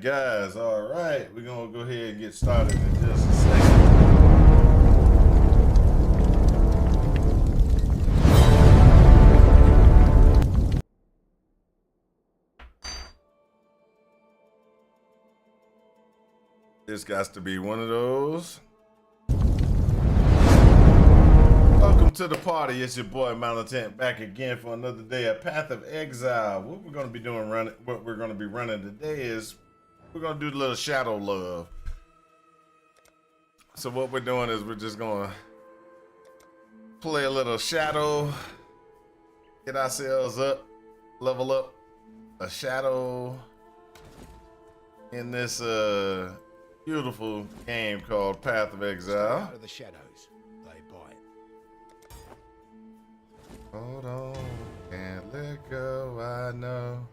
guys. All right, we're gonna go ahead and get started in just a second. This got to be one of those. Welcome to the party. It's your boy Malatent back again for another day of Path of Exile. What we're gonna be doing running today is we're gonna do a little shadow love. So what we're doing is we're just gonna play a little shadow, get ourselves up, level up a shadow in this beautiful game called Path of Exile. Out of the shadows, they bite. Hold on, can't let go, I know.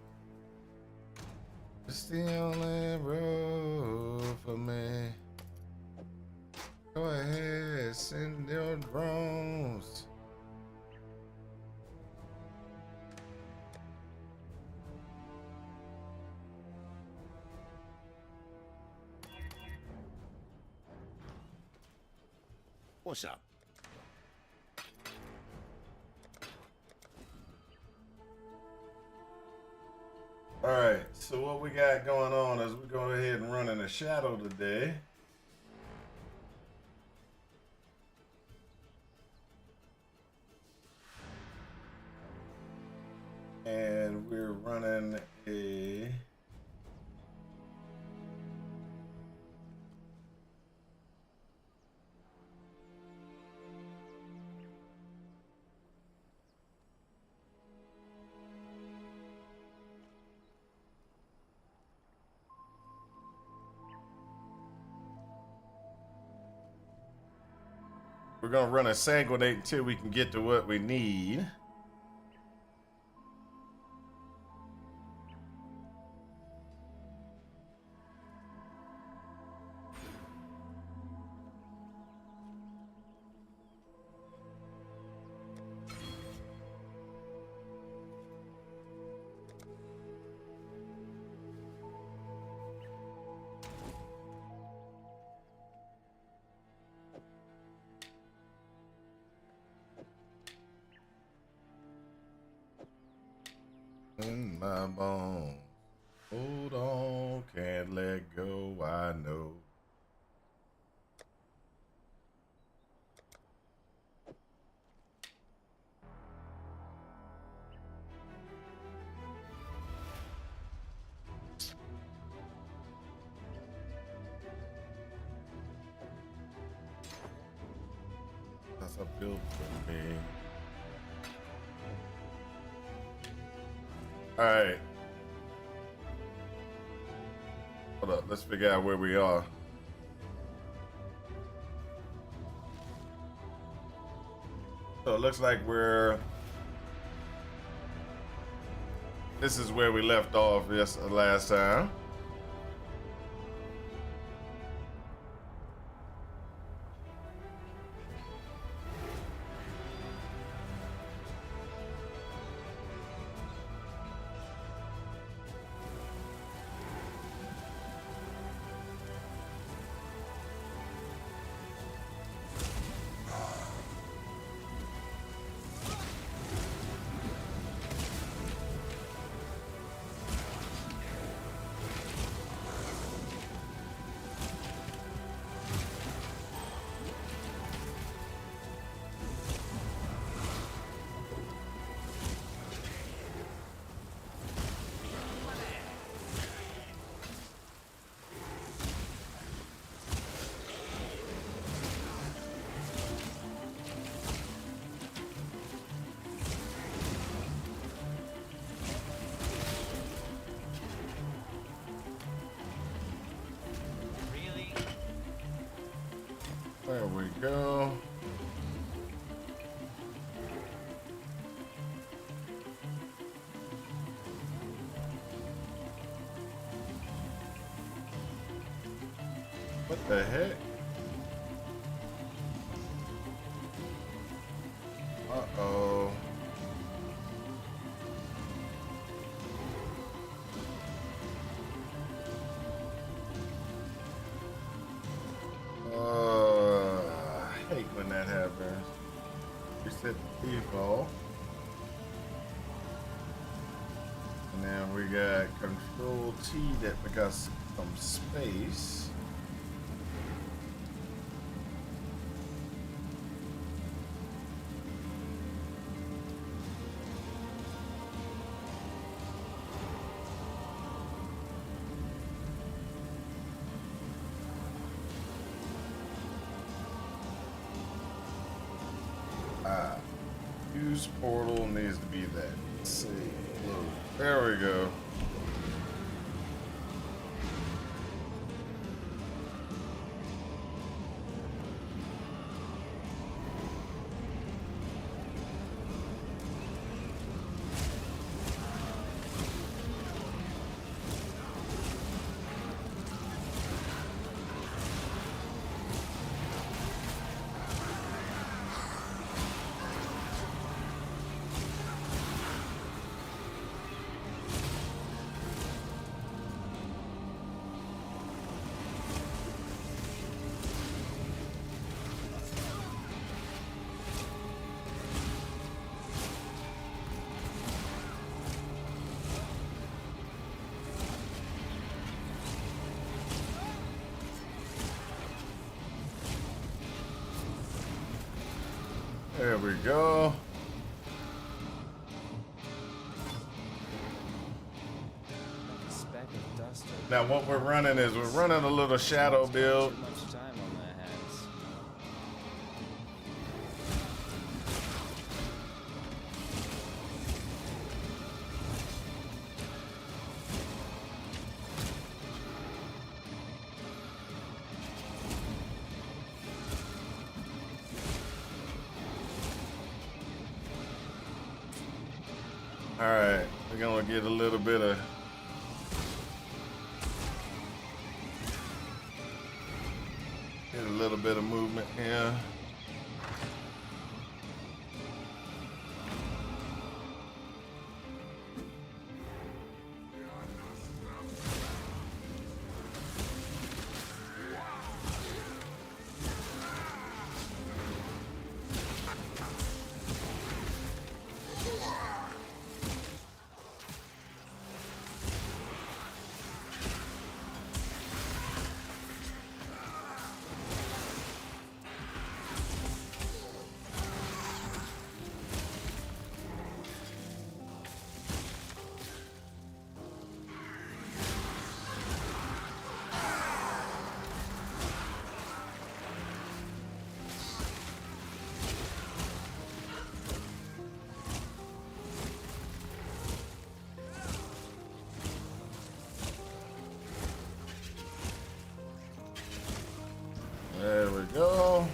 It's the only road for me. Go ahead, send your drones. What's up? All right, so what we got going on is we're going ahead and run in the shadow today. And we're running a we're gonna run a sanguinate until we can get to what we need. In my bones, hold on, can't let go, I know. That's a build for me. All right. Hold up. Let's figure out where we are. So it looks like this is where we left off last time. There we go. What the heck? Uh-oh. happens. Reset the default. And then we got Control T that becomes some space. Use portal needs to be that. Let's see. There we go. There we go. Now what we're running is we're running a little shadow build. Too much time on my hands. All right, we're gonna get a little bit of movement here. There we go.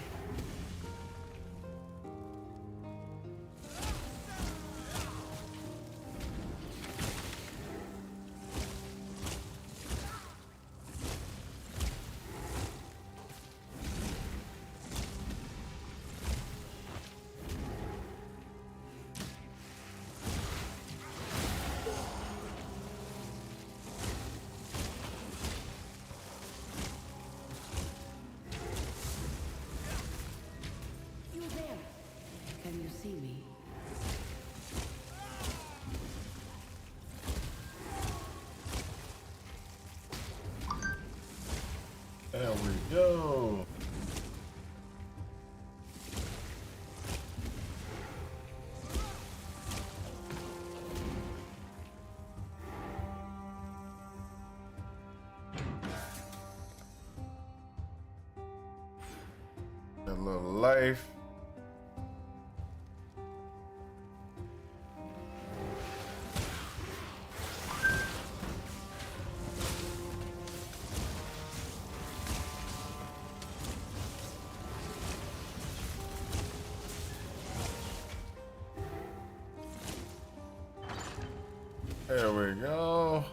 Can you see me? There we go. A little life. There we go.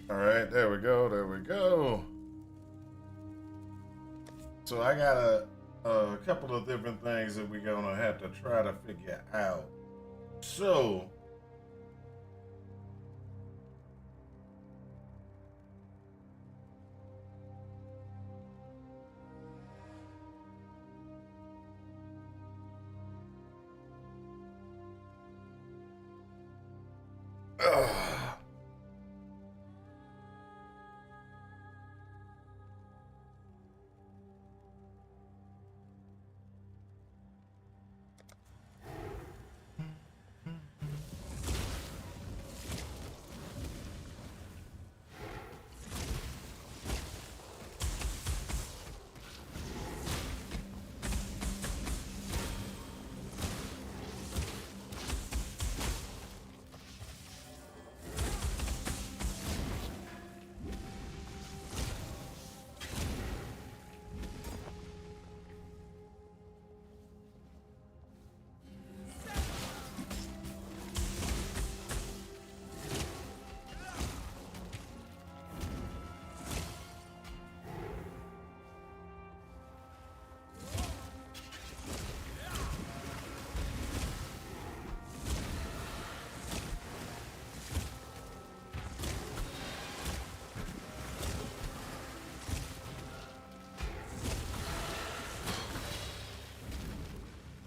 All right, there we go, there we go. So I gotta a couple of different things that we're gonna have to try to figure out. So,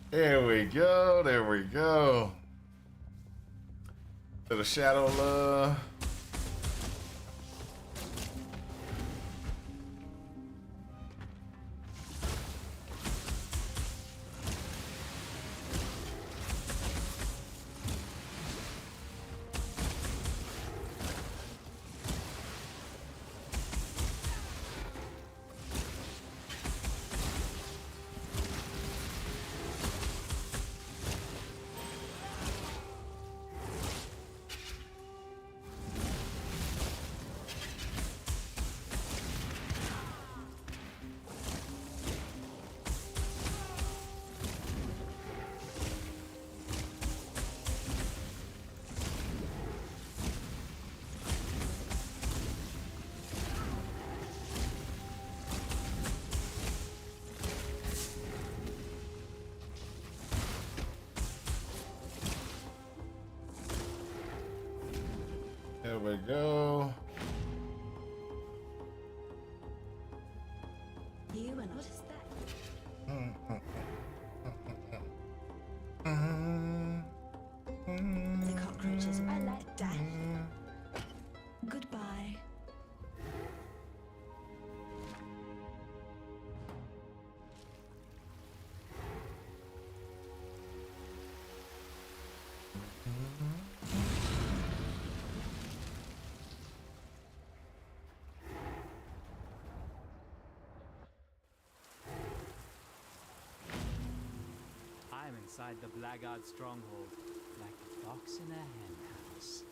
there we go. There we go. To the shadow. There we go. You and what is that? The cockroaches. I like that. Goodbye. I'm inside the Blackguard stronghold, like a fox in a henhouse.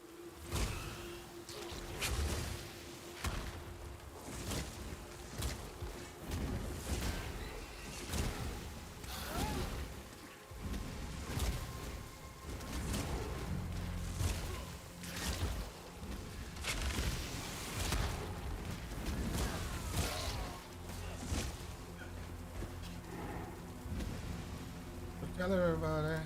Tell everybody.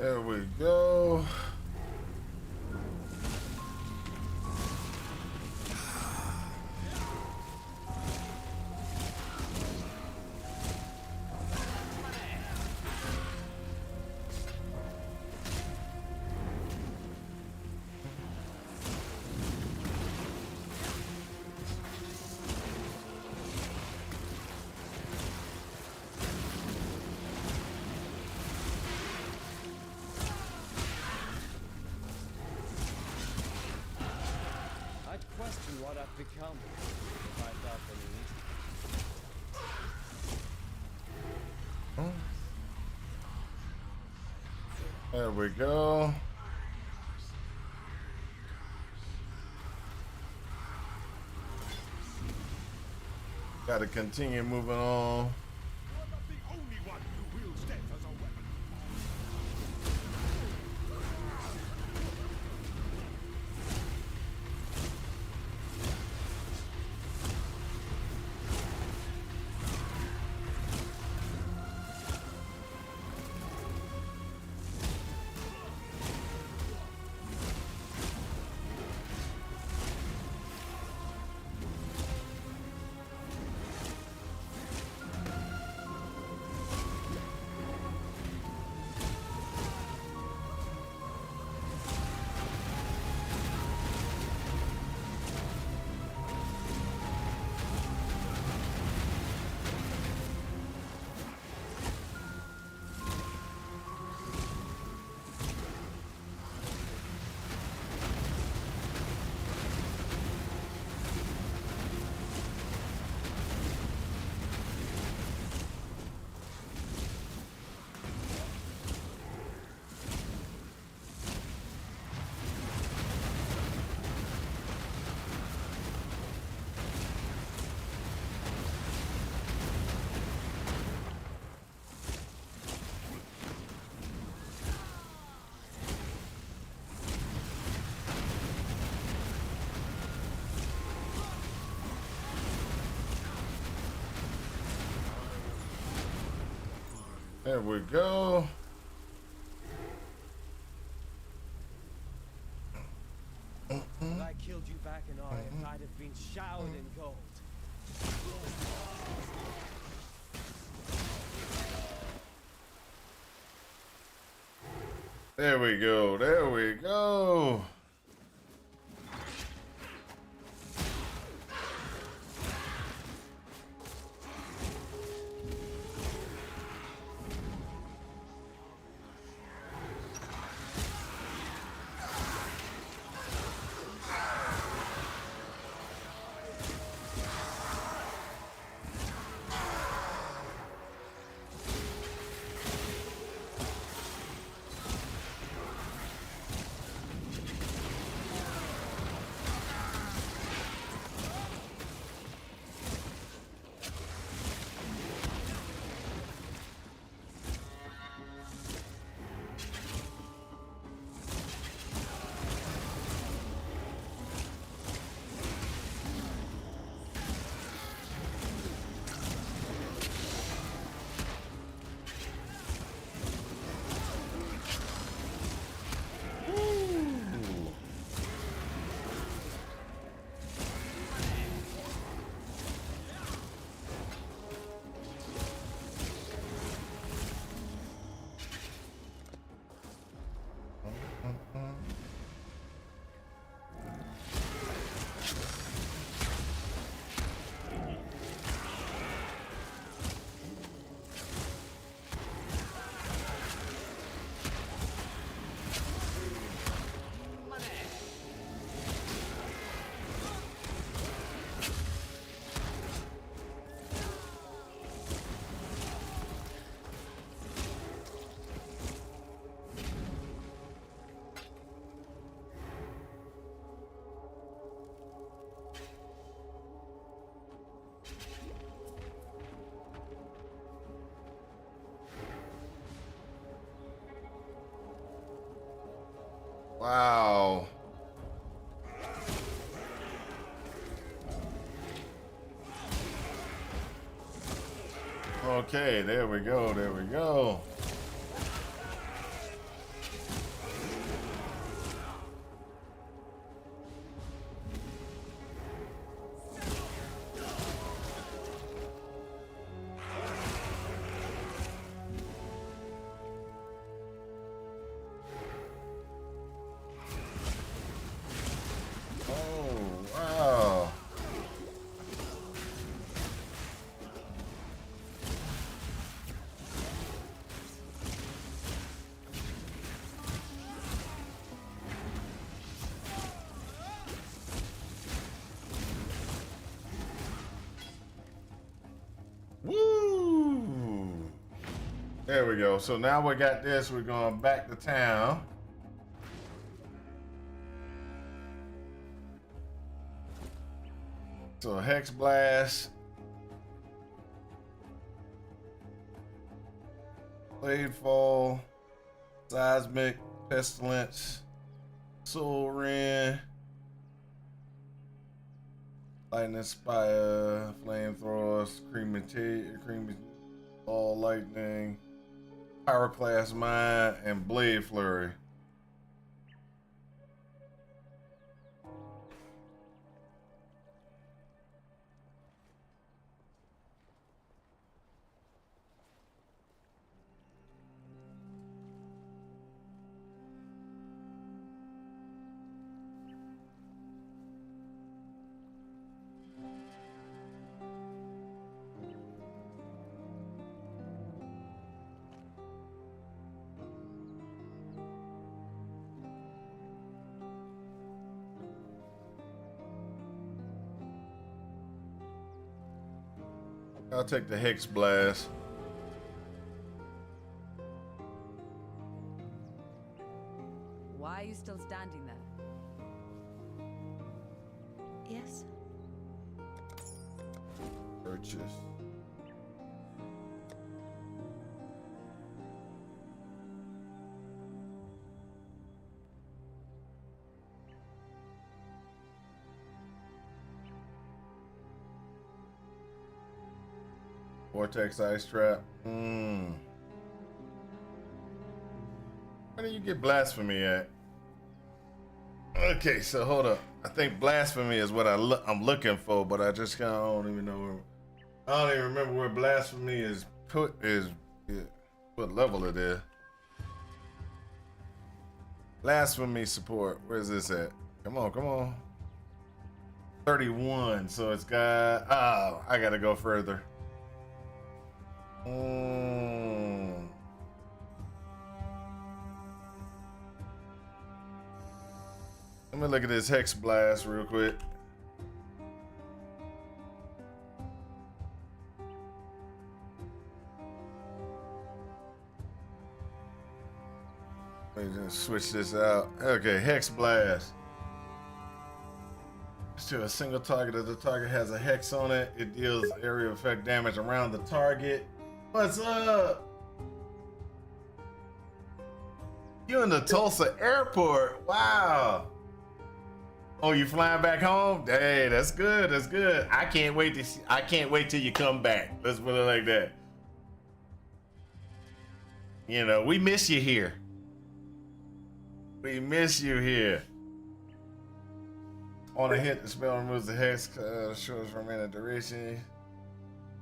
There we go. Imagine what I've become if I thought they easy. There we go. Got to continue moving on. You're not the only one who wields death as a weapon. There we go. If I killed you back in Orient, I'd have been showered in gold. There we go. There we go. Wow. Okay, there we go. There we go. Oh, wow. Woo! There we go. So now we got this. We're going back to town. So Hex Blast. Blade Fall. Seismic. Pestilence. Soul Ring. Lightning Spire. Flamethrowers. Creamy Ball Lightning. Pyroclast Mine. And Blade Flurry. I'll take the Hex Blast. Why are you still standing there? Yes? Purchase. Vortex Ice Trap. Where do you get Blasphemy at? Okay, so hold up. I think Blasphemy is what I'm looking for, but I just kind of don't even know where. I don't even remember where Blasphemy is put. What level it is. Blasphemy support. Where's this at? Come on, come on. 31. So it's got. Oh, I gotta go further. Let me look at this Hex Blast real quick. Let me just switch this out. Okay, Hex Blast. To a single target. If the target has a hex on it, it deals area effect damage around the target. What's up? You in the Tulsa airport? Wow. Oh, you flying back home? Hey, that's good. That's good. I can't wait to see, I can't wait till you come back. Let's put it like that. You know, we miss you here. We miss you here. On a hit, the spell removes the hex, shows remaining duration.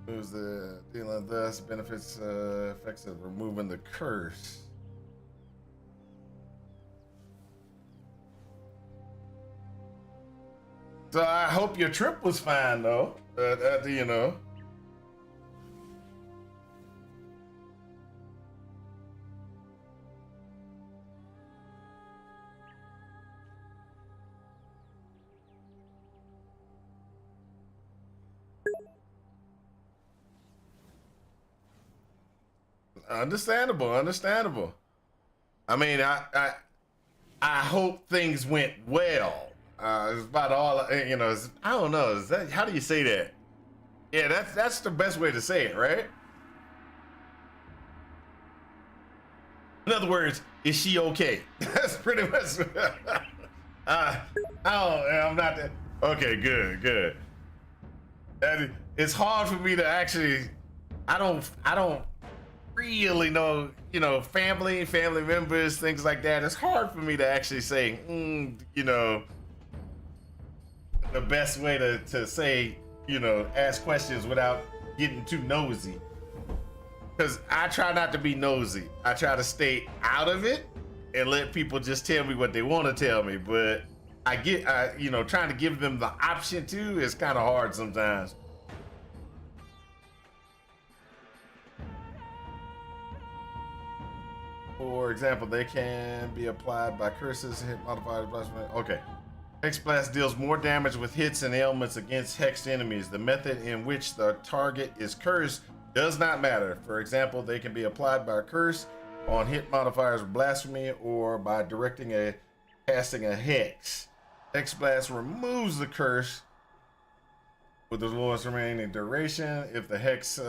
Moves the dealing thus benefits effects of removing the curse. So I hope your trip was fine, though. You know. Understandable, understandable. I mean, I hope things went well. It's about all, you know. I don't know. Is that, how do you say that? Yeah, that's the best way to say it, right? In other words, is she okay? That's pretty much. I'm not that. Okay, good, good. And it's hard for me to actually. I don't really know, you know, family members, things like that. It's hard for me to actually say, you know, the best way to say, you know, ask questions without getting too nosy. Because I try not to be nosy. I try to stay out of it and let people just tell me what they want to tell me. But you know, trying to give them the option to is kind of hard sometimes. For example, they can be applied by curses, hit modified adjustment. Okay. Hex Blast deals more damage with hits and ailments against hexed enemies. The method in which the target is cursed does not matter. For example, they can be applied by a curse on hit modifiers of blasphemy or by casting a hex. Hex Blast removes the curse with the lowest remaining duration. If the hex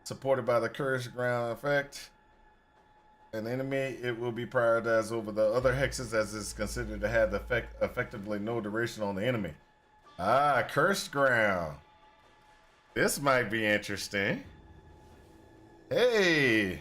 supported by the curse ground effect an enemy, it will be prioritized over the other hexes as it's considered to have effectively no duration on the enemy. Ah, cursed ground. This might be interesting. Hey.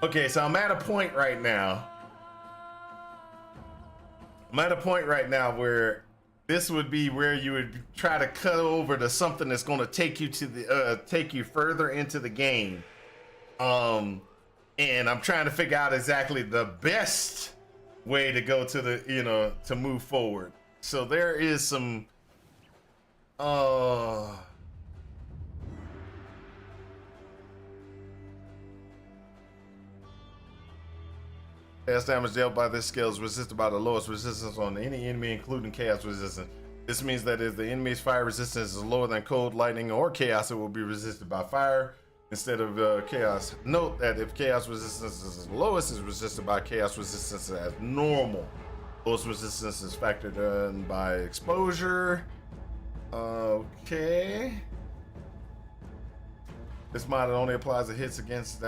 Okay, so I'm at a point right now. Where this would be where you would try to cut over to something that's going to take you to the take you further into the game. And I'm trying to figure out exactly the best way to go to the to move forward. So there is some chaos damage dealt by this skill is resisted by the lowest resistance on any enemy, including chaos resistance. This means that if the enemy's fire resistance is lower than cold, lightning, or chaos, it will be resisted by fire instead of chaos. Note that if chaos resistance is lowest, is resisted by chaos resistance as normal. Lowest resistance is factored in by exposure. Okay. This mod only applies to hits against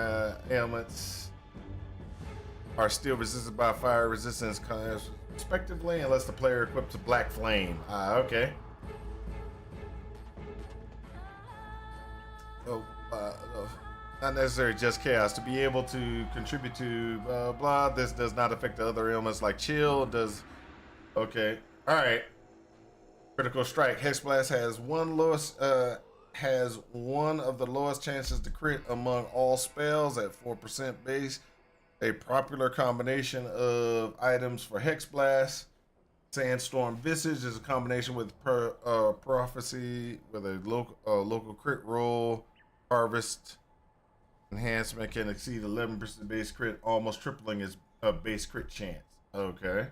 ailments are still resisted by fire resistance respectively unless the player equips a black flame. Okay. Not necessarily just chaos. To be able to contribute to blah, this does not affect the other ailments like chill. Does okay. Alright. Critical strike. Hex Blast has one of the lowest chances to crit among all spells at 4% base. A popular combination of items for Hex Blast. Sandstorm Visage is a combination with Prophecy with a local crit roll. Harvest enhancement can exceed 11% base crit, almost tripling its base crit chance. Okay.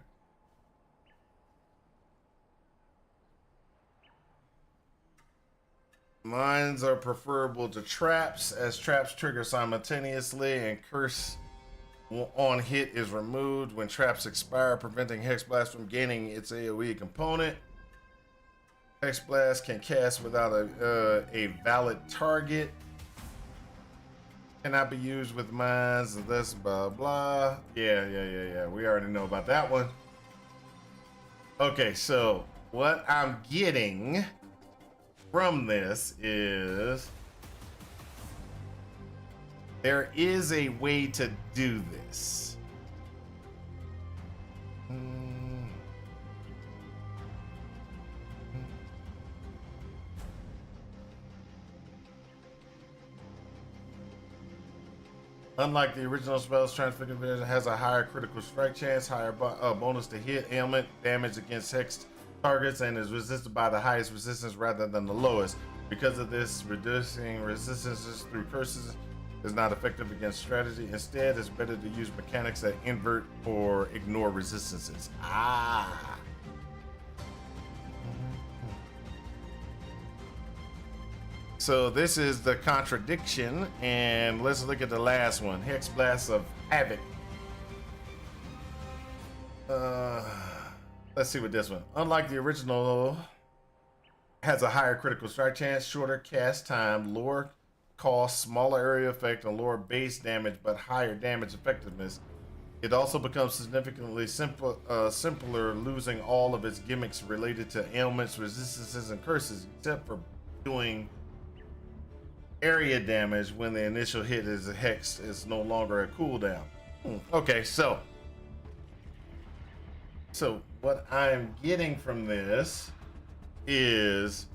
Mines are preferable to traps, as traps trigger simultaneously, and curse on hit is removed when traps expire, preventing Hex Blast from gaining its AoE component. Hex Blast can cast without a valid target. Cannot be used with mines. This blah blah. Yeah. We already know about that one. Okay, so what I'm getting from this is there is a way to do this. Unlike the original spells, Transfiguration has a higher critical strike chance, higher bonus to hit, ailment, damage against hexed targets, and is resisted by the highest resistance rather than the lowest. Because of this, reducing resistances through curses is not effective against strategy. Instead, it's better to use mechanics that invert or ignore resistances. So this is the contradiction, and let's look at the last one. Hex Blast of Havoc. Let's see what this one. Unlike the original, has a higher critical strike chance, shorter cast time, lower cost, smaller area effect, and lower base damage, but higher damage effectiveness. It also becomes significantly simpler, losing all of its gimmicks related to ailments, resistances, and curses, except for doing area damage when the initial hit is a hex. Is no longer a cooldown. Okay, so what I'm getting from this is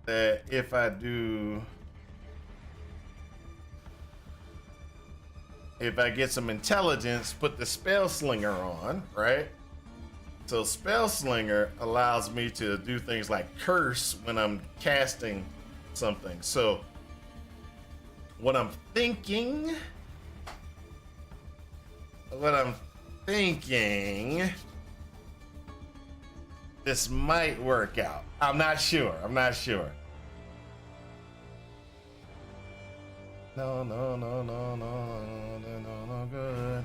that if I get some intelligence, put the spell slinger on, right? So Spell Slinger allows me to do things like curse when I'm casting something. So what I'm thinking, this might work out. I'm not sure. No, good.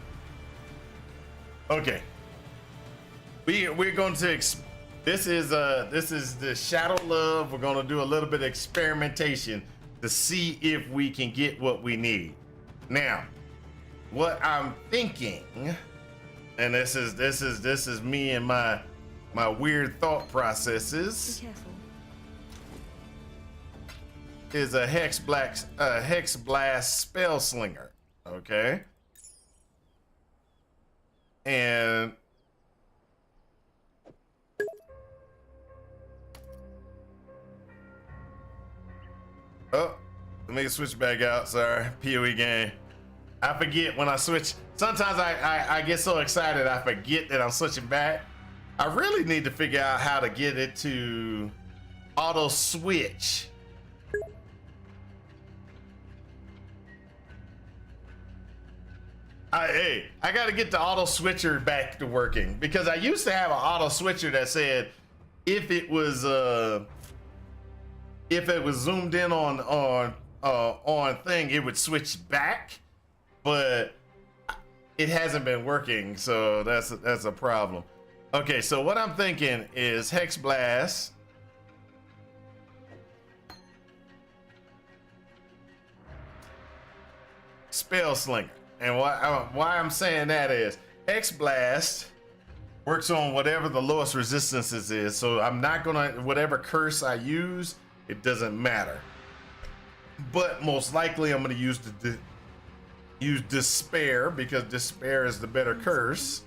Okay. We're going to this is the Shadow Love. We're going to do a little bit of experimentation to see if we can get what we need. Now, what I'm thinking, and this is me and my weird thought processes, Be careful. is a Hex Blast Spell Slinger. Okay. And oh, let me switch back out. Sorry, PoE game. I forget when I switch. Sometimes I get so excited I forget that I'm switching back. I really need to figure out how to get it to auto switch. I got to get the auto switcher back to working, because I used to have an auto switcher that said if it was zoomed in on thing, it would switch back, but it hasn't been working, so that's a problem. Okay, so what I'm thinking is Hex Blast, Spell Slinger. And why I'm saying that is Hex Blast works on whatever the lowest resistances is. So I'm not gonna, whatever curse I use, it doesn't matter. But most likely I'm gonna use use Despair, because Despair is the better curse.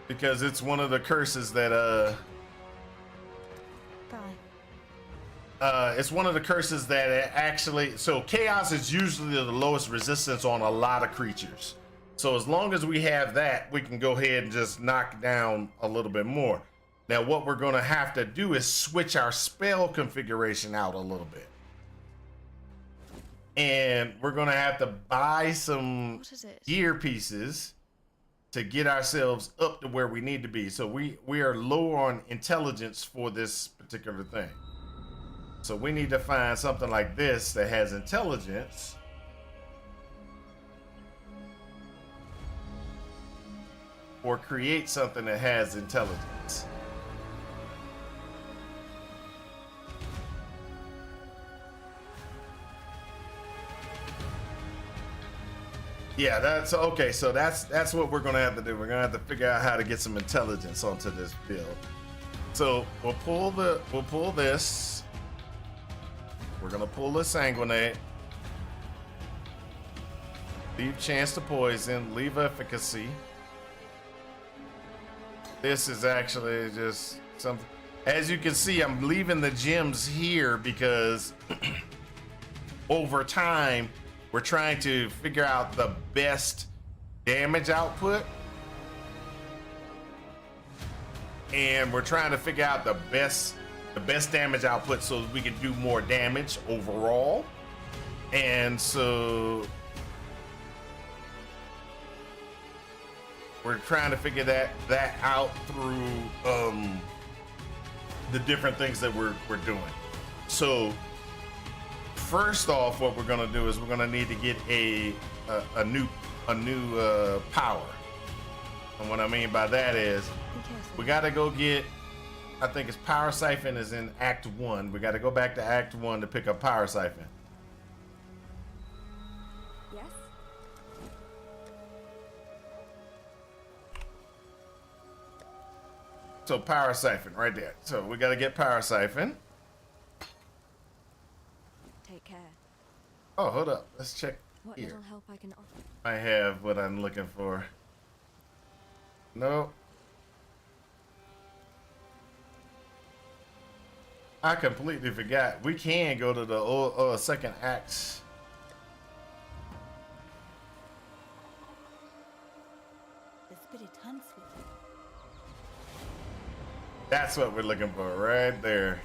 Because it's one of the curses that it's one of the curses that actually, so Chaos is usually the lowest resistance on a lot of creatures. So as long as we have that, we can go ahead and just knock down a little bit more. Now what we're gonna have to do is switch our spell configuration out a little bit. And we're gonna have to buy some gear pieces to get ourselves up to where we need to be. So we are low on intelligence for this particular thing. So we need to find something like this that has intelligence. Or create something that has intelligence. Yeah, that's okay. So that's what we're gonna have to do. We're gonna have to figure out how to get some intelligence onto this build. So we'll pull this. We're gonna pull the Sanguinate. Leave chance to poison, leave efficacy. This is actually just something. As you can see, I'm leaving the gems here because over time, we're trying to figure out the best damage output. And we're trying to figure out the best damage output so we can do more damage overall. And so we're trying to figure that out through the different things that we're doing. So first off, what we're gonna do is we're gonna need to get a new power. And what I mean by that is we gotta go get, I think it's Power Siphon is in Act 1. We gotta go back to Act 1 to pick up Power Siphon. Yes? So Power Siphon right there. So we gotta get Power Siphon. Take care. Oh, hold up. Let's check What here. little help I can offer. I have what I'm looking for. No. I completely forgot. We can go to the second act. spirit hunts with you. That's what we're looking for right there.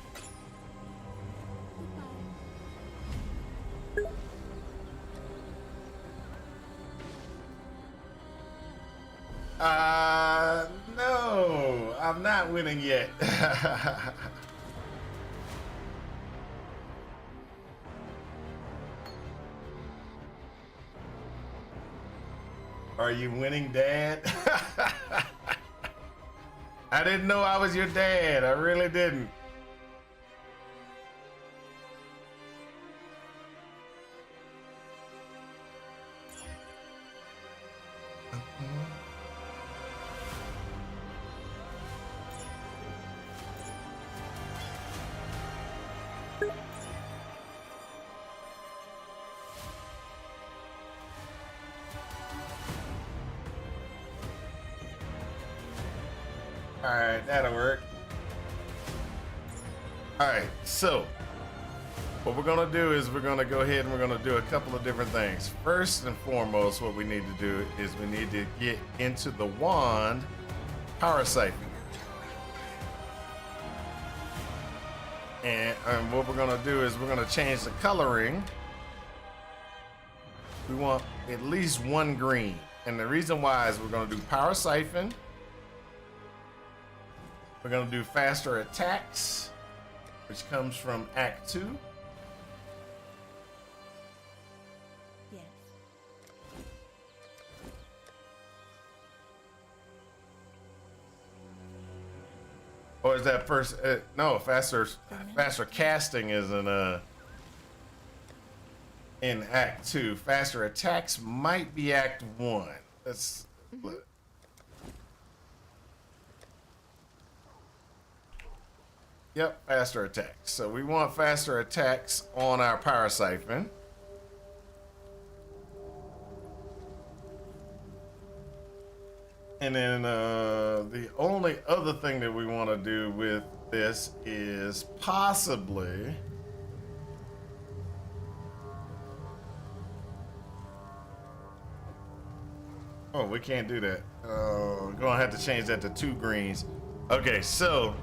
No, I'm not winning yet. Are you winning, Dad? I didn't know I was your dad. I really didn't. All right, that'll work. All right, so what we're gonna do is we're gonna go ahead and we're gonna do a couple of different things. First and foremost, what we need to do is we need to get into the wand power siphon. And what we're gonna do is we're gonna change the coloring. We want at least one green. And the reason why is we're gonna do power siphon. We're gonna do faster attacks, which comes from Act 2. Yes. Or is that first? No, faster casting is in Act 2. Faster attacks might be Act 1. Let's look. Yep, faster attacks. So we want faster attacks on our power siphon. And then the only other thing that we want to do with this is possibly oh, we can't do that. We're gonna have to change that to 2 greens. Okay, so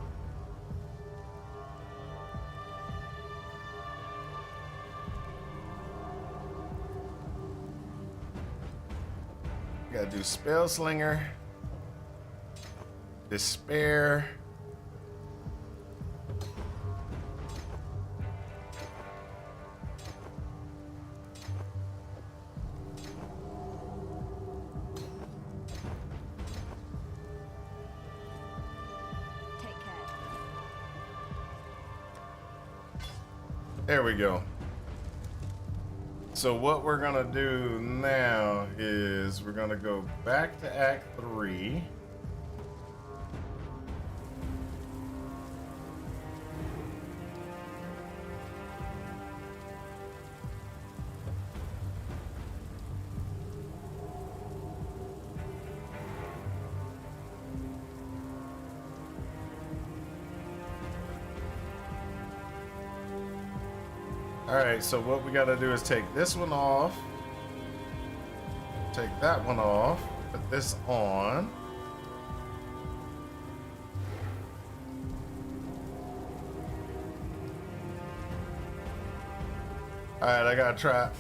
gotta do Spell Slinger, Despair, Take care. there we go. So what we're gonna do now is we're gonna go back to Act 3. All right, so what we gotta do is take this one off, take that one off, put this on. All right, I gotta try.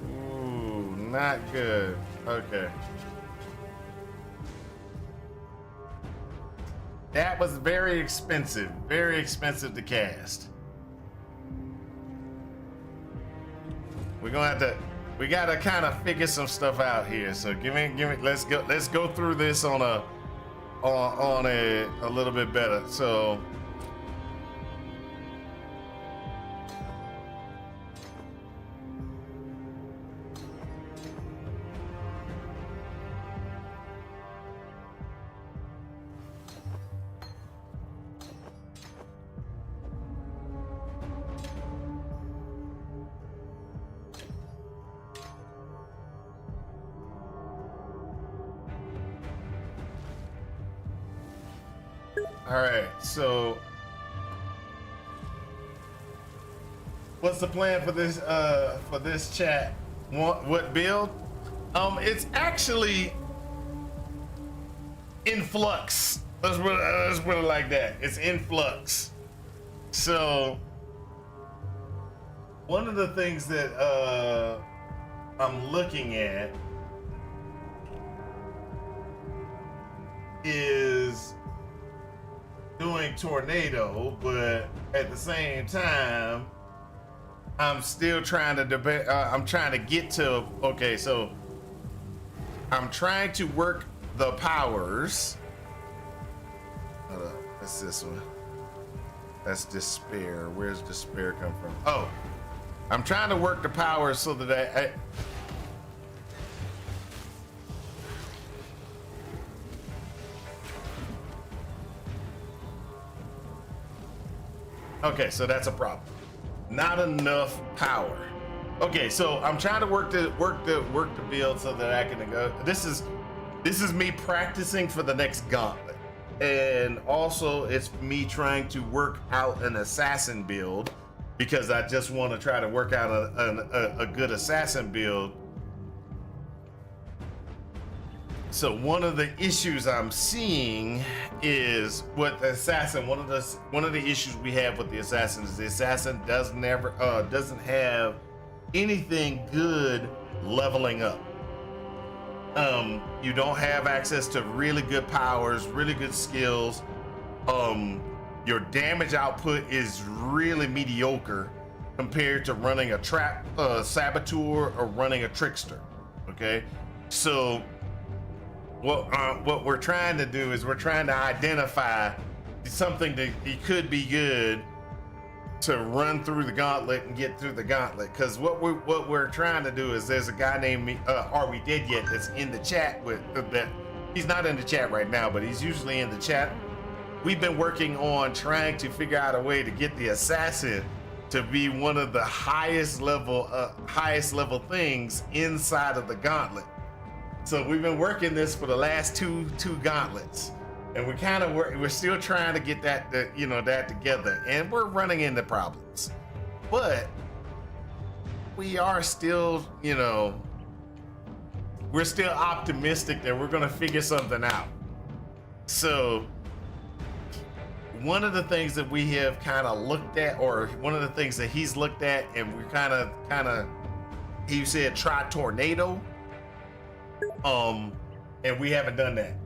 Ooh, not good. Okay. That was very expensive to cast. We're gonna have to, we gotta kind of figure some stuff out here. So give me, let's go through this on a little bit better. So all right, so what's the plan for this chat? What build? It's actually in flux. Let's put it like that. It's in flux. So one of the things that I'm looking at is doing tornado, but at the same time, I'm still trying to debate. I'm trying to get to. Okay, so I'm trying to work the powers. Hold up, that's this one. That's despair. Where's despair come from? Oh, I'm trying to work the powers so that I okay, so that's a problem. Not enough power. Okay, so I'm trying to work the build so that I can go. This is me practicing for the next gauntlet, and also it's me trying to work out an assassin build because I just want to try to work out a good assassin build. So one of the issues I'm seeing is with the assassin. One of the issues we have with the assassin is the assassin doesn't have anything good leveling up. You don't have access to really good powers, really good skills. Your damage output is really mediocre compared to running a trap saboteur or running a trickster. Okay, so what we're trying to do is we're trying to identify something that it could be good to run through the gauntlet and get through the gauntlet. Because what we're trying to do is there's a guy named Are We Dead Yet that's in the chat with that. He's not in the chat right now, but he's usually in the chat. We've been working on trying to figure out a way to get the assassin to be one of the highest level things inside of the gauntlet. So we've been working this for the last two gauntlets, and we're still trying to get that together, and we're running into problems. But we are still, we're still optimistic that we're gonna figure something out. So one of the things that we have kind of looked at, or one of the things that he's looked at, and we kind of, he said try tornado. And we haven't done that.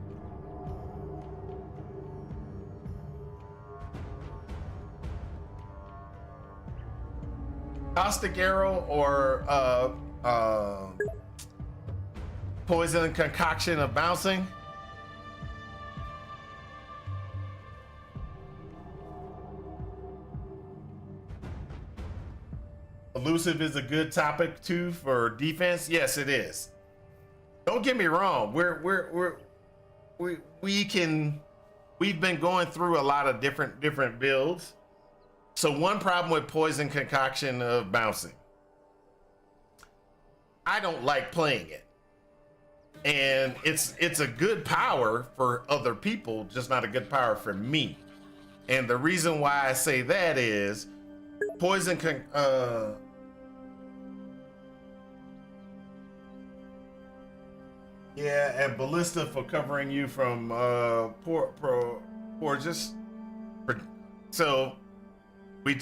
Caustic arrow or poison concoction of bouncing. Elusive is a good topic too for defense. Yes, it is. Don't get me wrong. We've been going through a lot of different builds. So one problem with poison concoction of bouncing, I don't like playing it, and it's a good power for other people, just not a good power for me. And the reason why I say that is yeah, and ballista for covering you from so we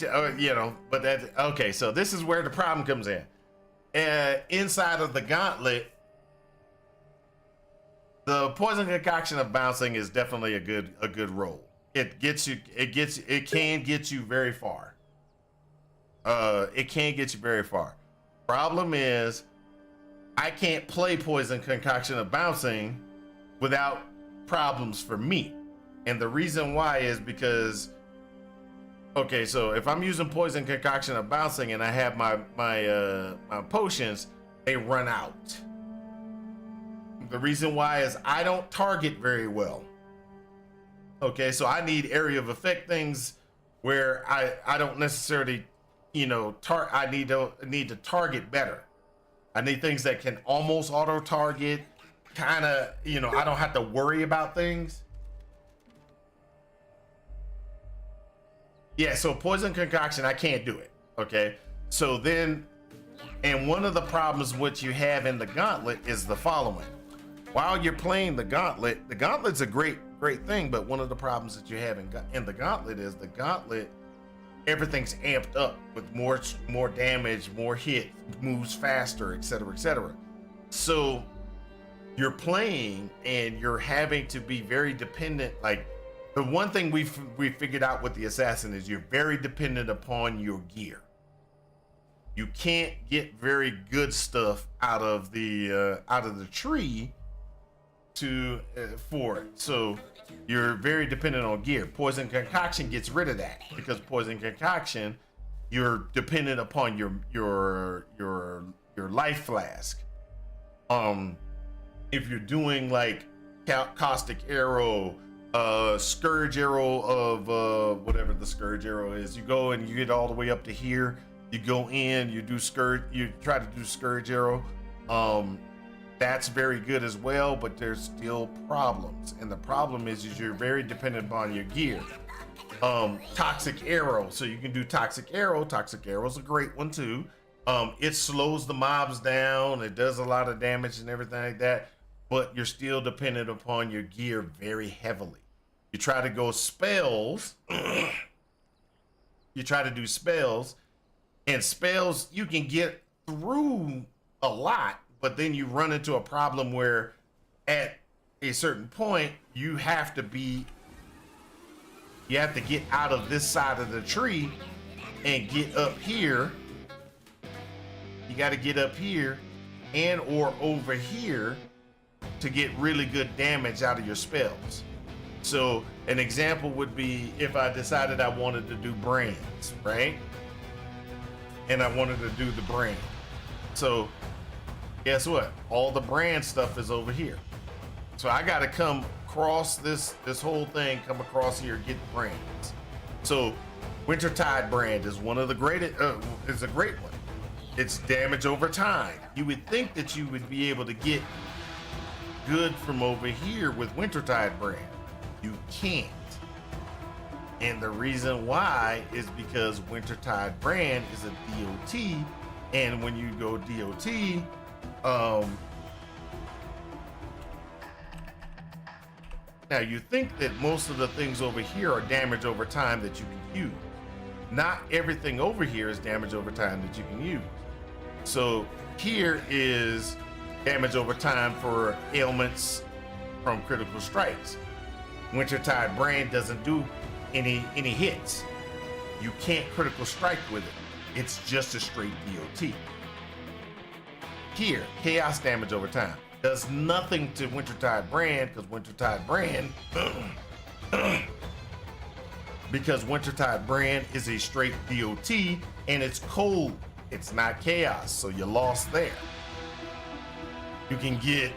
but that okay. So this is where the problem comes in. Inside of the gauntlet, the poison concoction of bouncing is definitely a good roll. It can get you very far. It can get you very far. Problem is, I can't play poison concoction of bouncing without problems for me. And the reason why is because, okay, so if I'm using poison concoction of bouncing and I have my potions, they run out. The reason why is I don't target very well. Okay, so I need area of effect things where I don't necessarily, I need to target better. I need things that can almost auto target, kind of, I don't have to worry about things. Yeah, so poison concoction, I can't do it. Okay, So then, and one of the problems what you have in the gauntlet is the following. While you're playing the gauntlet's a great thing, but one of the problems that you have in the gauntlet is the gauntlet, everything's amped up with more damage, more hit, moves faster, etc., etc. So you're playing and you're having to be very dependent. Like the one thing we figured out with the assassin is you're very dependent upon your gear. You can't get very good stuff out of the tree for it. So you're very dependent on gear. Poison concoction gets rid of that, because poison concoction, you're dependent upon your life flask. If you're doing like caustic arrow, scourge arrow of whatever the scourge arrow is, you go and you get all the way up to here. You go in, you try to do scourge arrow. That's very good as well, but there's still problems. And the problem is you're very dependent upon your gear. Toxic arrow. So you can do toxic arrow. Toxic arrow's a great one too. It slows the mobs down. It does a lot of damage and everything like that, but you're still dependent upon your gear very heavily. You try to go spells. You try to do spells. And spells, you can get through a lot, but then you run into a problem where at a certain point, you have to get out of this side of the tree and get up here. You got to get up here and or over here to get really good damage out of your spells. So an example would be if I decided I wanted to do brands, right? And I wanted to do the brand. So guess what? All the brand stuff is over here. So I got to come across this whole thing, come across here, get the brands. So Wintertide brand is one of the greatest, is a great one. It's damage over time. You would think that you would be able to get good from over here with Wintertide brand. You can't. And the reason why is because Wintertide brand is a DOT, and when you go DOT, now you think that most of the things over here are damage over time that you can use. Not everything over here is damage over time that you can use. So here is damage over time for ailments from critical strikes. Wintertide brand doesn't do any hits. You can't critical strike with it. It's just a straight DOT. Here, chaos damage over time does nothing to Wintertide brand, because Wintertide brand is a straight DOT and it's cold. It's not chaos, so you lost there. You can get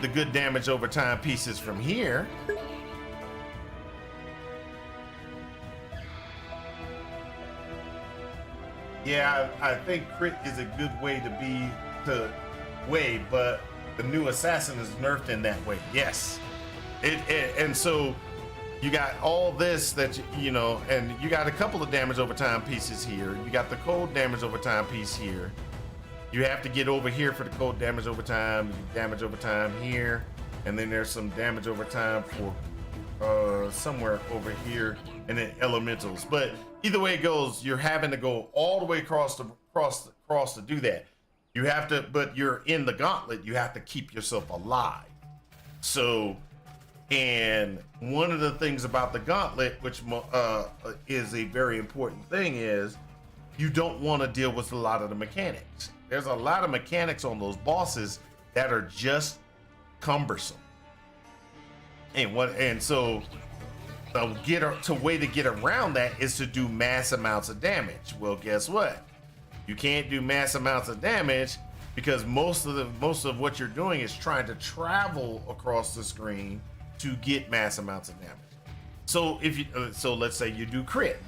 the good damage over time pieces from here. Yeah, I think crit is a good way but the new assassin is nerfed in that way. Yes, and so you got all this that you know, and you got a couple of damage over time pieces here. You got the cold damage over time piece here. You have to get over here for the cold damage over time. Damage over time here, and then there's some damage over time for somewhere over here, and then elementals. But either way it goes, you're having to go all the way across to do that. You have to, but you're in the gauntlet. You have to keep yourself alive. So, and one of the things about the gauntlet, which is a very important thing, is you don't want to deal with a lot of the mechanics. There's a lot of mechanics on those bosses that are just cumbersome. And so the way to get around that is to do mass amounts of damage. Well, guess what? You can't do mass amounts of damage because most of what you're doing is trying to travel across the screen to get mass amounts of damage. So if you so let's say you do crit.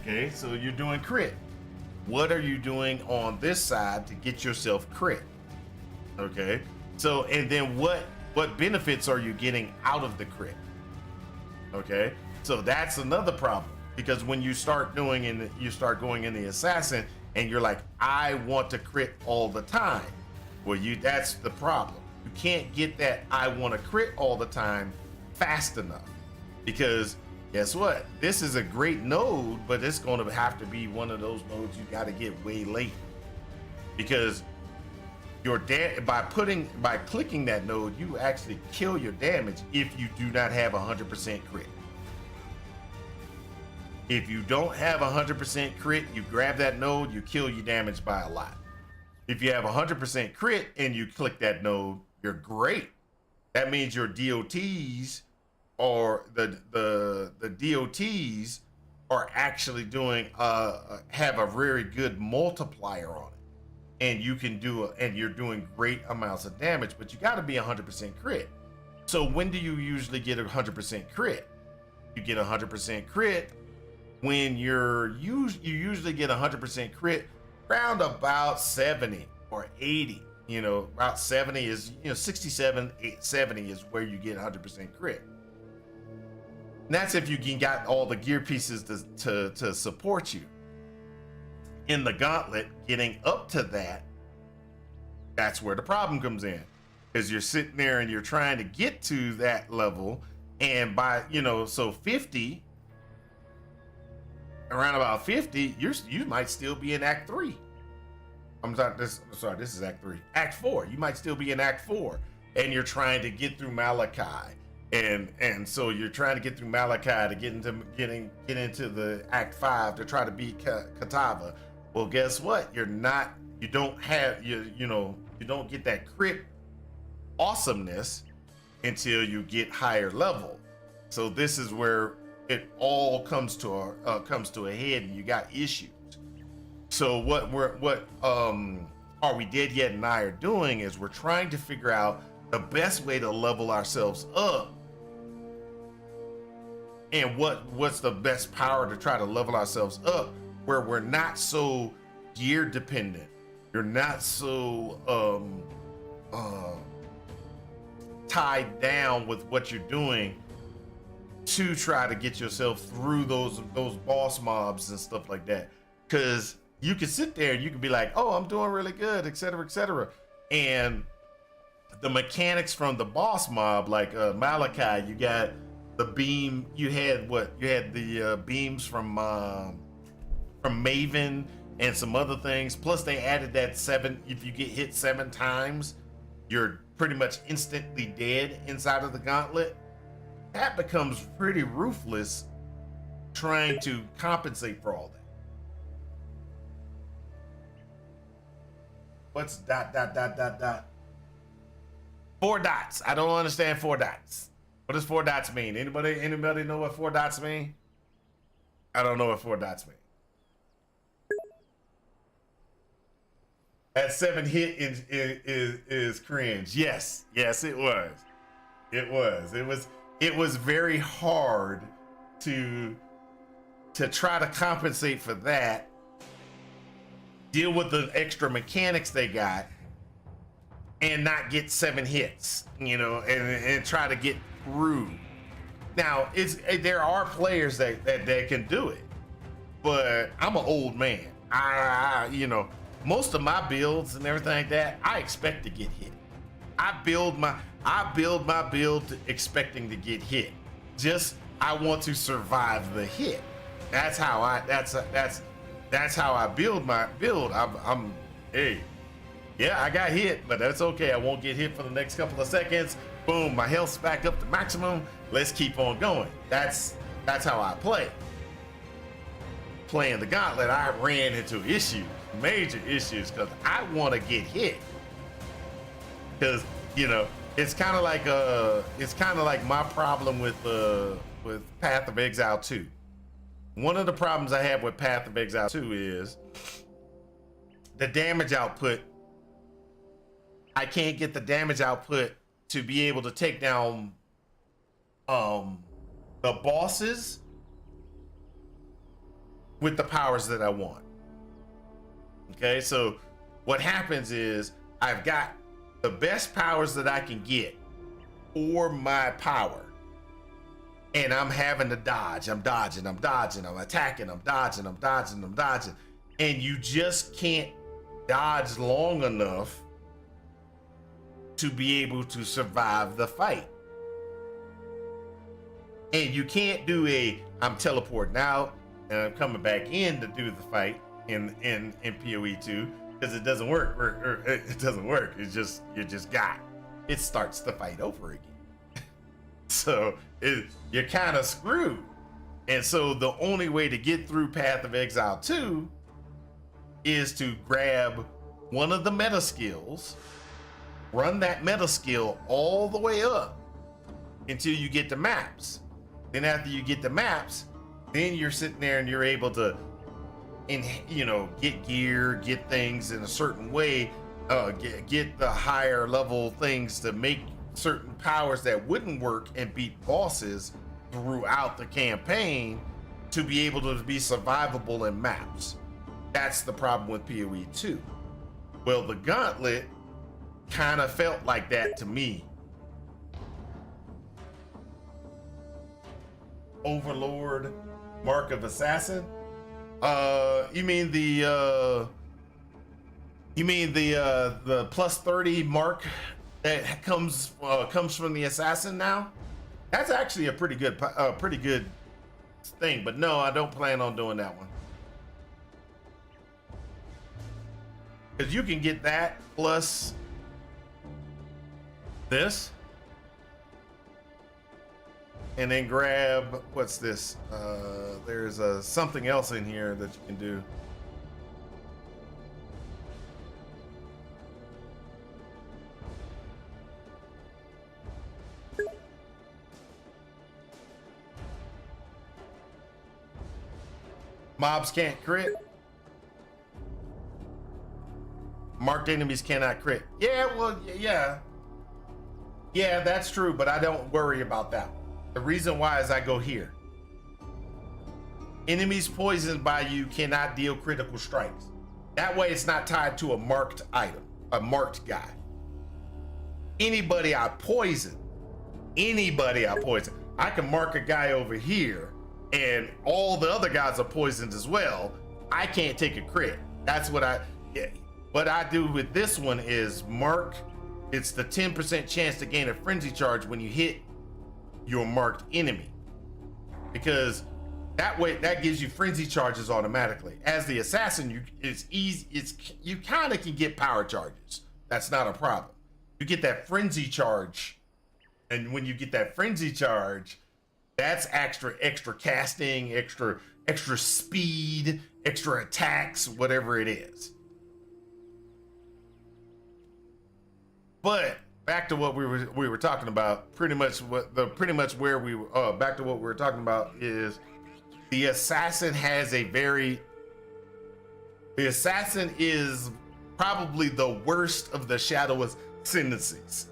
Okay, so you're doing crit. What are you doing on this side to get yourself crit? Okay, so and then what benefits are you getting out of the crit? Okay, so that's another problem. because when you start going in the assassin and you're like, I want to crit all the time. Well, that's the problem. You can't get that I want to crit all the time fast enough, because guess what? This is a great node, but it's going to have to be one of those nodes you got to get way late, because by clicking that node, you actually kill your damage if you do not have 100% crit. If you don't have 100% crit, you grab that node, you kill your damage by a lot. If you have 100% crit and you click that node, you're great. That means your DOTs or the DOTs are actually doing have a very good multiplier on it. And you can and you're doing great amounts of damage, but you got to be 100% crit. So when do you usually get 100% crit? You get 100% crit when you usually get 100% crit around about 70 or 80. You know, about 70 is, 67, 70 is where you get 100% crit. And that's if you got all the gear pieces to support you. In the gauntlet, getting up to that's where the problem comes in, because you're sitting there and you're trying to get to that level, and by so 50, around about 50, you might still be in Act 3. This is Act 3. Act 4, you might still be in Act 4, and you're trying to get through Malachi, and so you're trying to get through Malachi to get into the Act 5 to try to beat Katava. Well, guess what? You don't get that crit awesomeness until you get higher level. So this is where it all comes to a head, and you got issues. So what Are We Dead Yet and I are doing is we're trying to figure out the best way to level ourselves up, and what's the best power to try to level ourselves up where we're not so gear dependent. You're not so tied down with what you're doing to try to get yourself through those boss mobs and stuff like that. Because you can sit there and you can be like, oh, I'm doing really good, etc. And the mechanics from the boss mob, like Malachi, you got the beam. You had the beams from Maven and some other things. Plus they added that 7, if you get hit 7 times, you're pretty much instantly dead inside of the gauntlet. That becomes pretty ruthless trying to compensate for all that. What's ... 4 dots. I don't understand 4 dots. What does 4 dots mean? Anybody know what 4 dots mean? I don't know what 4 dots mean. That 7 hit is cringe. Yes, it was. It was very hard to try to compensate for that, deal with the extra mechanics they got, and not get 7 hits, and try to get through. Now, there are players that can do it, but I'm an old man. Most of my builds and everything like that, I expect to get hit. I build my build expecting to get hit. Just I want to survive the hit. That's how I build my build. I got hit, but that's okay. I won't get hit for the next couple of seconds. Boom, my health's back up to maximum. Let's keep on going. That's how I play. Playing the gauntlet, I ran into issues, major issues, because I want to get hit. Because it's kind of like my problem with Path of Exile 2. One of the problems I have with Path of Exile 2 is the damage output. I can't get the damage output to be able to take down the bosses with the powers that I want. Okay, so what happens is I've got the best powers that I can get for my power, and I'm having to dodge. I'm dodging, I'm dodging, I'm attacking, I'm dodging, I'm dodging, I'm dodging. And you just can't dodge long enough to be able to survive the fight. And you can't do I'm teleporting out and I'm coming back in to do the fight in PoE 2 because it doesn't work. It doesn't work. It's just it starts the fight over again. So you're kind of screwed. And so the only way to get through Path of Exile 2 is to grab one of the meta skills, run that meta skill all the way up until you get the maps. Then after you get the maps, then you're sitting there and you're able to, get gear, get things in a certain way, get the higher level things to make certain powers that wouldn't work and beat bosses throughout the campaign to be able to be survivable in maps. That's the problem with PoE 2. Well, the Gauntlet kind of felt like that to me. Overlord, Mark of Assassin. You mean the plus 30 mark that comes from the assassin now? That's actually a pretty good thing. But no, I don't plan on doing that one. Because you can get that plus this. And then grab, what's this? There's something else in here that you can do. Mobs can't crit. Marked enemies cannot crit. Yeah, well, yeah. Yeah, that's true, but I don't worry about that. The reason why is I go here. Enemies poisoned by you cannot deal critical strikes. That way it's not tied to a marked item, a marked guy. Anybody I poison, I can mark a guy over here and all the other guys are poisoned as well. I can't take a crit. That's what what I do with this one is mark. It's the 10% chance to gain a frenzy charge when you hit your marked enemy, because that way that gives you frenzy charges automatically. As the assassin, you kind of can get power charges. That's not a problem. You get that frenzy charge, and when you get that frenzy charge, that's extra casting, extra speed, extra attacks, whatever it is. But back to what we were talking about. Back to what we were talking about is the assassin is probably the worst of the shadow ascendancies.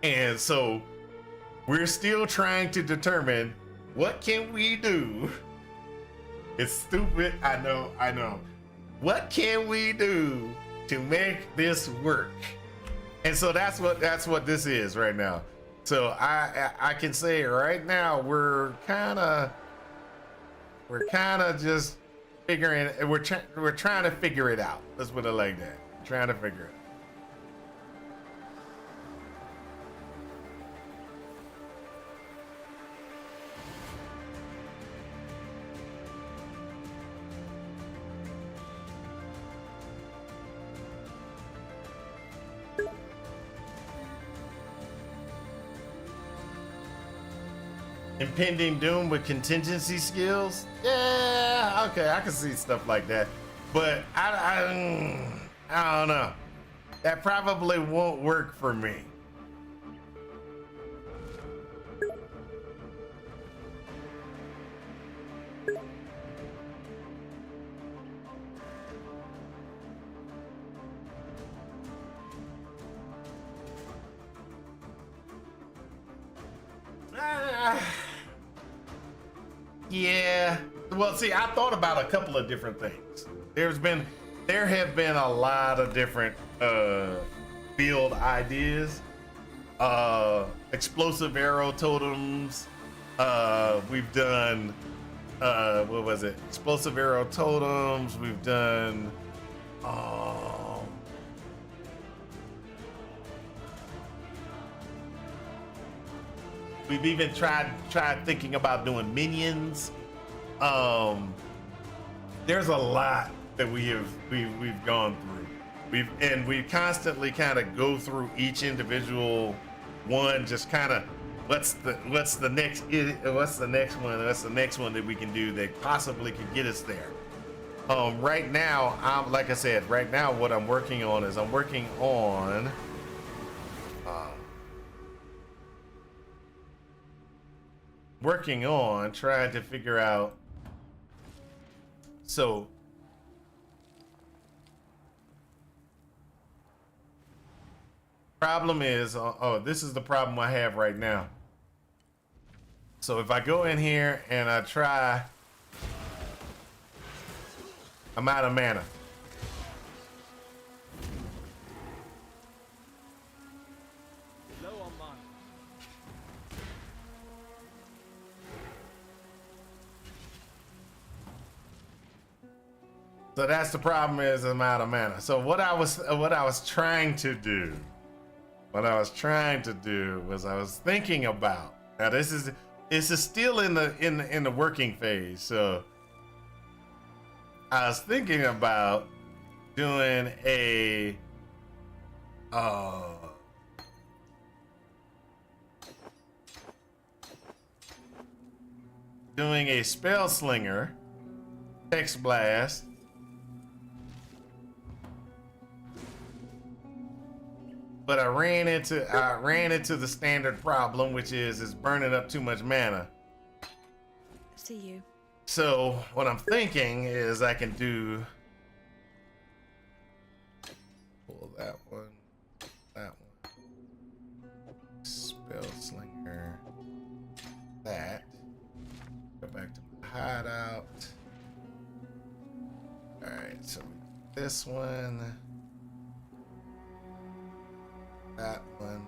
And so we're still trying to determine what can we do. It's stupid, I know. What can we do to make this work? And so that's what this is right now. So I can say right now we're kind of just figuring. We're trying to figure it out. Let's put it like that. Trying to figure it out. Impending doom with contingency skills? Yeah, okay, I can see stuff like that. But I don't know. That probably won't work for me. Yeah. Well, see, I thought about a couple of different things. There have been a lot of different build ideas. Explosive arrow totems, We've done what was it? Explosive arrow totems. We've done we've even tried thinking about doing minions. There's a lot that we've gone through. We constantly kind of go through each individual one, just kind of what's the next one that we can do that possibly could get us there. Right now, like I said, right now what I'm working on is trying to figure out. So problem is, this is the problem I have right now. So if I go in here and I try, I'm out of mana. Low on mana. So that's the problem, is I'm out of mana. So what I was trying to do was I was thinking about, now this is still in the working phase. So I was thinking about doing a spell slinger, text blast, but I ran into the standard problem, which is it's burning up too much mana. See you. So what I'm thinking is I can pull that one, spell slinger, that, go back to my hideout. All right, so this one, that one.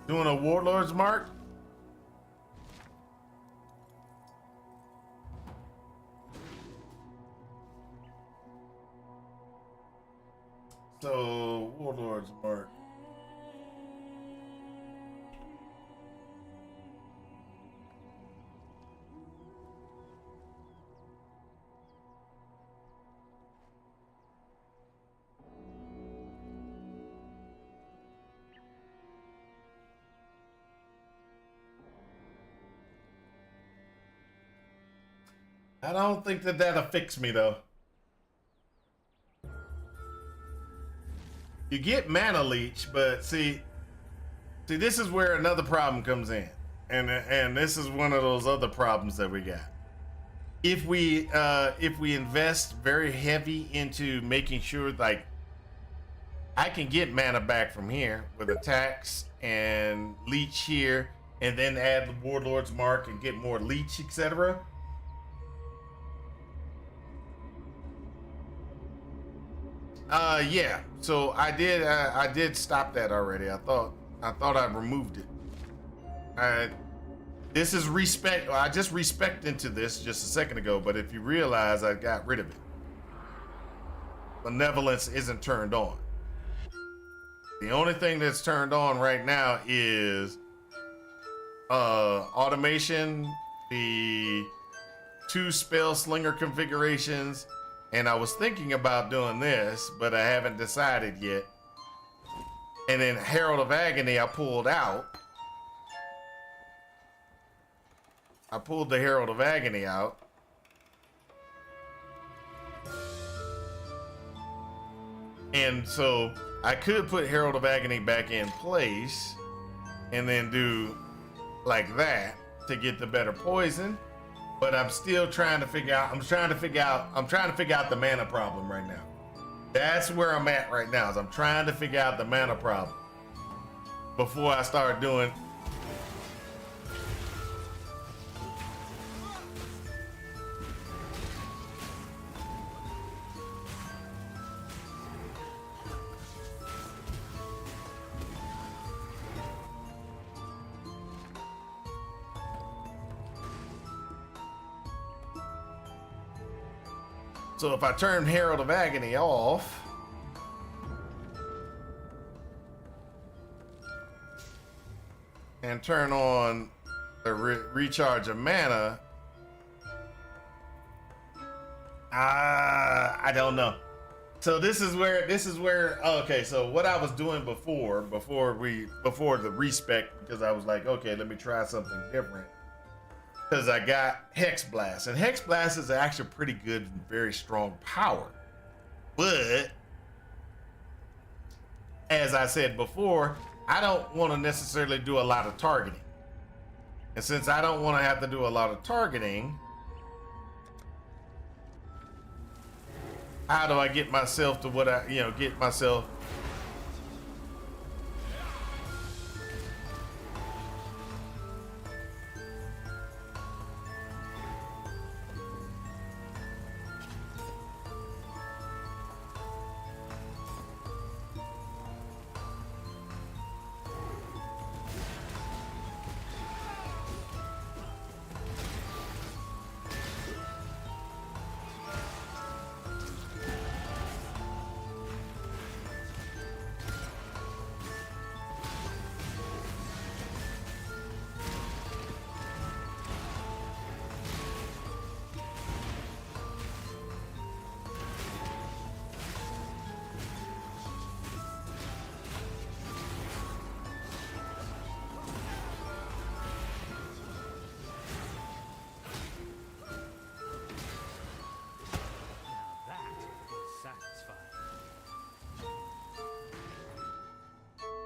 Doing a Warlord's Mark? So, Warlord's Mark. I don't think that'll fix me though. You get mana leech, but see, this is where another problem comes in, and this is one of those other problems that we got. If we invest very heavy into making sure, like, I can get mana back from here with attacks and leech here, and then add the Warlord's Mark and get more leech, etc. Yeah. So I did stop that already. I thought I removed it. This is respect. I just respect into this just a second ago, but if you realize, I got rid of it. Benevolence isn't turned on. The only thing that's turned on right now is automation, the 2 spell slinger configurations. And I was thinking about doing this, but I haven't decided yet. And then Herald of Agony I pulled out. I pulled the Herald of Agony out. And so I could put Herald of Agony back in place and then do like that to get the better poison. But I'm still trying to figure out, I'm trying to figure out the mana problem right now. That's where I'm at right now. Is I'm trying to figure out the mana problem before I start doing. So if I turn Herald of Agony off, and turn on the recharge of mana, I don't know. So this is where okay, so what I was doing before the respec, because I was like, okay, let me try something different. Because I got Hex Blast, and Hex Blast is actually pretty good and very strong power. But as I said before, I don't want to necessarily do a lot of targeting. And since I don't want to have to do a lot of targeting, how do I get myself to what get myself?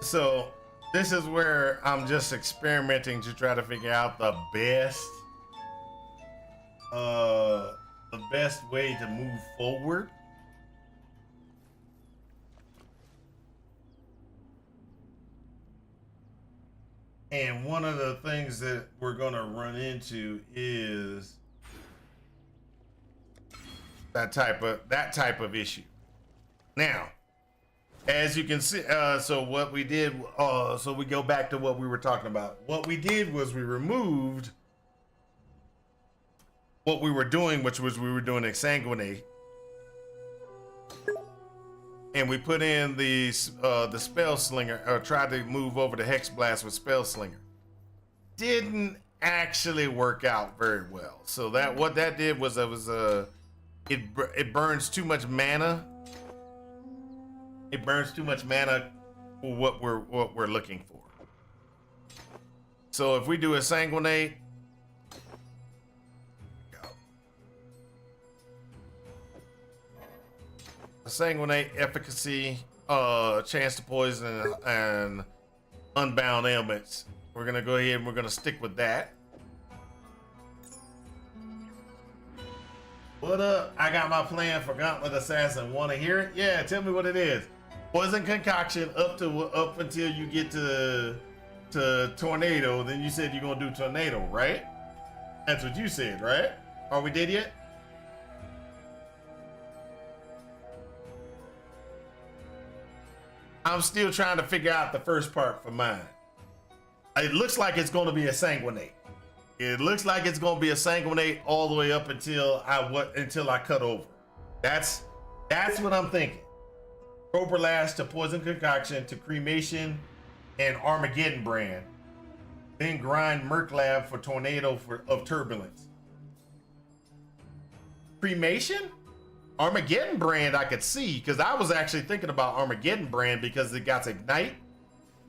So this is where I'm just experimenting to try to figure out the best way to move forward. And one of the things that we're gonna run into is that type of issue. Now, as you can see, so what we did, so we go back to what we were talking about. What we did was we removed what we were doing, which was we were doing Exsanguinate, and we put in the Spell Slinger, or tried to move over to Hex Blast with Spell Slinger. Didn't actually work out very well. So that what that did was it burns too much mana. It burns too much mana for what we're looking for. So if we do a Sanguinate, efficacy, chance to poison, and unbound ailments, we're gonna go ahead and we're gonna stick with that. What up? I got my plan for Gauntlet Assassin. Want to hear it? Yeah, tell me what it is. Poison concoction up until you get to tornado. Then you said you're gonna do tornado, right? That's what you said, right? Are we dead yet? I'm still trying to figure out the first part for mine. It looks like it's gonna be a sanguinate. It looks like it's gonna be a sanguinate all the way up until I cut over. That's what I'm thinking. Cobra Lash to Poison Concoction to Cremation and Armageddon Brand. Then grind Merc Lab for Tornado of Turbulence. Cremation? Armageddon Brand I could see, because I was actually thinking about Armageddon Brand because it got Ignite,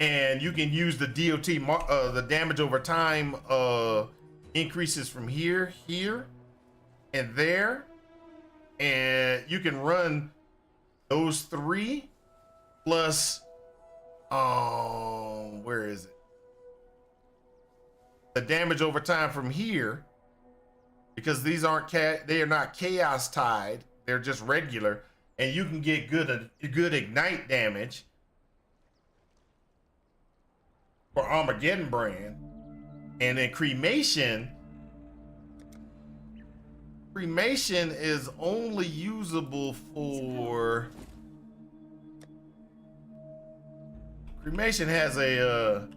and you can use the DOT, the damage over time increases from here, and there, and you can run those three plus, where is it? The damage over time from here, because these aren't they are not chaos tied. They're just regular. and you can get good ignite damage for Armageddon brand. And then cremation is only usable for cremation has a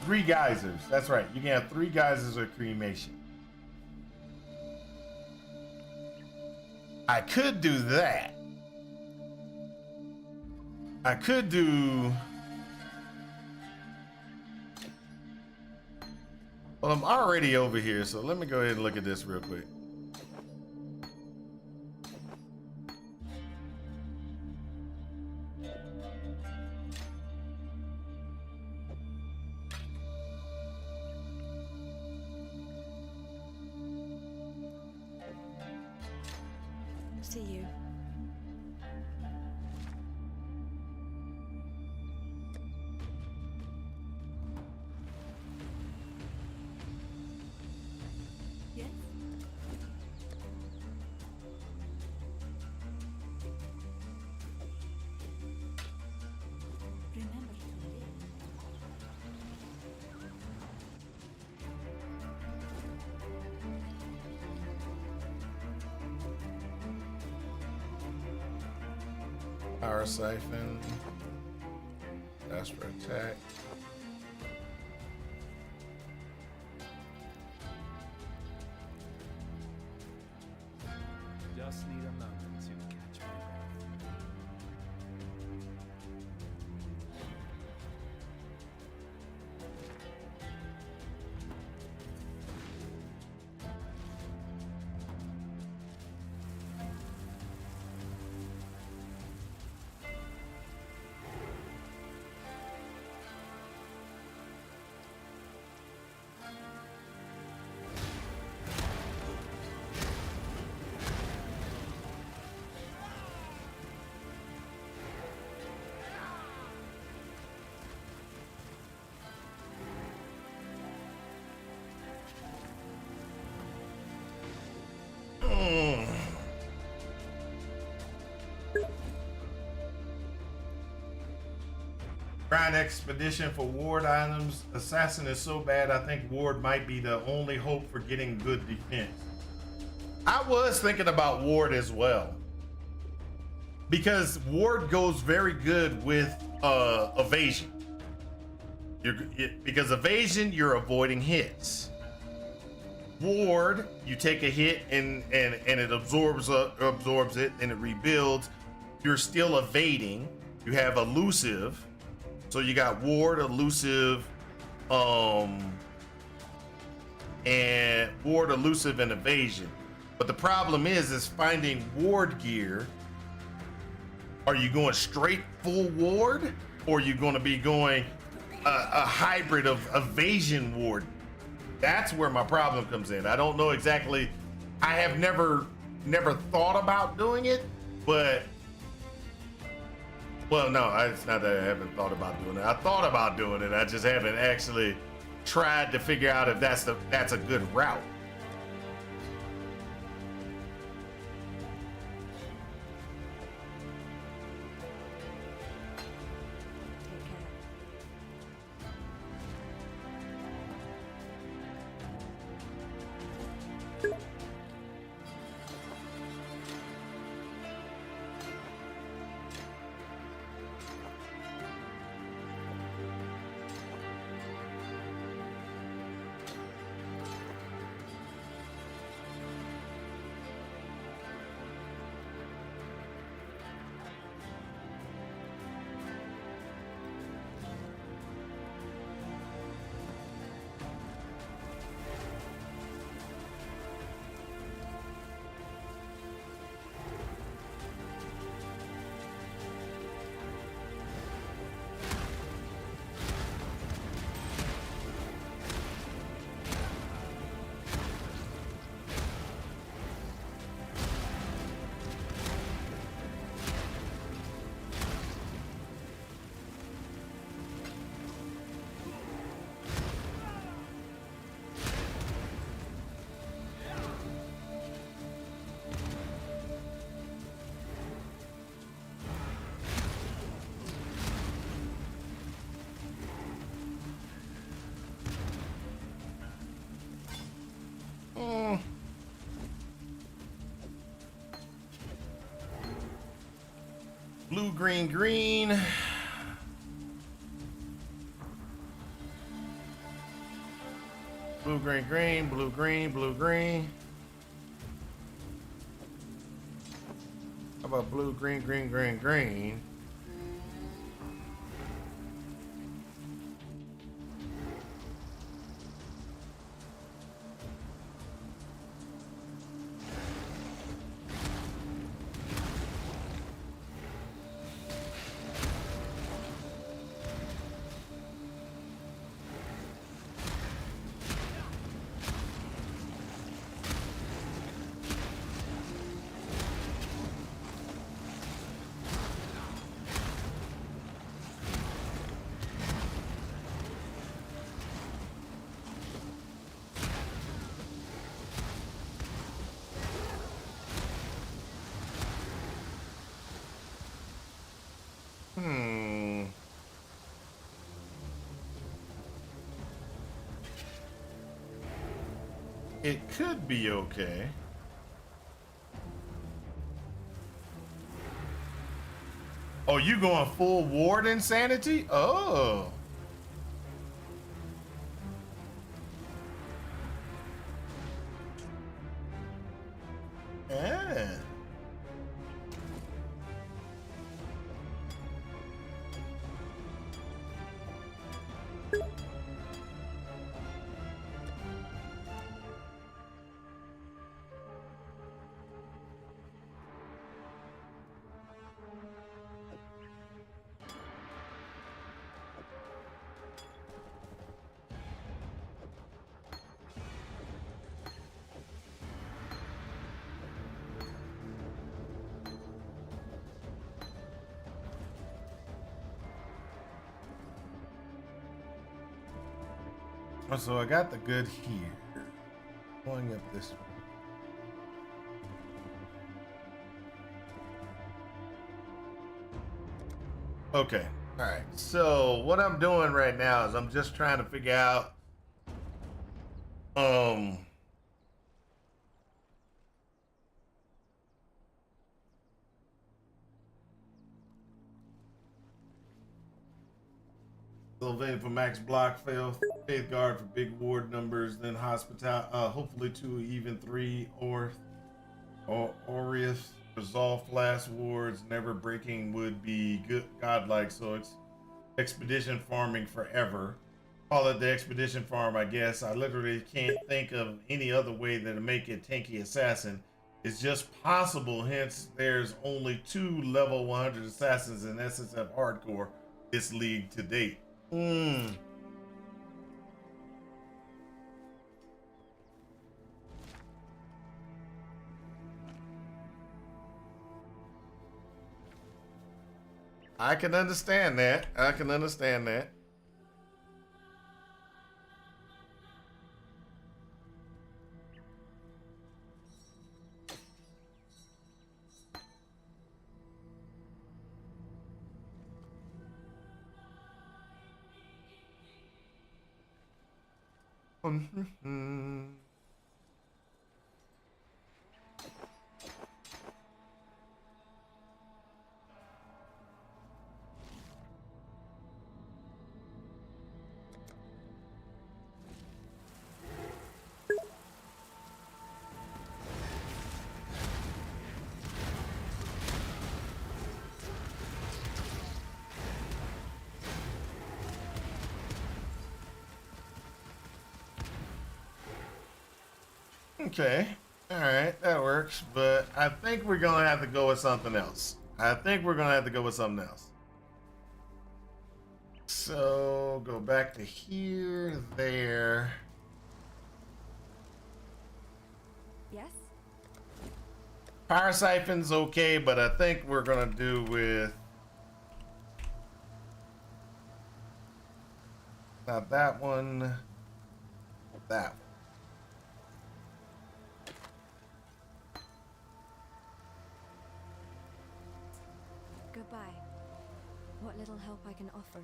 3 geysers. That's right. You can have 3 geysers of cremation. I could do that. I could do... Well, I'm already over here, so let me go ahead and look at this real quick. See you. Yes? Remember to live. Power siphon. That's for attack. Just need a moment to catch my breath. Grind expedition for ward items. Assassin is so bad, I think ward might be the only hope for getting good defense. I was thinking about ward as well, because ward goes very good with evasion. Because evasion, you're avoiding hits. Ward, you take a hit and it absorbs it and it rebuilds. You're still evading. You have elusive. So you got ward, elusive, and evasion. But the problem is finding ward gear. Are you going straight full ward, or are you going to be going a hybrid of evasion ward? That's where my problem comes in. I don't know exactly. I have never thought about doing it, but well, no, it's not that I haven't thought about doing it. I thought about doing it. I just haven't actually tried to figure out if that's a good route. Take care. Blue, green, green. Blue, green, green, blue, green, blue, green. How about blue, green, green, green, green? Hmm. It could be okay. Oh, you going full ward insanity? Oh. Yeah. So I got the good here. Going up this way. Okay. All right. So what I'm doing right now is I'm just trying to figure out um Sylvain for max block fail, faith guard for big ward numbers, then hospital hopefully 2 even 3 or Aureus resolve last wards, never breaking would be good godlike, so it's expedition farming forever. Call it the expedition farm, I guess. I literally can't think of any other way to make it tanky assassin. It's just possible, hence there's only 2 level 100 assassins in SSF hardcore this league to date. I can understand that. I can understand that. Okay. All right, that works. But I think we're gonna have to go with something else. So go back to here, there. Yes? Power siphon's okay, but I think we're gonna do with not that one, that one. Goodbye. What little help I can offer.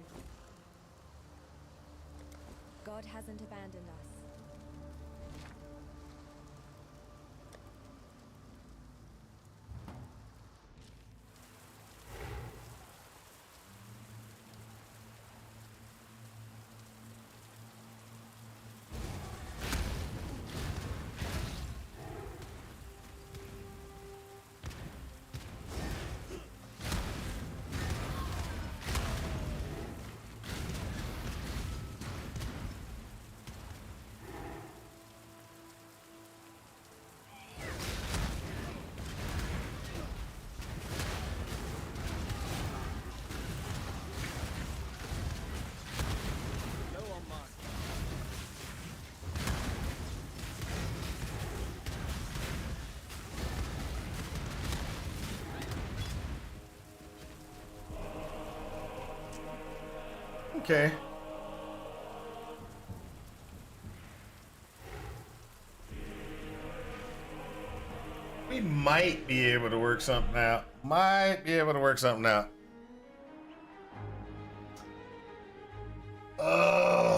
God hasn't abandoned us. Okay. We might be able to work something out. Might be able to work something out. Oh.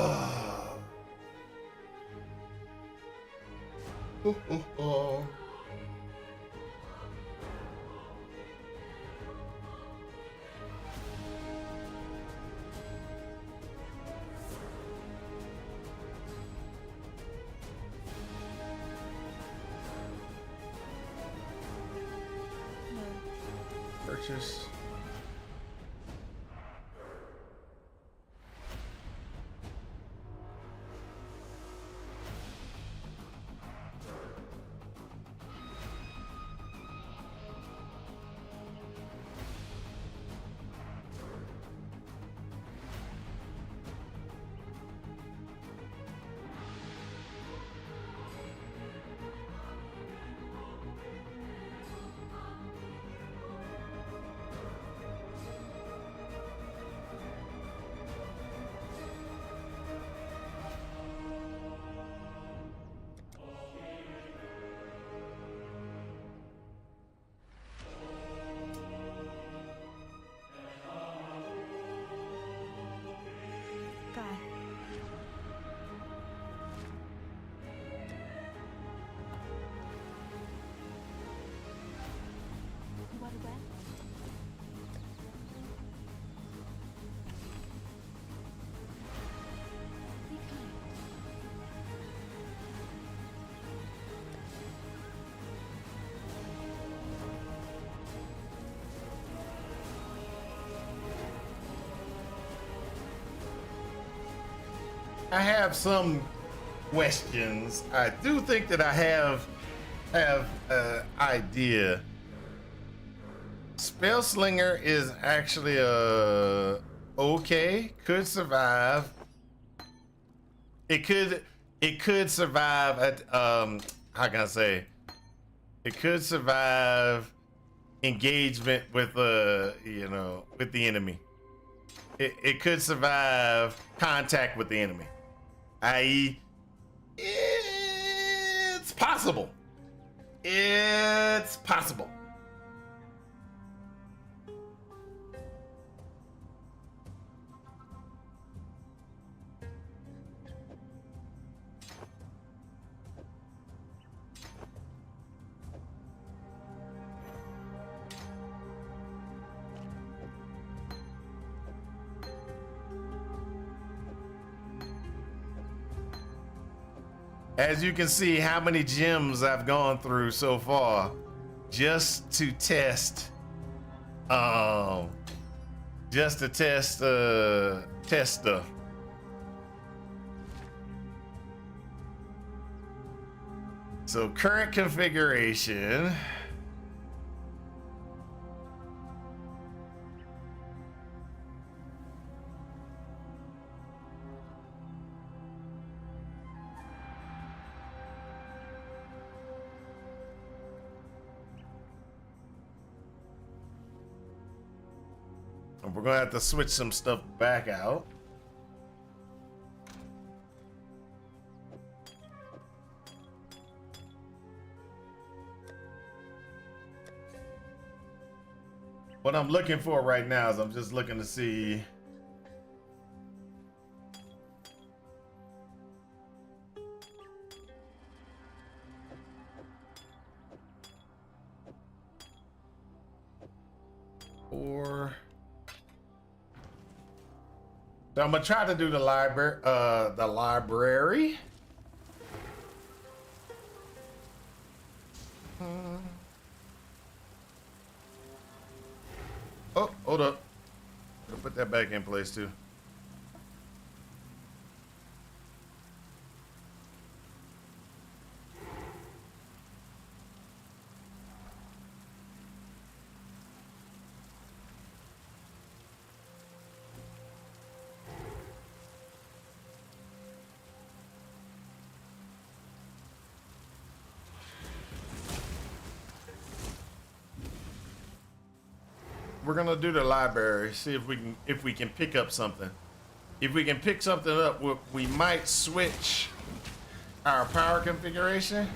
Purchase. Guy. You want to wet? Be kind. I have some questions. I do think that I have an idea. Spellslinger is actually okay. Could survive. It could survive at how can I say? It could survive engagement with with the enemy. It could survive contact with the enemy. I.e., it's possible. It's possible. As you can see, how many gems I've gone through so far, just to test, test stuff. So current configuration. We're gonna have to switch some stuff back out. What I'm looking for right now is I'm just looking to see. So I'm gonna try to do the library. Oh, hold up. I'll put that back in place too. We're gonna do the library, see if we can pick up something. if we can pick something up, we might switch our power configuration.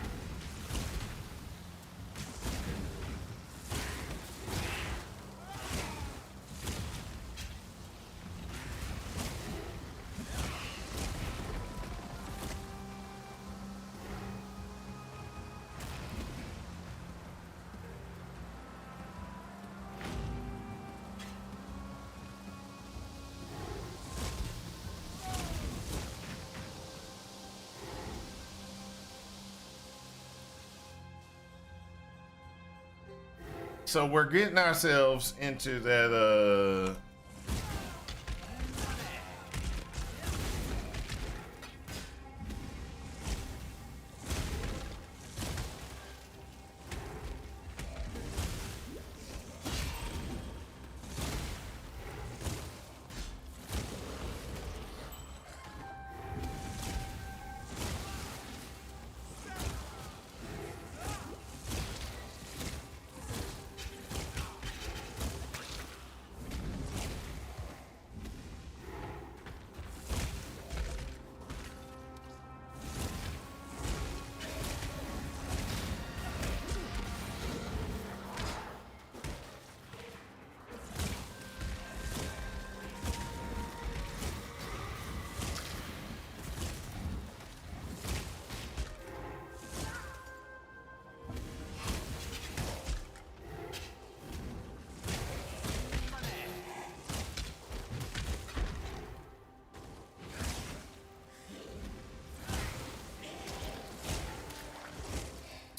So we're getting ourselves into that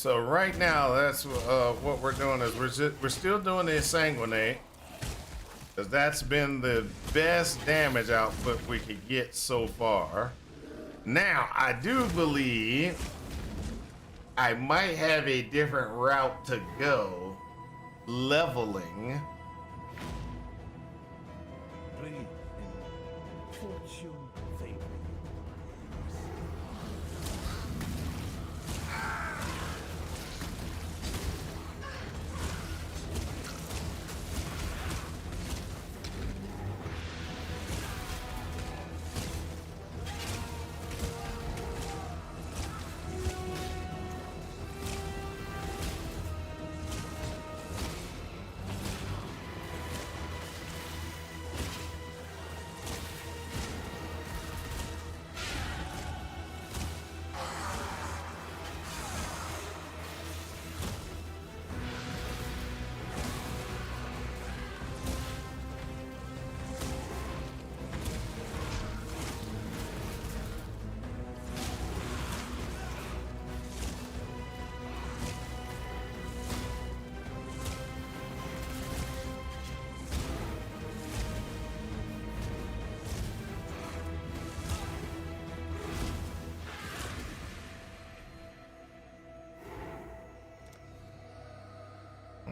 So right now, that's what we're doing is we're still doing the sanguinate, because that's been the best damage output we could get so far. Now, I do believe I might have a different route to go, leveling. Breathe in fortune favoring.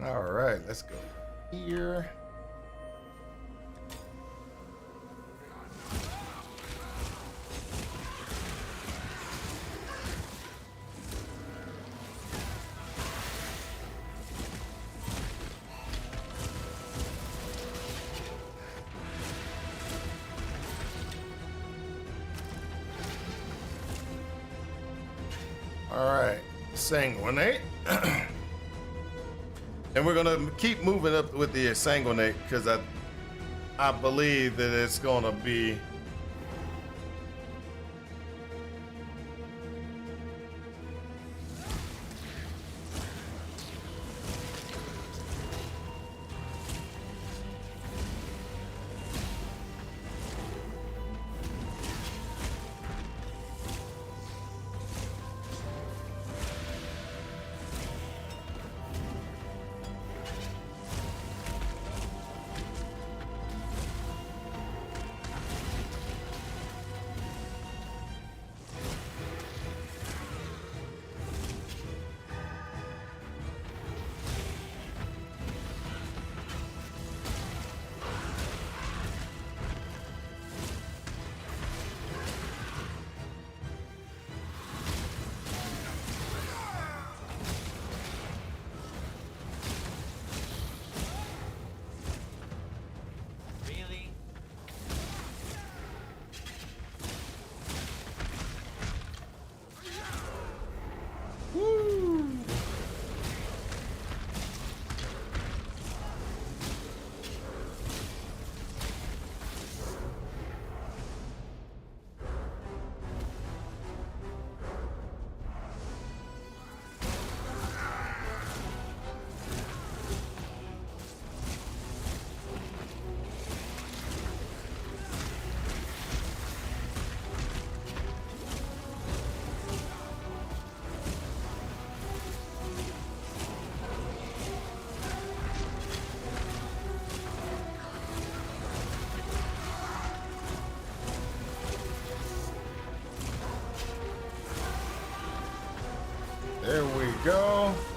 All right, let's go here. All right, sanguinate. And we're gonna keep moving up with the sanguinate because I believe that it's gonna be go.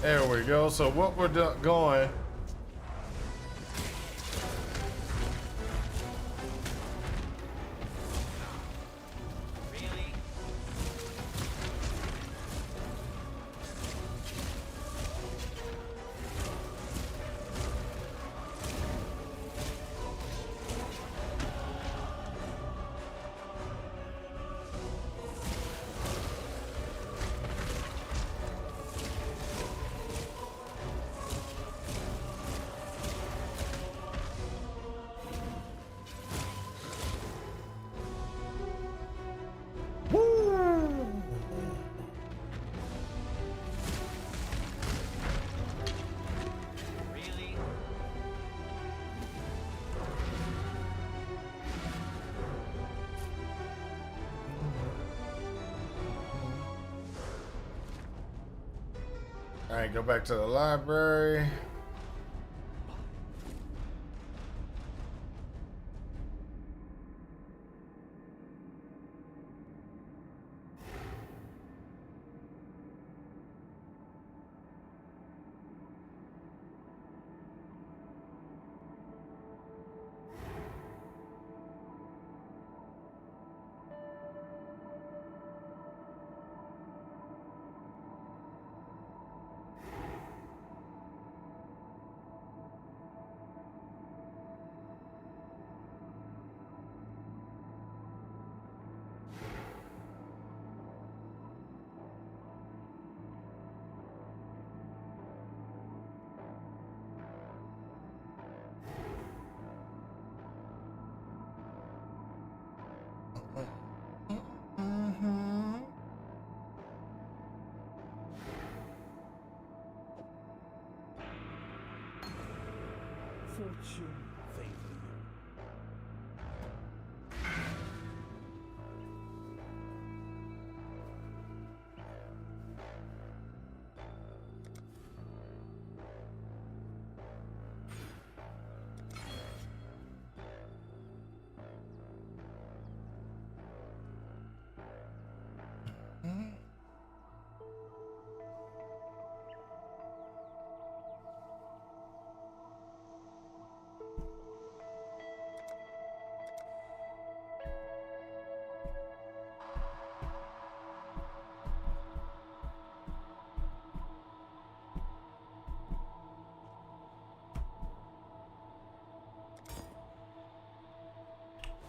There we go. So what we're going. All right, go back to the library. Fortune favor you.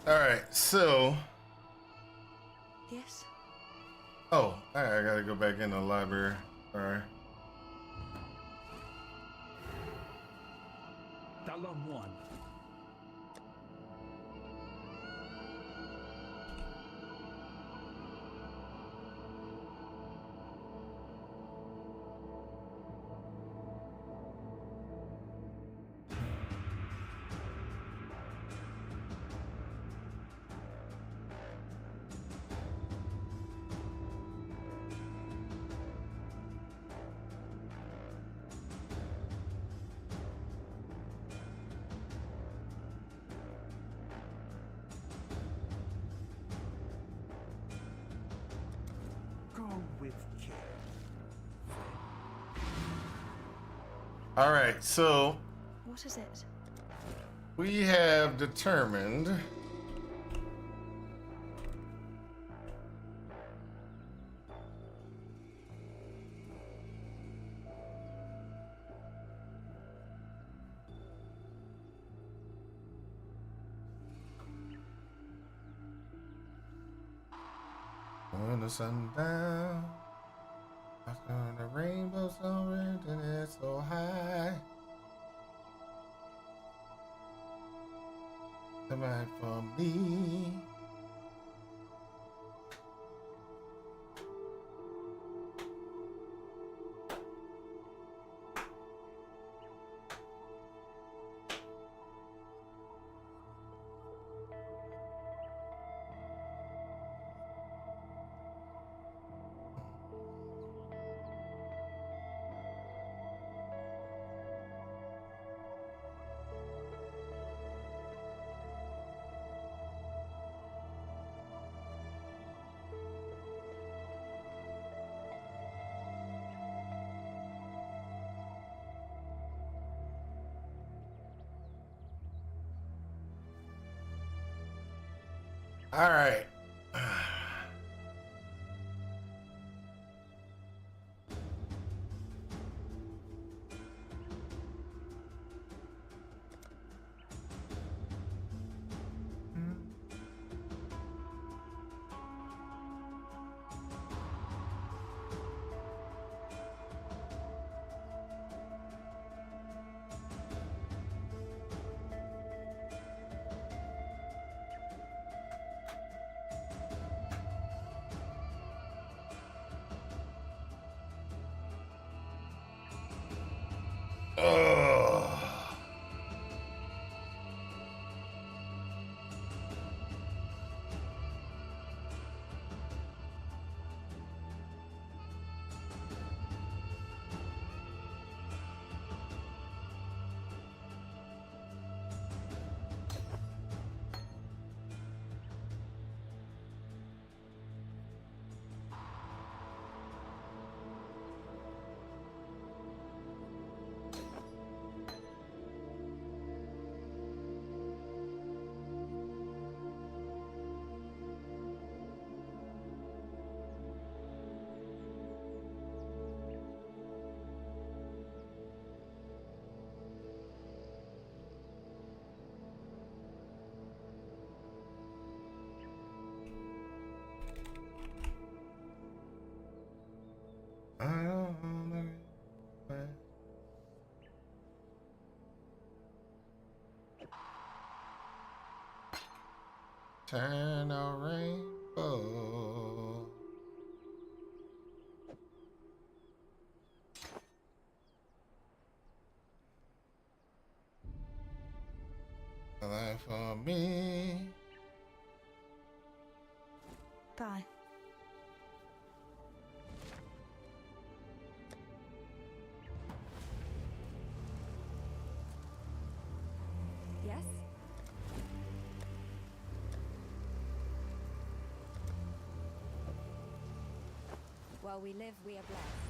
All right, so. Yes? Oh, I gotta go back in the library. All right. Dalam one. Go with care. All right, so What is it? we have determined When the sun down, I turn the rainbow so red and it's so high. Come back for me. All right. Oh. I don't wanna be back. Turn a rainbow. A life for me. Bye. Yes? While we live, we are blessed.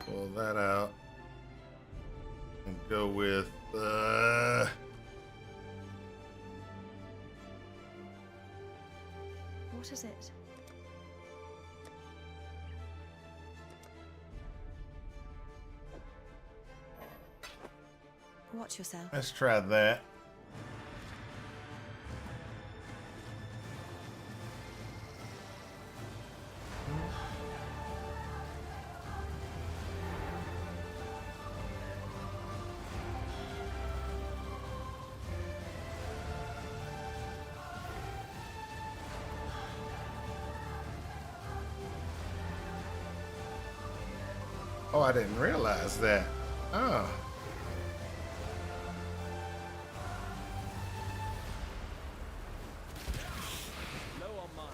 Pull that out and go with What is it? Watch yourself. let's try that. Oh, I didn't realize that. Oh. Low on mana.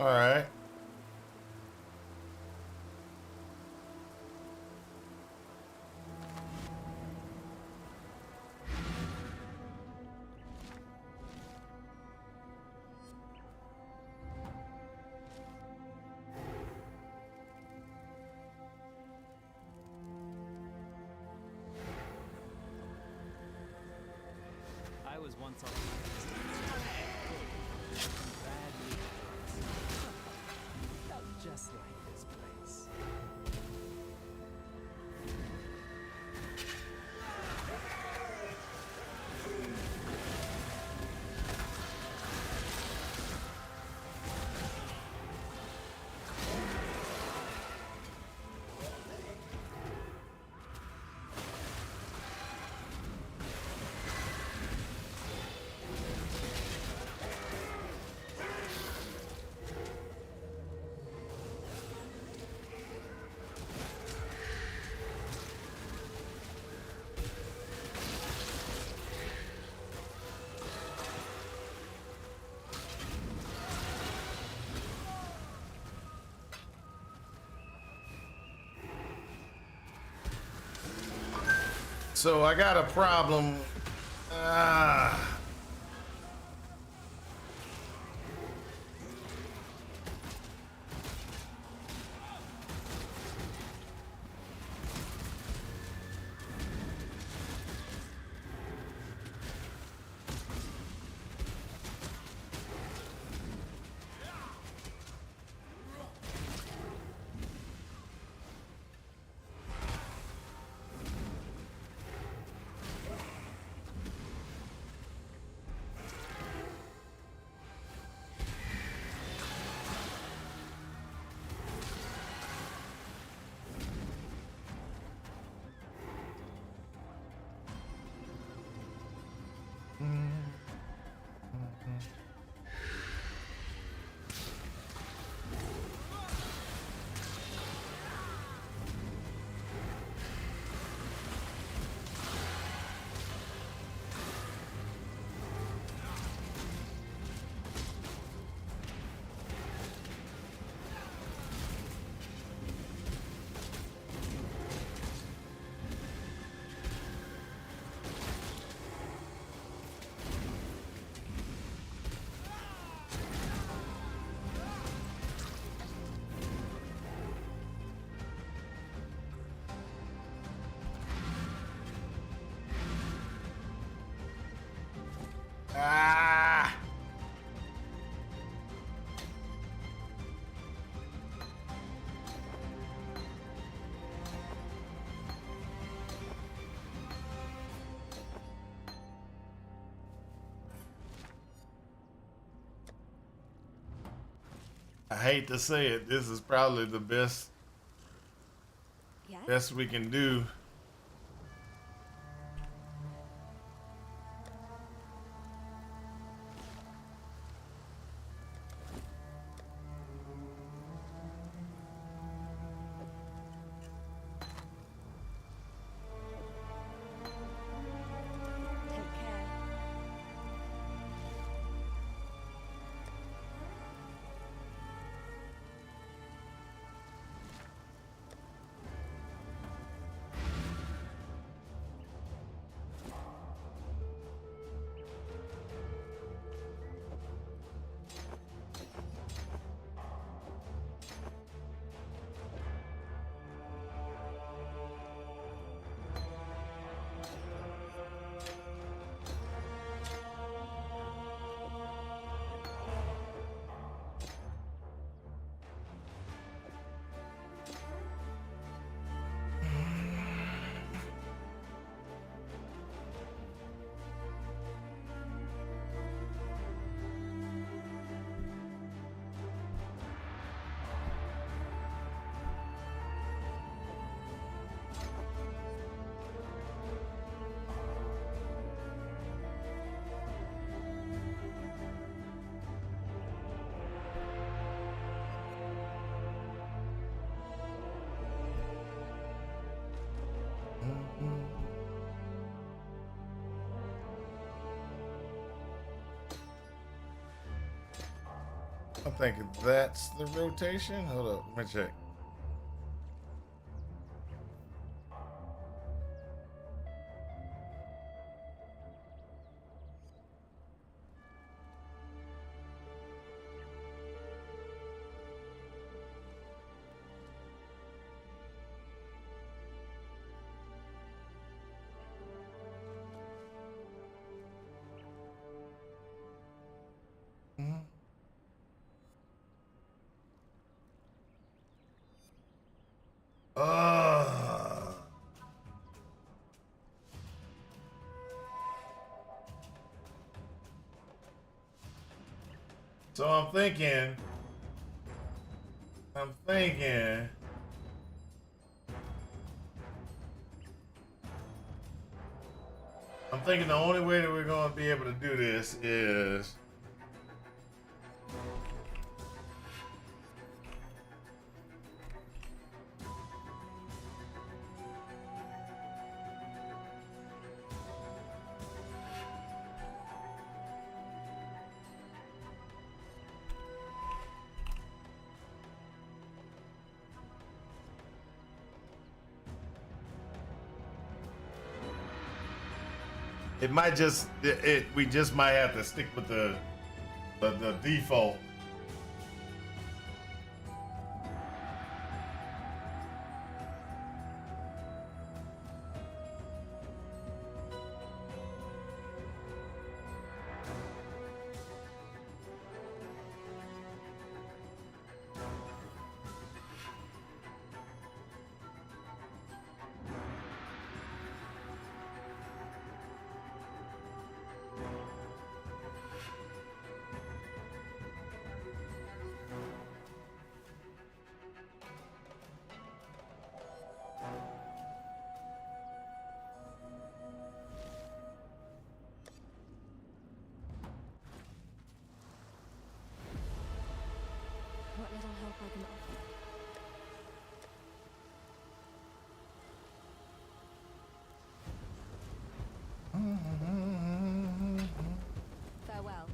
All right. I was once on badly felt just like this place. So I got a problem. Ah. Ah. I hate to say it, this is probably the best Yes? we can do. Take care. I'm thinking that's the rotation. Hold up, let me check. So I'm thinking the only way that we're going to be able to do this is it might just we just might have to stick with the default. What little help I can offer. Farewell.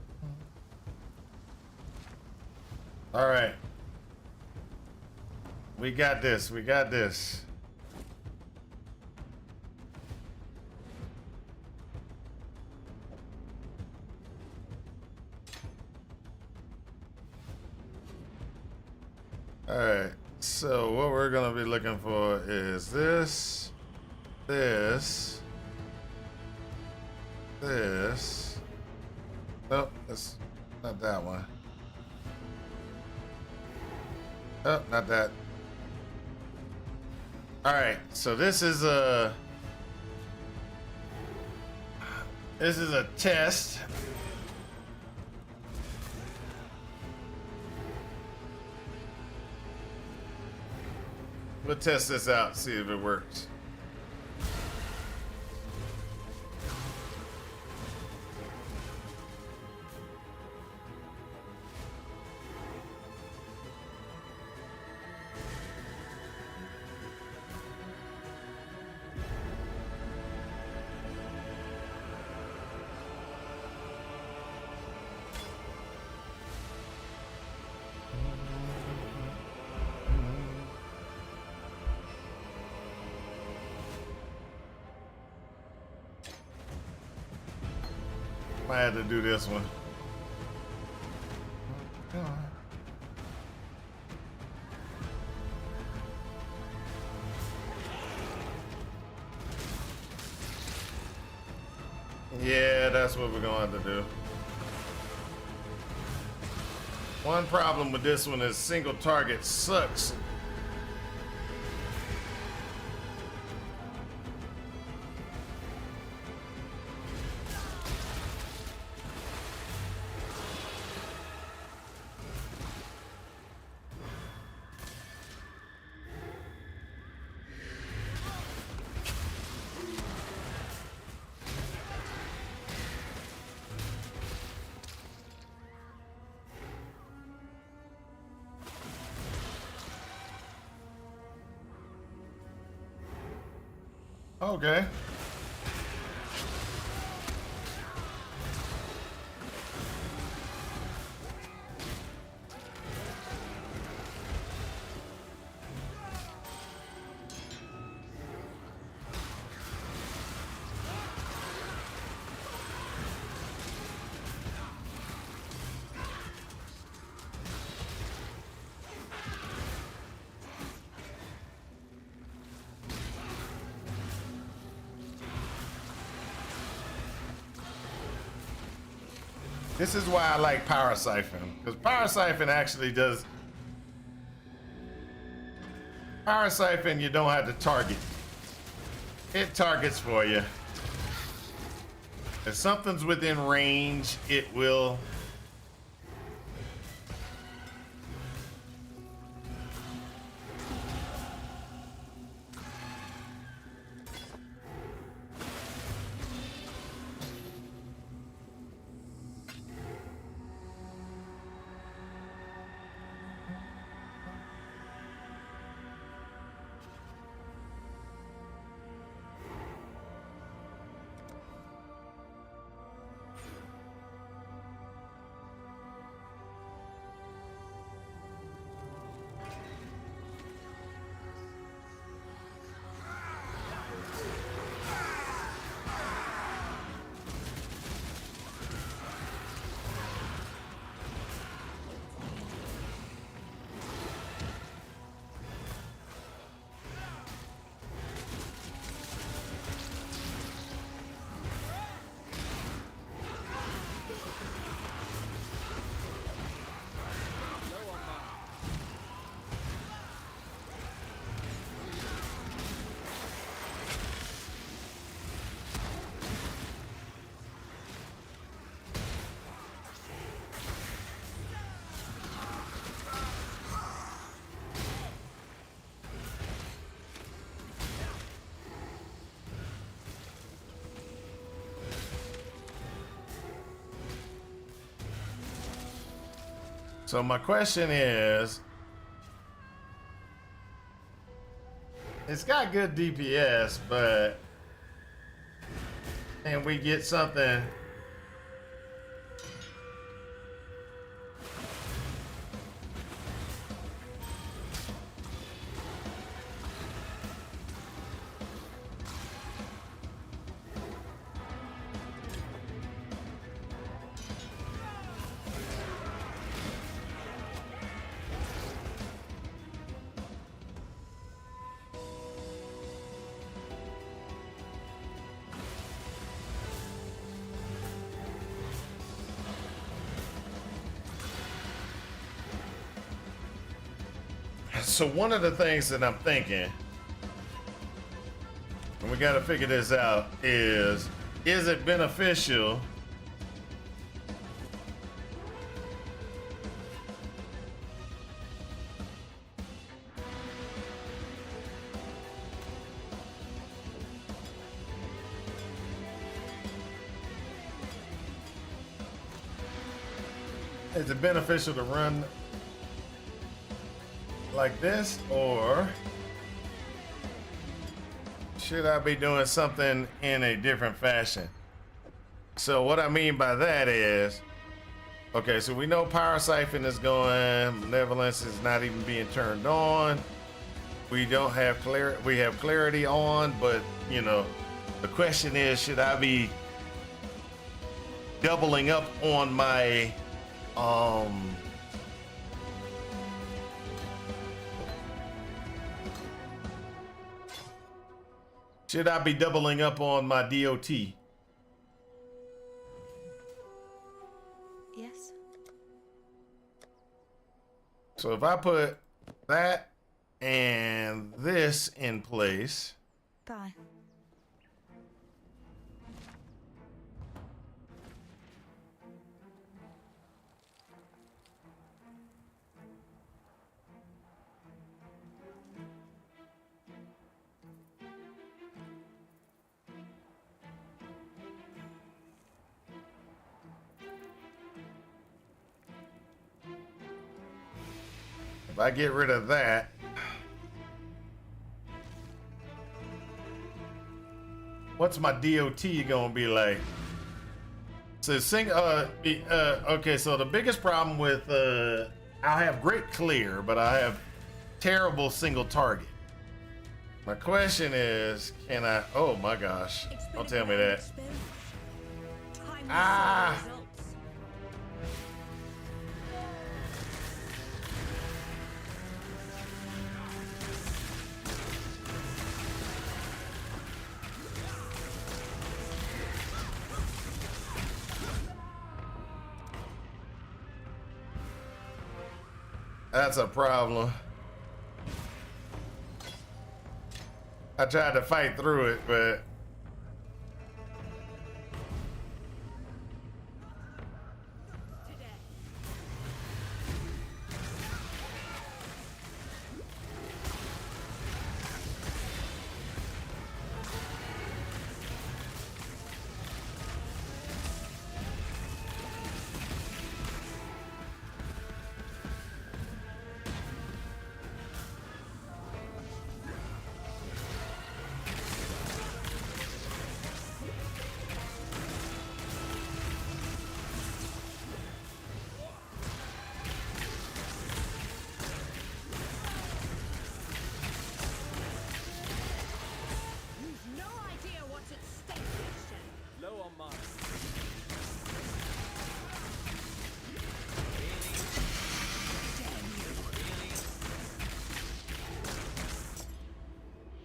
All right. We got this. We got this. All right. So what we're going to be looking for is this. Oh, that's not that one. Oh, not that. All right, so this is a test. We'll test this out, see if it works. Might have to do this one. Yeah, that's what we're going to have to do. One problem with this one is single target sucks. Okay. This is why I like Power Siphon, because Power Siphon actually does. Power Siphon, you don't have to target. It targets for you. If something's within range, it will. So my question is, it's got good DPS, but can we get something? So one of the things that I'm thinking, and we got to figure this out, is it beneficial to run like this, or should I be doing something in a different fashion? So what I mean by that is, okay, so we know Power Siphon is going, Benevolence is not even being turned on. We don't have clarity, we have clarity on, but you know, the question is, should I be doubling up on my should I be doubling up on my DOT? Yes. So if I put that and this in place, Bye. if I get rid of that, what's my DOT gonna be like? So okay, so the biggest problem with I have great clear, but I have terrible single target. My question is, can I, oh my gosh, don't tell me that. Ah! That's a problem. I tried to fight through it, but You've no idea what's at stake, Christian. Low on mine.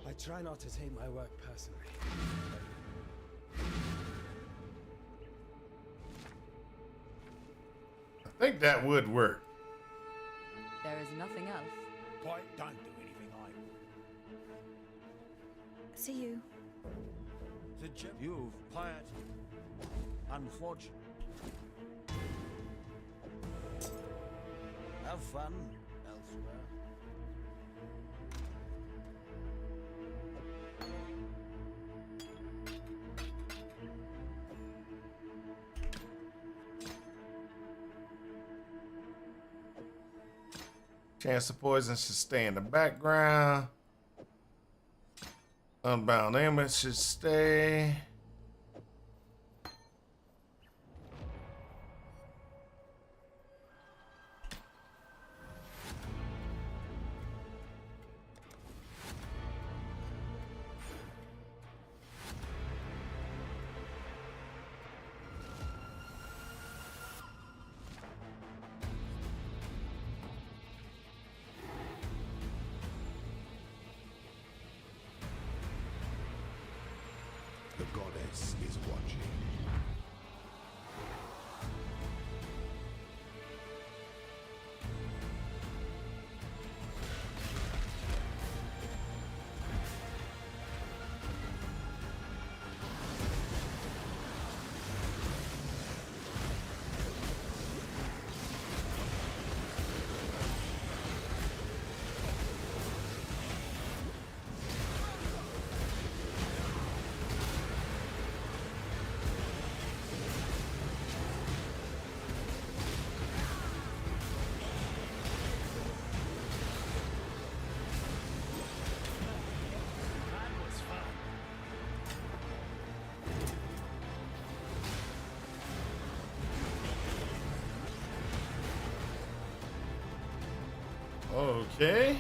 I try not to take my work personally. I think that would work. There is nothing else. Quiet, don't do anything I. See you. The you've quiet. Unfortunate. Have fun elsewhere. Chance of poison should stay in the background. Unbound damage should stay. The goddess is watching. Okay.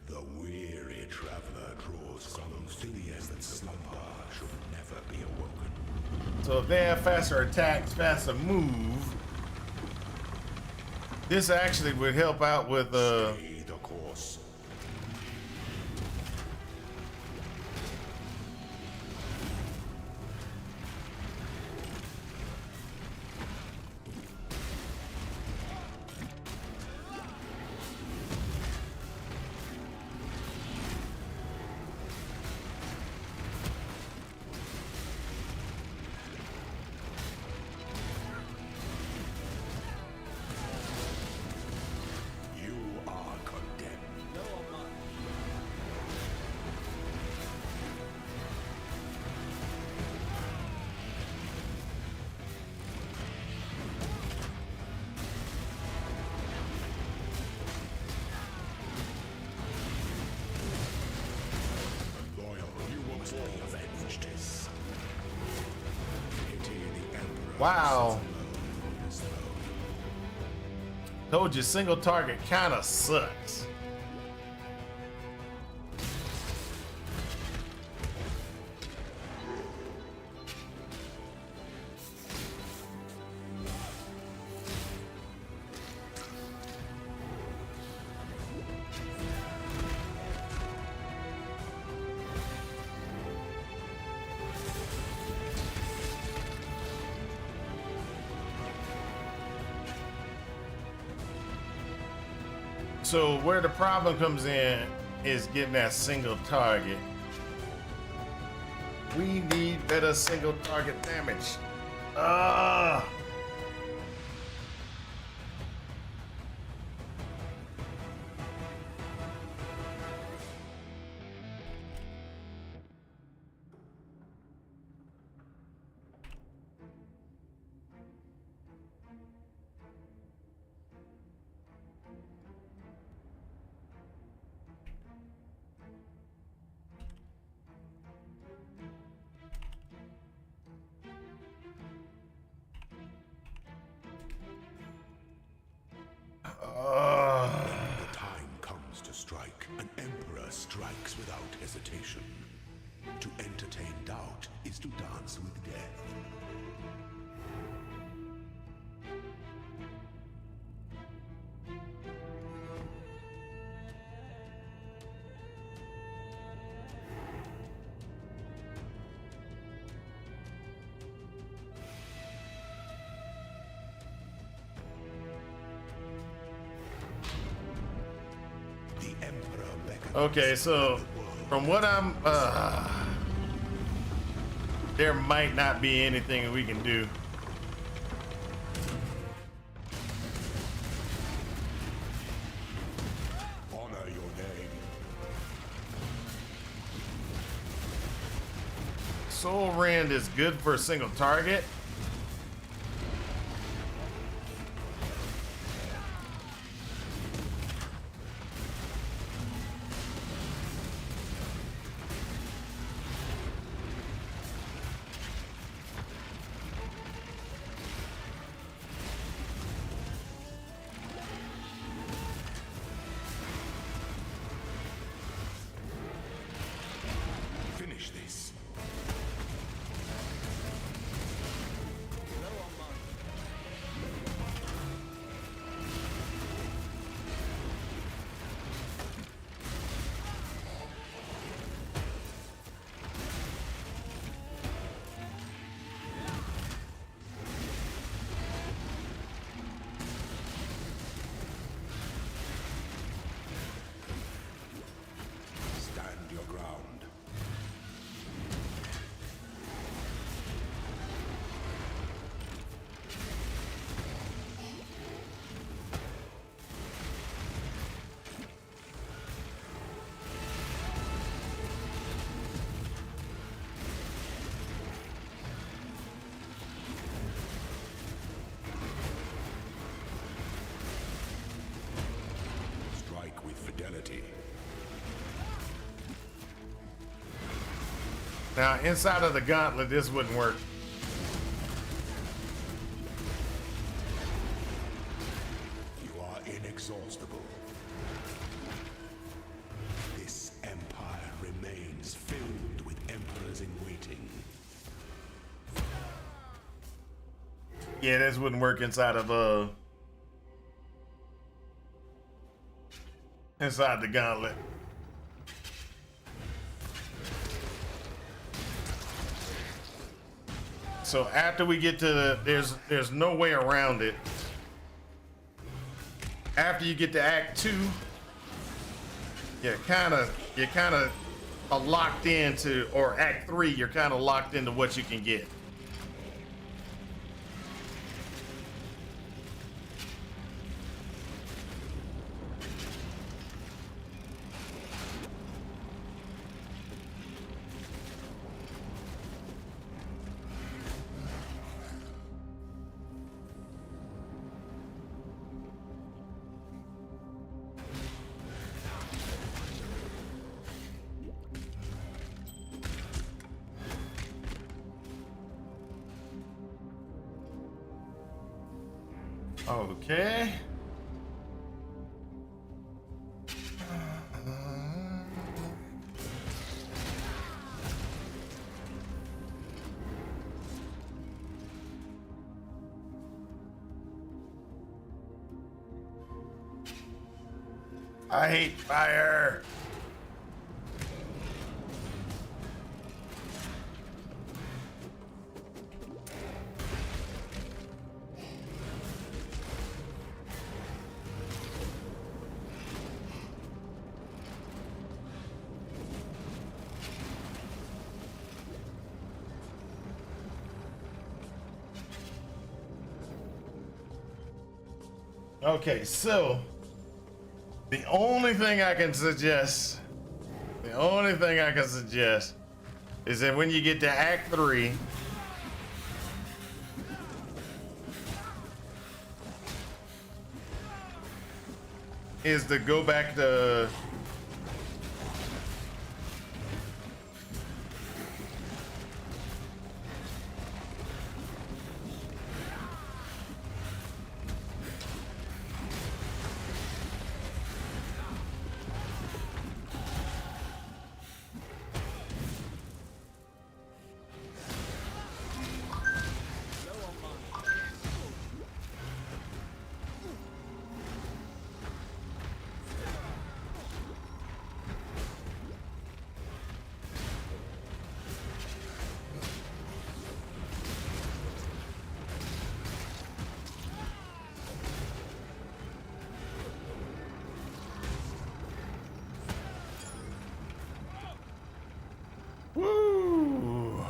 The weary traveler draws confidence that slumber should never be awoken. So if they have faster attacks, faster move, this actually would help out with Stay the course. You are condemned. Low on mine. Loyal, you must be avenged. Pity the Emperor. Wow. sits alone on his throne. Told you single target kind of sucks. So where the problem comes in is getting that single target. We need better single target damage. Ah. The time comes to strike. An emperor strikes without hesitation. To entertain doubt is to dance with death. The emperor beckons. Okay, so from what I'm there might not be anything we can do. Honor your name. Soul Rend is good for a single target. Finish this. Stand your ground. Strike with fidelity. Now inside of the gauntlet, this wouldn't work. You are inexhaustible. This empire remains filled with emperors in waiting. Yeah, this wouldn't work inside of inside the gauntlet. So after we get to the, there's no way around it. After you get to Act 2, you're kind of locked into, or Act 3, you're kind of locked into what you can get. Okay. I hate fire. Okay, so the only thing I can suggest, is that when you get to Act 3, is to go back to woo.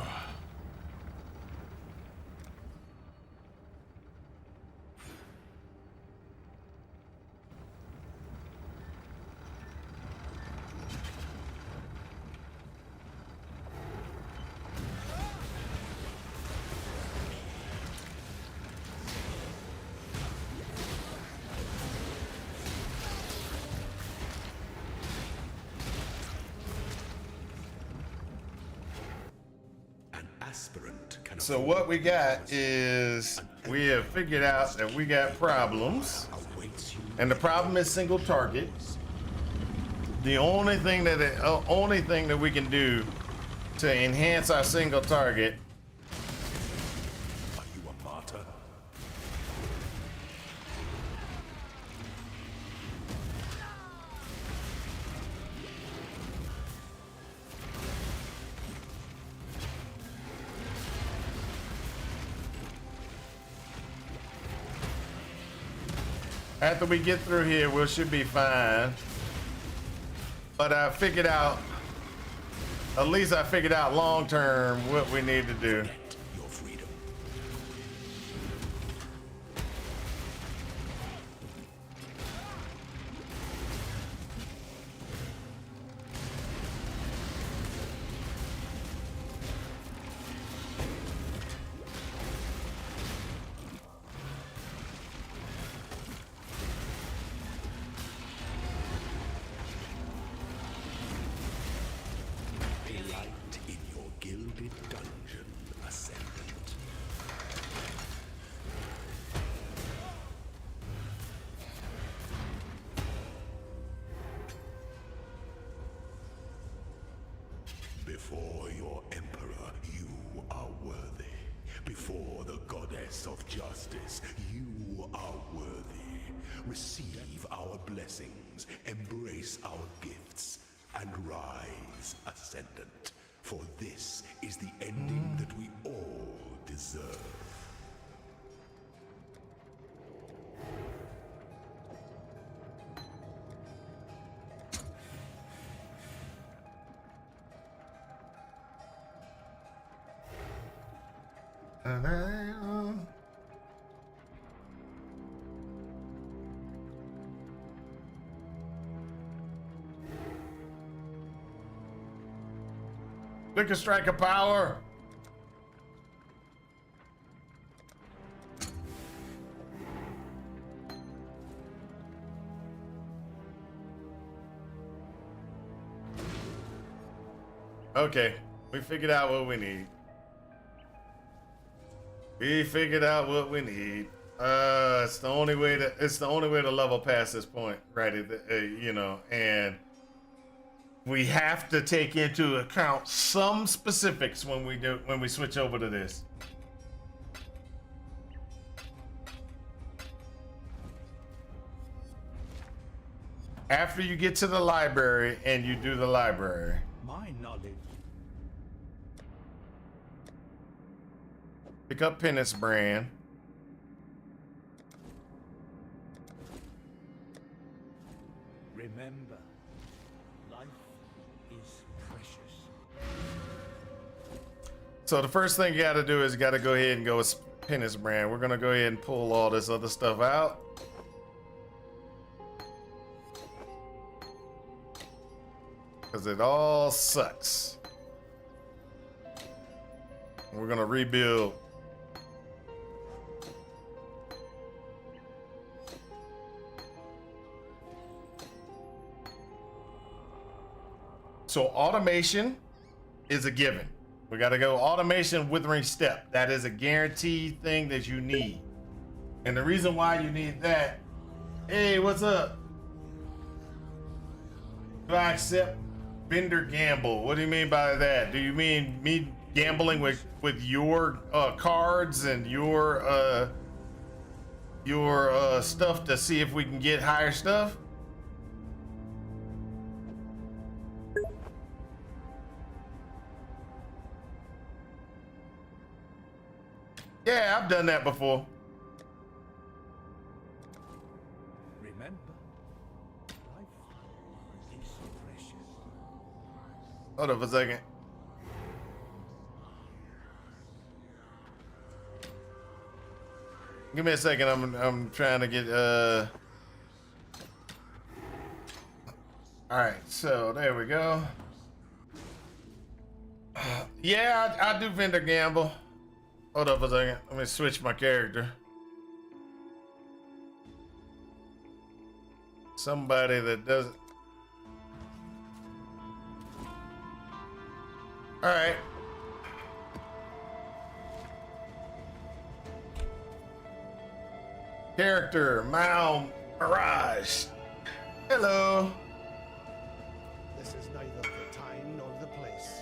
An aspirant can So what we got is we have figured out that we got problems, awaits you. and the problem is single target. The only thing that we can do to enhance our single target Are you a martyr? after we get through here, we should be fine. But I figured out, at least I figured out long term what we need to do. Get your freedom. Delight in your gilded dungeon, Ascendant. Before your emperor, you are worthy. Before the goddess of justice, you are worthy. Receive our blessings, embrace our gifts, and rise, Ascendant. For this is the ending that we all deserve. Pick a strike of power. Okay, we figured out what we need. It's the only way to level past this point, right? You know, and we have to take into account some specifics when we switch over to this. After you get to the library and you do the library, My knowledge. pick up Penance Brand. Remember, life is precious. So the first thing you got to do is you got to go ahead and go with Penance Brand. We're gonna go ahead and pull all this other stuff out. because it all sucks. We're gonna rebuild. So automation is a given. We got to go automation withering step. That is a guaranteed thing that you need. And the reason why you need that, hey, what's up? Do I accept vendor gamble? What do you mean by that? Do you mean me gambling with your cards and your stuff to see if we can get higher stuff? Yeah, I've done that before. Remember, life is precious. Hold up a second. Give me a second. I'm trying to get All right, so there we go. Yeah, I do vendor gamble. Hold up a second. Let me switch my character. Somebody that doesn't. All right. Character, Mal Mirage. Hello. This is neither the time nor the place.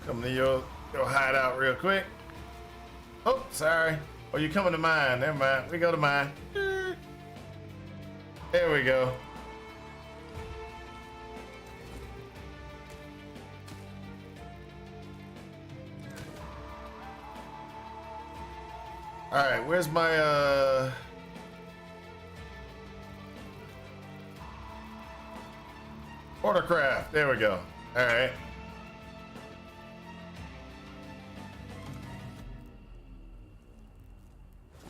Come to your hideout real quick. Oh, sorry. Oh, you coming to mine? Never mind. We go to mine. There we go. All right, where's my Ordercraft? There we go. All right.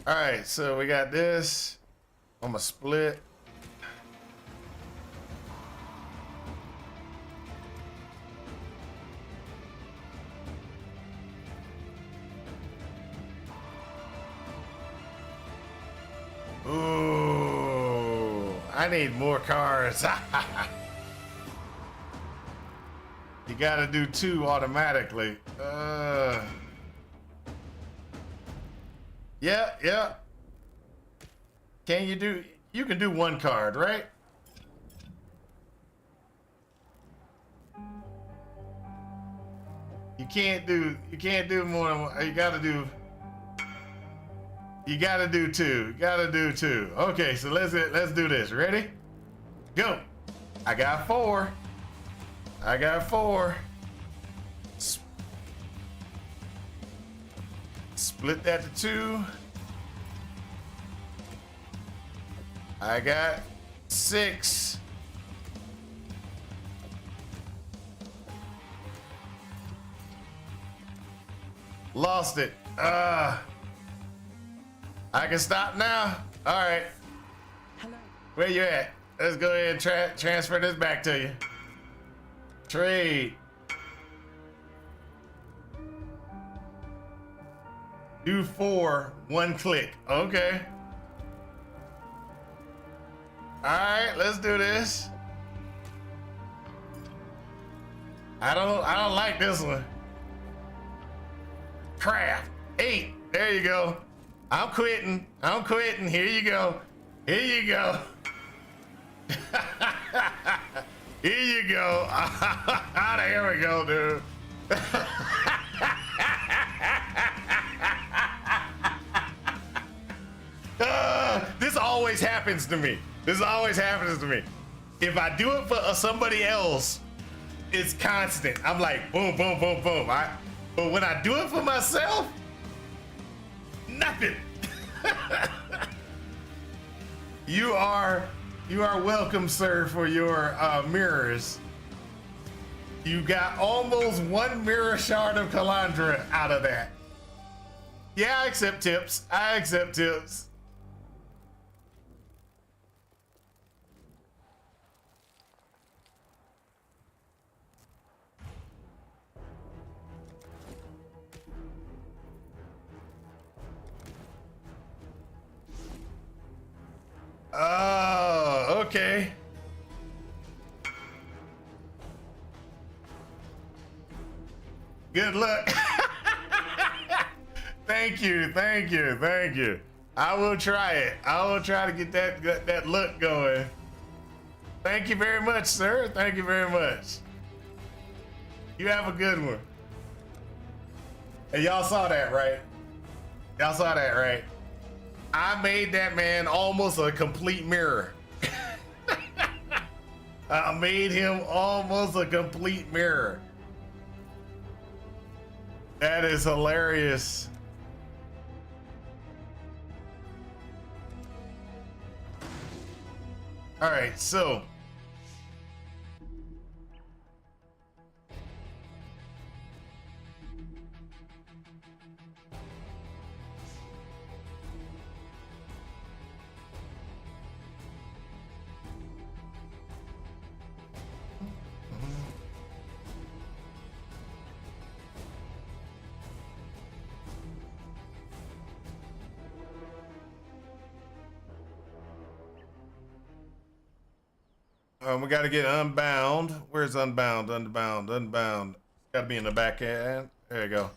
All right, so we got this. I'm gonna split. Ooh, I need more cars. You gotta do 2 automatically. Yeah. Can you do? You can do 1 card, right? You can't do more than 1. You gotta do 2. You gotta do 2. Okay, so let's do this. Ready? Go. I got 4. Split that to 2. I got 6. Lost it. I can stop now. All right. Hello. Where you at? Let's go ahead and transfer this back to you. Trade. Do 4, 1 click. Okay. All right, let's do this. I don't like this one. Craft 8. There you go. I'm quitting. Here you go. Here you go. There we go, dude. This always happens to me. If I do it for somebody else, it's constant. I'm like, boom, boom, boom, boom. But when I do it for myself, nothing. You are You are welcome, sir, for your mirrors. You got almost 1 mirror shard of Calandra out of that. Yeah, I accept tips. I accept tips. Oh, okay. Good luck. Thank you, thank you, thank you. I will try it. I will try to get that look going. Thank you very much, sir. Thank you very much. You have a good one. And y'all saw that, right? Y'all saw that, right? I made that man almost a complete mirror. I made him almost a complete mirror. That is hilarious. All right, so we got to get unbound. Where's unbound? Unbound. Unbound. Got to be in the back end. There you go.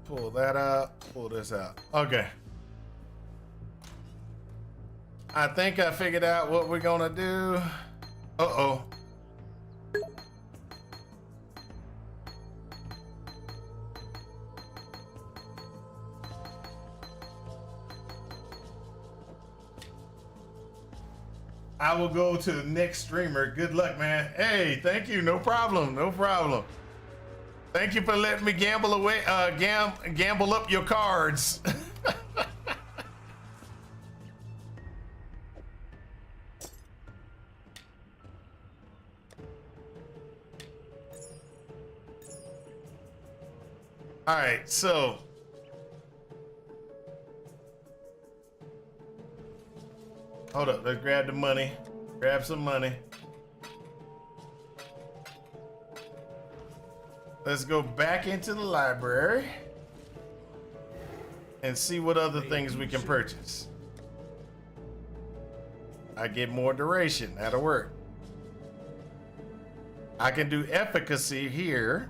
Pull that out. Pull this out. Okay. I think I figured out what we're gonna do. Uh-oh. I will go to the next streamer. Good luck, man. Hey, thank you. No problem. No problem. Thank you for letting me gamble away. Gamble up your cards. All right, so. Hold up, let's grab the money. Grab some money. Let's go back into the library and see what other things we can purchase. I get more duration, that'll work. I can do efficacy here.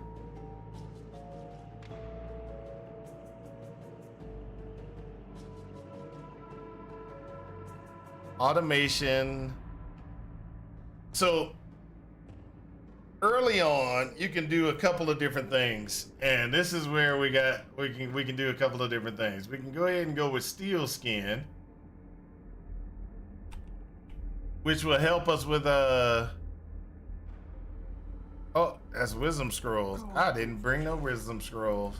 Automation. So early on, you can do a couple of different things, and this is where we can do a couple of different things. We can go ahead and go with steel skin, which will help us with oh, that's wisdom scrolls. I didn't bring no wisdom scrolls.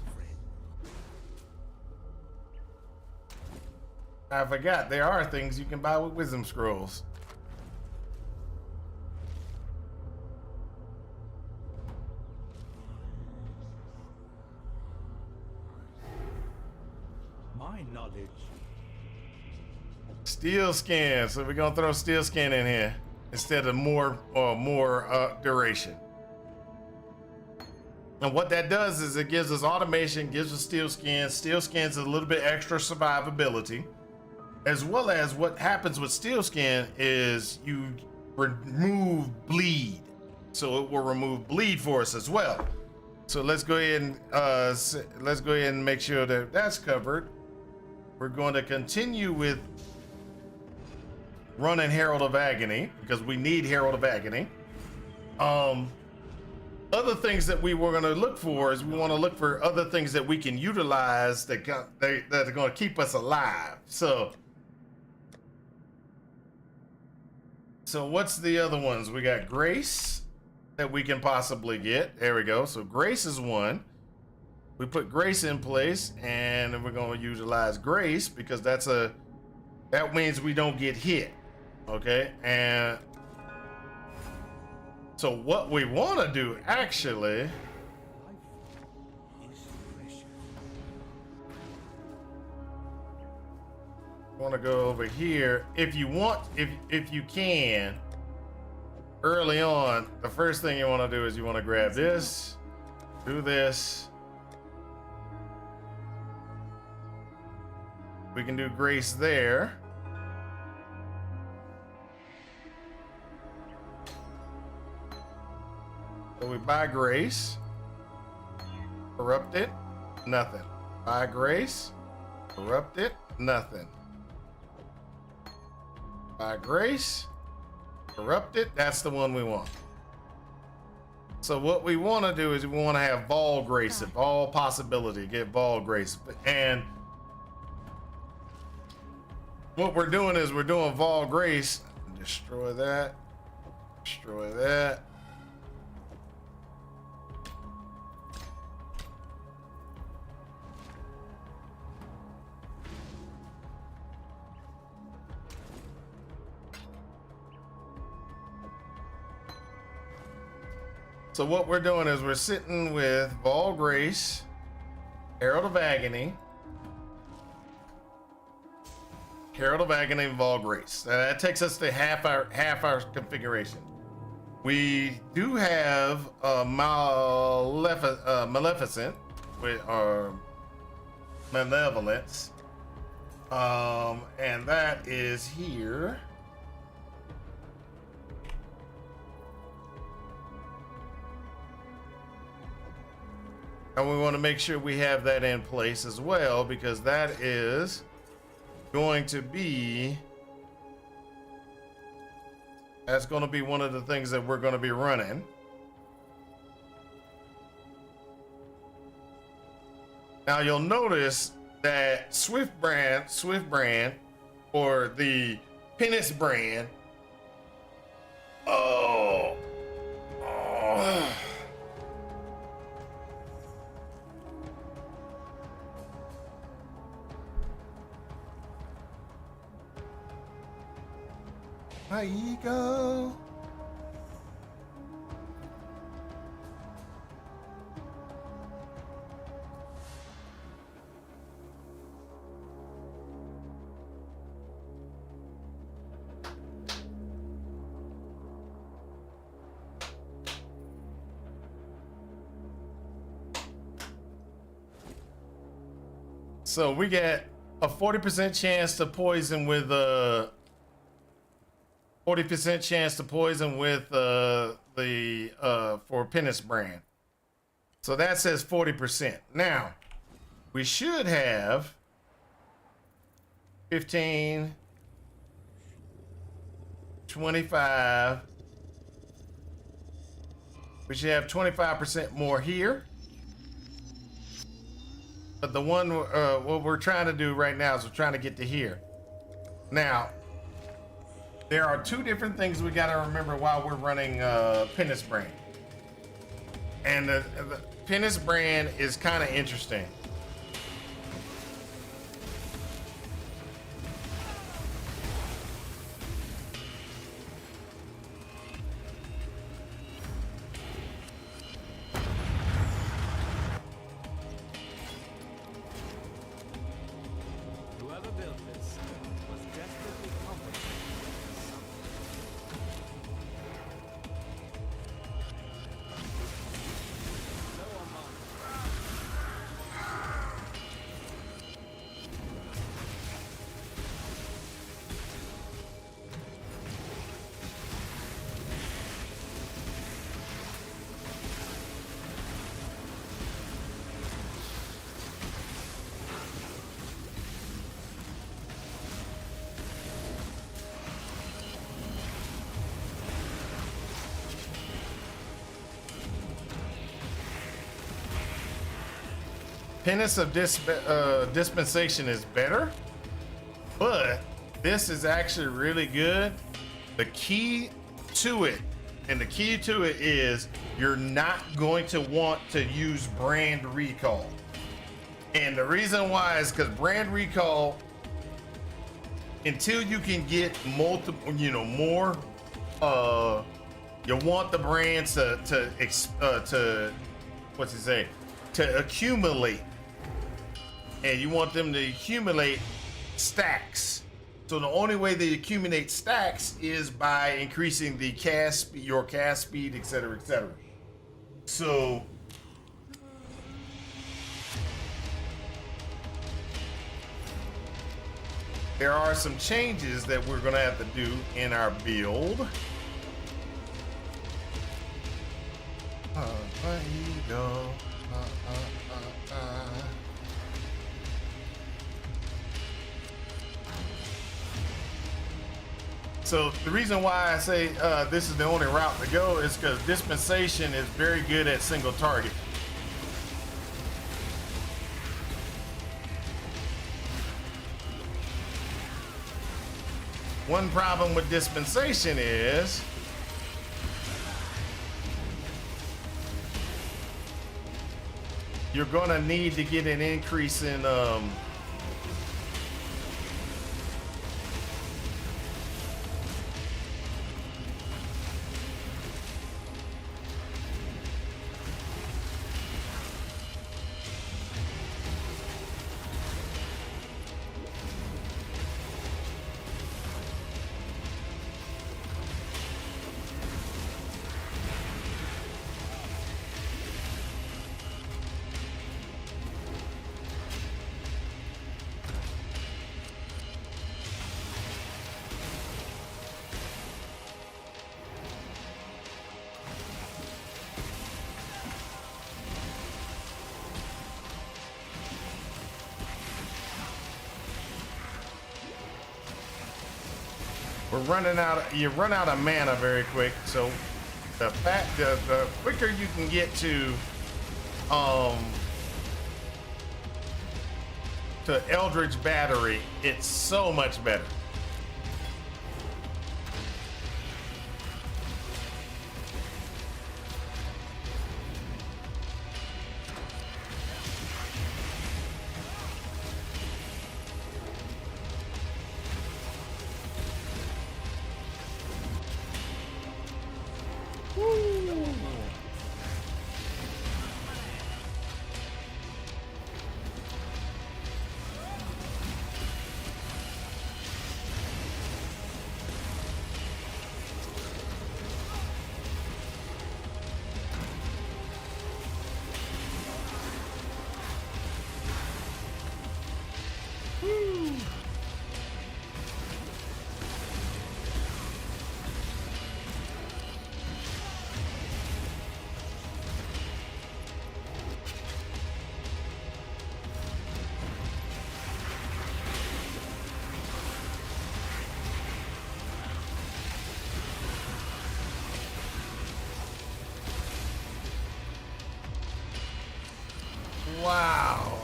I forgot there are things you can buy with wisdom scrolls. My knowledge. Steel skin. So we're gonna throw steel skin in here instead of more duration. And what that does is it gives us automation, gives us steel skin. Steel skin's a little bit extra survivability. As well as what happens with steel skin is you remove bleed. So it will remove bleed for us as well. So let's go ahead and make sure that that's covered. We're going to continue with running Herald of Agony because we need Herald of Agony. Other things that we were going to look for is we want to look for other things that we can utilize that are going to keep us alive. So what's the other ones? We got Grace. that we can possibly get. There we go. So grace is one. We put grace in place, and then we're going to utilize grace because that means we don't get hit. Okay, and so what we want to do actually, want to go over here. If you want, if you can, early on, the first thing you want to do is you want to grab this, do this. We can do grace there. So we buy grace, corrupt it, nothing. Buy grace, corrupt it, nothing. Buy grace, corrupt it, that's the one we want. So what we want to do is we want to have Vol Grace, if all possibility, get Vol Grace. And what we're doing is we're doing Vol Grace, destroy that, destroy that. So what we're doing is we're sitting with Vol Grace, Herald of Agony, and Vol Grace. That takes us to half our configuration. We do have Maleficent or Malevolence, and that is here. And we want to make sure we have that in place as well, because that is going to be, that's going to be one of the things that we're going to be running. Now you'll notice that Swift brand, or the Penance brand. Oh. My ego. So we get a 40% chance to poison with 40% chance to poison with for Penance brand. So that says 40%. Now, we should have 15, 25. We should have 25% more here. But the one, what we're trying to do right now is we're trying to get to here. Now, there are two different things we got to remember while we're running Penance brand. And the Penance brand is kind of interesting. Whoever built this was desperately complicated. Penance of Dispensation is better, but this is actually really good. The key to it And the key to it is you're not going to want to use brand recall. And the reason why is because brand recall, until you can get multiple, more, you want the brands to what's it say? To accumulate. And you want them to accumulate stacks. So the only way they accumulate stacks is by increasing the your cast speed, etc., etc. So there are some changes that we're gonna have to do in our build. There you go. So the reason why I say this is the only route to go is because dispensation is very good at single target. One problem with dispensation is you're gonna need to get an increase in you run out of mana very quick. So the quicker you can get to Eldritch Battery, it's so much better. Wow.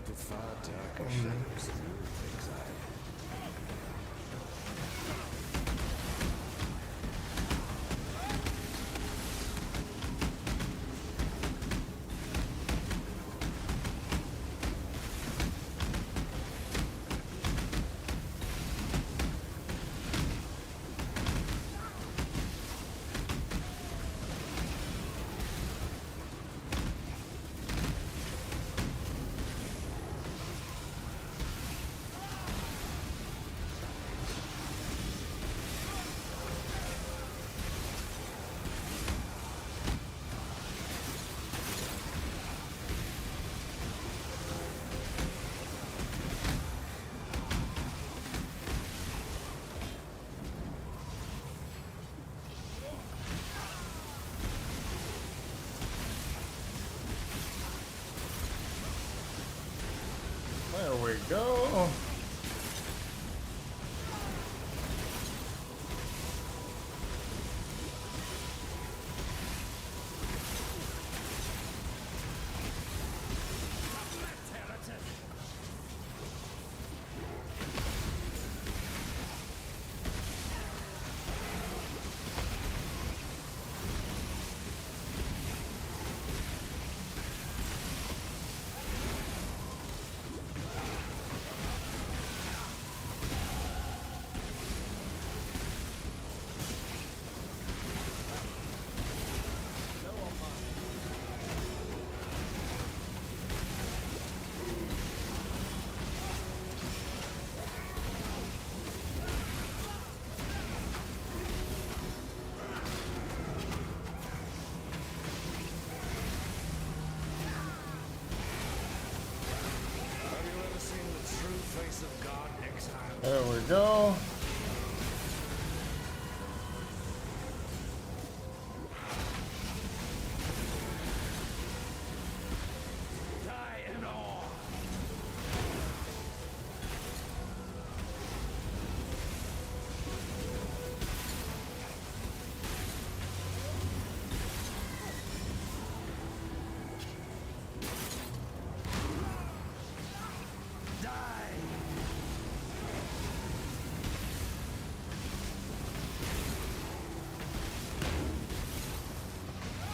The far darker shadows of exile. we go. Have you ever seen the true face of God, Exile? There we go. Die in awe.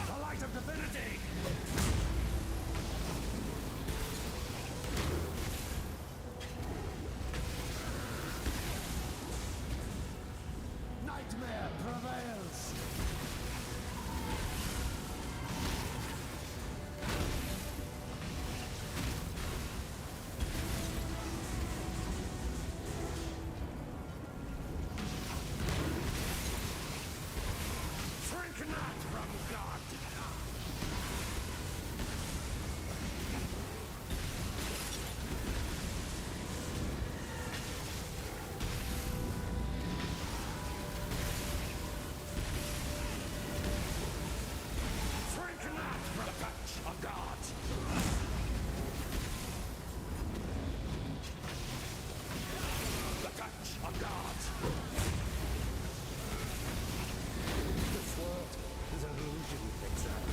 The light of divinity! Nightmare prevails! Shrink not from God! Shrink not from the touch of God! The touch of God! This world is an illusion, Exile.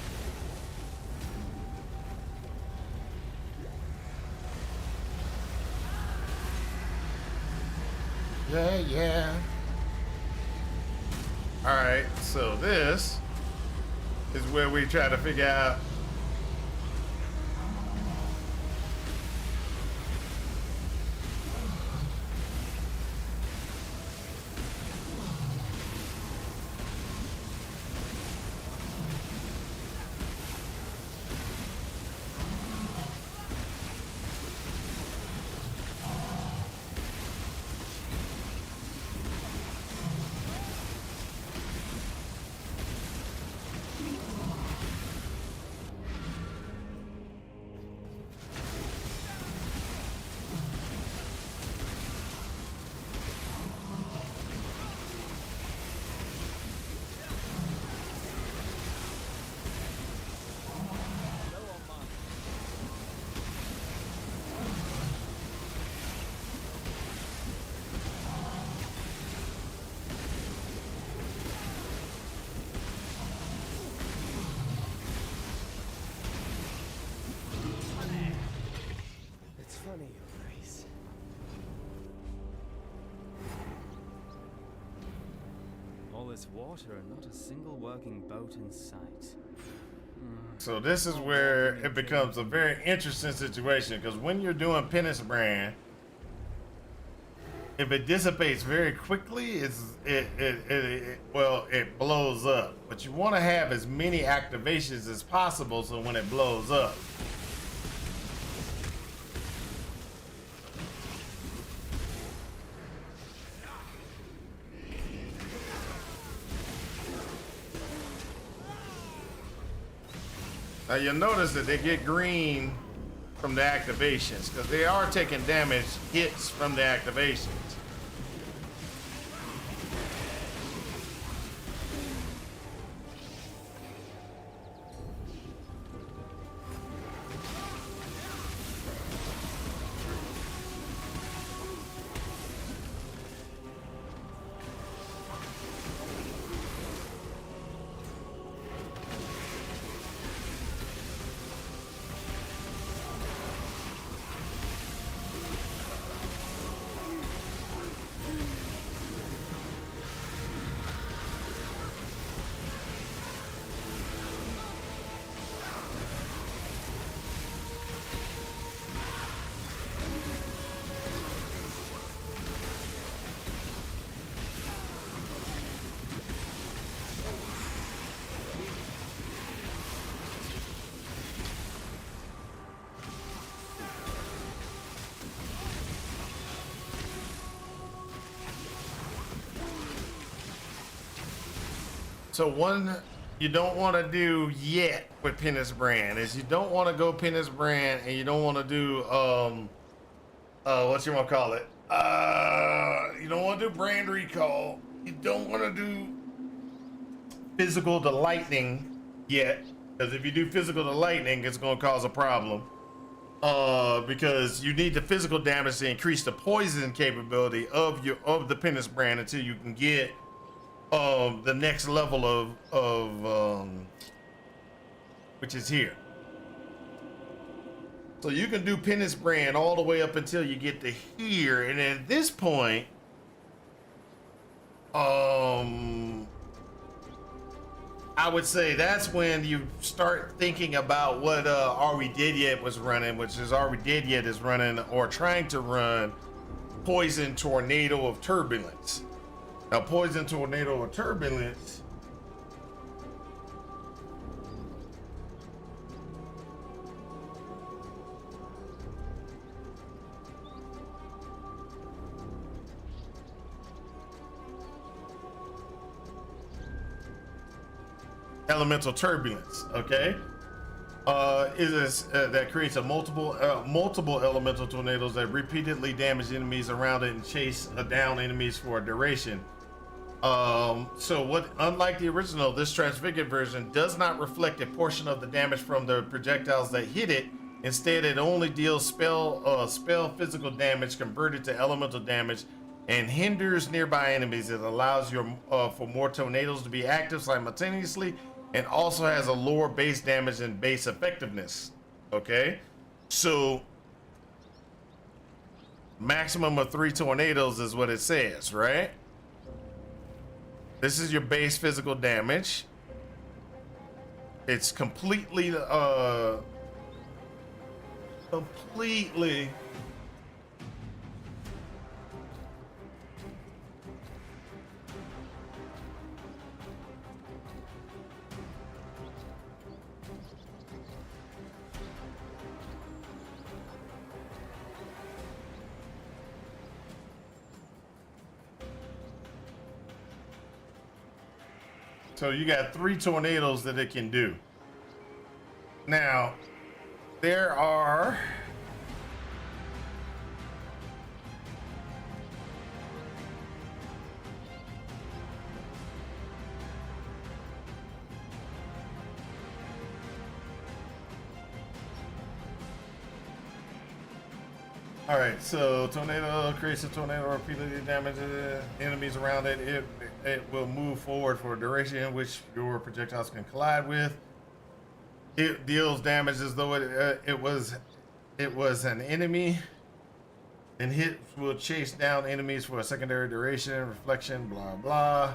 Yeah, yeah. All right, so this is where we try to figure out It's funny, Your Grace. All this water and not a single working boat in sight. So this is where it becomes a very interesting situation, because when you're doing penance brand, if it dissipates very quickly, it blows up. But you want to have as many activations as possible, so when it blows up, now you'll notice that they get green from the activations, because they are taking damage hits from the activations. So one you don't want to do yet with Penance Brand is you don't want to go Penance Brand, and you don't want to do what you want to call it, you don't want to do Brand Recall. You don't want to do Physical to Lightning yet, because if you do Physical to Lightning, it's going to cause a problem. Because you need the physical damage to increase the poison capability of the Penance Brand until you can get the next level of which is here. So you can do Penance Brand all the way up until you get to here, and at this point, I would say that's when you start thinking about what Are We Dead Yet was running, which is Are We Dead Yet is running or trying to run Poison Tornado of Turbulence. Now, Poison Tornado of Turbulence Elemental Turbulence, okay? That creates a multiple elemental tornadoes that repeatedly damage enemies around it and chase down enemies for a duration. Unlike the original, this transfigured version does not reflect a portion of the damage from the projectiles that hit it. Instead, it only deals spell physical damage converted to elemental damage and hinders nearby enemies. It allows for more tornadoes to be active simultaneously, and also has a lower base damage and base effectiveness. Okay, so maximum of 3 tornadoes is what it says, right? This is your base physical damage. It's completely so you got 3 tornadoes that it can do. Now, there are all right, so tornado creates a tornado repeatedly damages enemies around it. It will move forward for a duration in which your projectiles can collide with. It deals damage as though it was an enemy, and hits will chase down enemies for a secondary duration. Reflection, blah blah.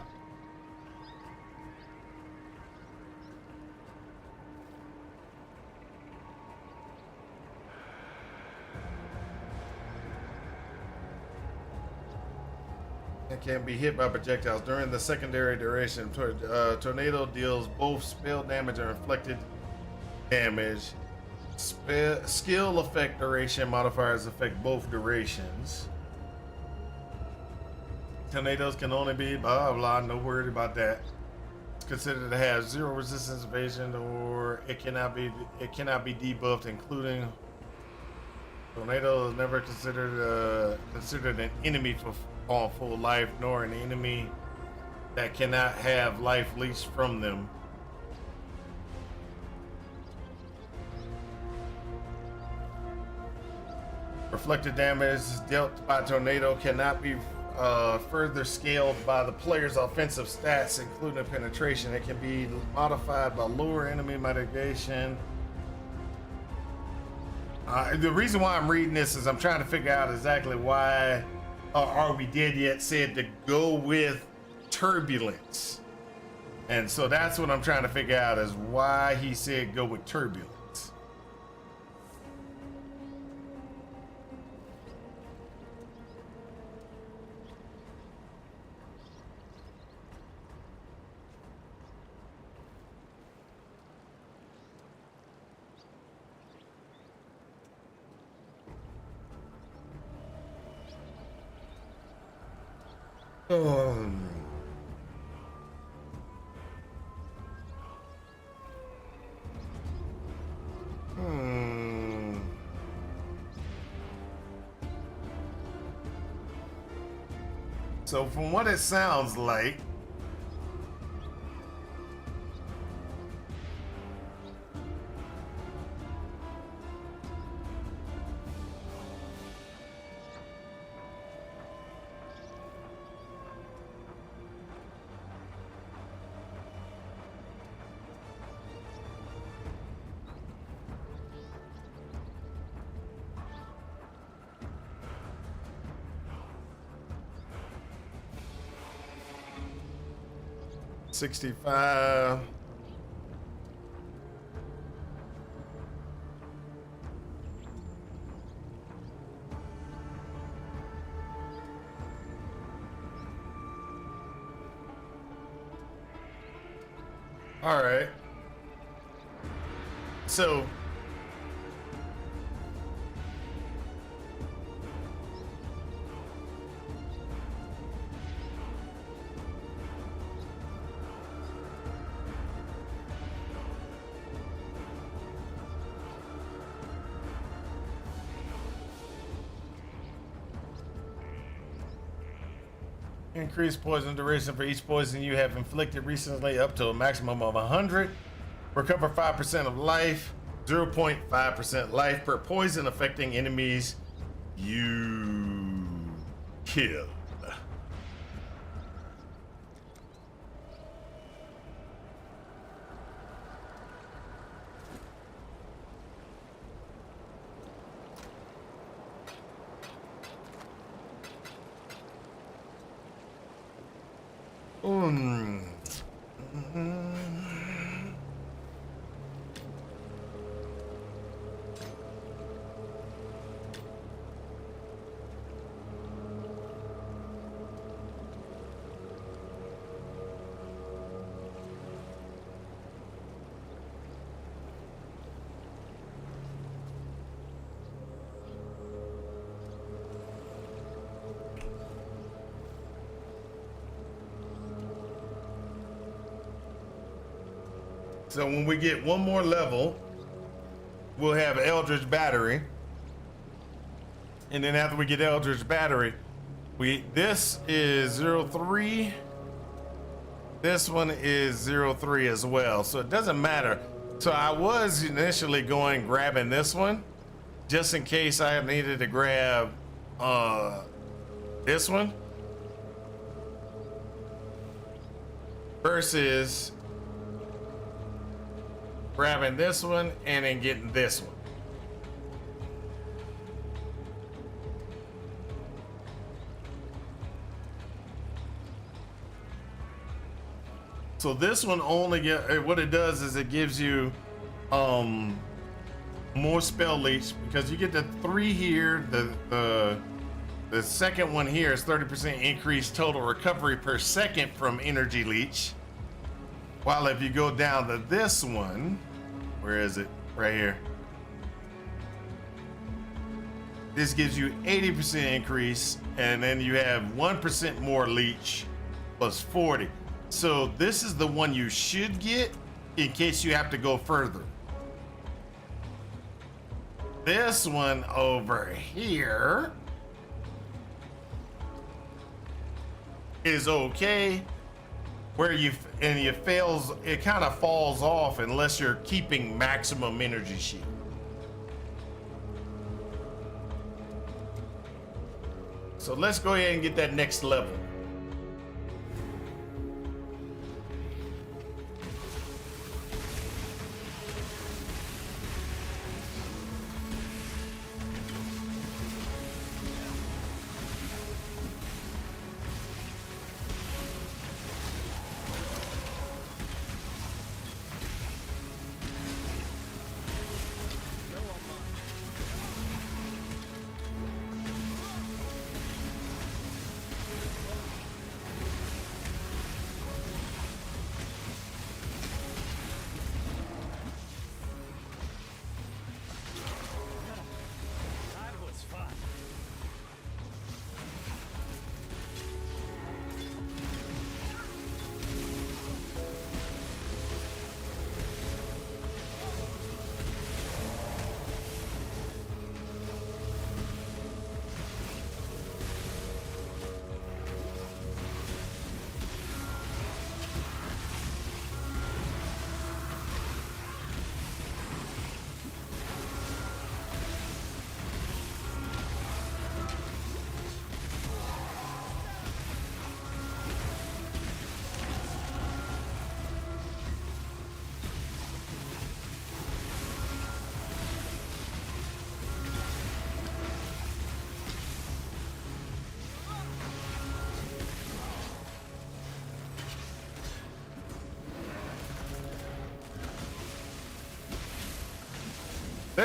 It can be hit by projectiles during the secondary duration. Tornado deals both spell damage and reflected damage. Skill effect duration modifiers affect both durations. Tornadoes can only be blah blah. No worry about that. It's considered to have 0 resistance evasion, or it cannot be debuffed, including. Tornado is never considered an enemy on full life, nor an enemy that cannot have life leashed from them. Reflected damage dealt by tornado cannot be further scaled by the player's offensive stats, including penetration. It can be modified by lower enemy mitigation. The reason why I'm reading this is I'm trying to figure out exactly why Are We Dead Yet said to go with Turbulence. And so that's what I'm trying to figure out, is why he said go with Turbulence. So from what it sounds like, $65. All right. So increase poison duration for each poison you have inflicted recently up to a maximum of 100. Recover 5% of life, 0.5% life per poison affecting enemies you kill. So when we get one more level, we'll have Eldritch Battery. And then after we get Eldritch Battery, this is 03. This one is 03 as well. So it doesn't matter. So I was initially grabbing this one just in case I needed to grab this one versus grabbing this one and then getting this one. So this one only what it does is it gives you more spell leech because you get the 3 here. The second one here is 30% increased total recovery per second from energy leech. While if you go down to this one, where is it? Right here. This gives you 80% increase, and then you have 1% more leech plus 40. So this is the one you should get in case you have to go further. This one over here is okay. Where it kind of falls off unless you're keeping maximum energy shield. So let's go ahead and get that next level.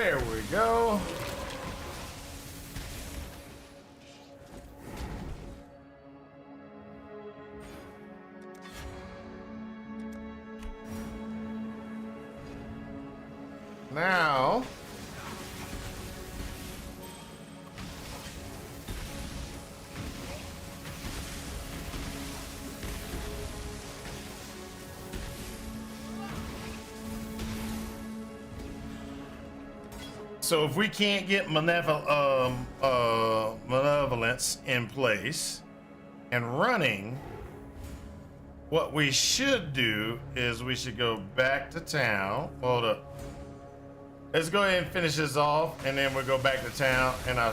There we go. Now, so if we can't get malevolence in place and running, what we should do is we should go back to town. Hold up. Let's go ahead and finish this off, and then we'll go back to town, and I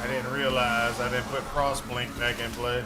didn't realize I didn't put Crossblink back in play.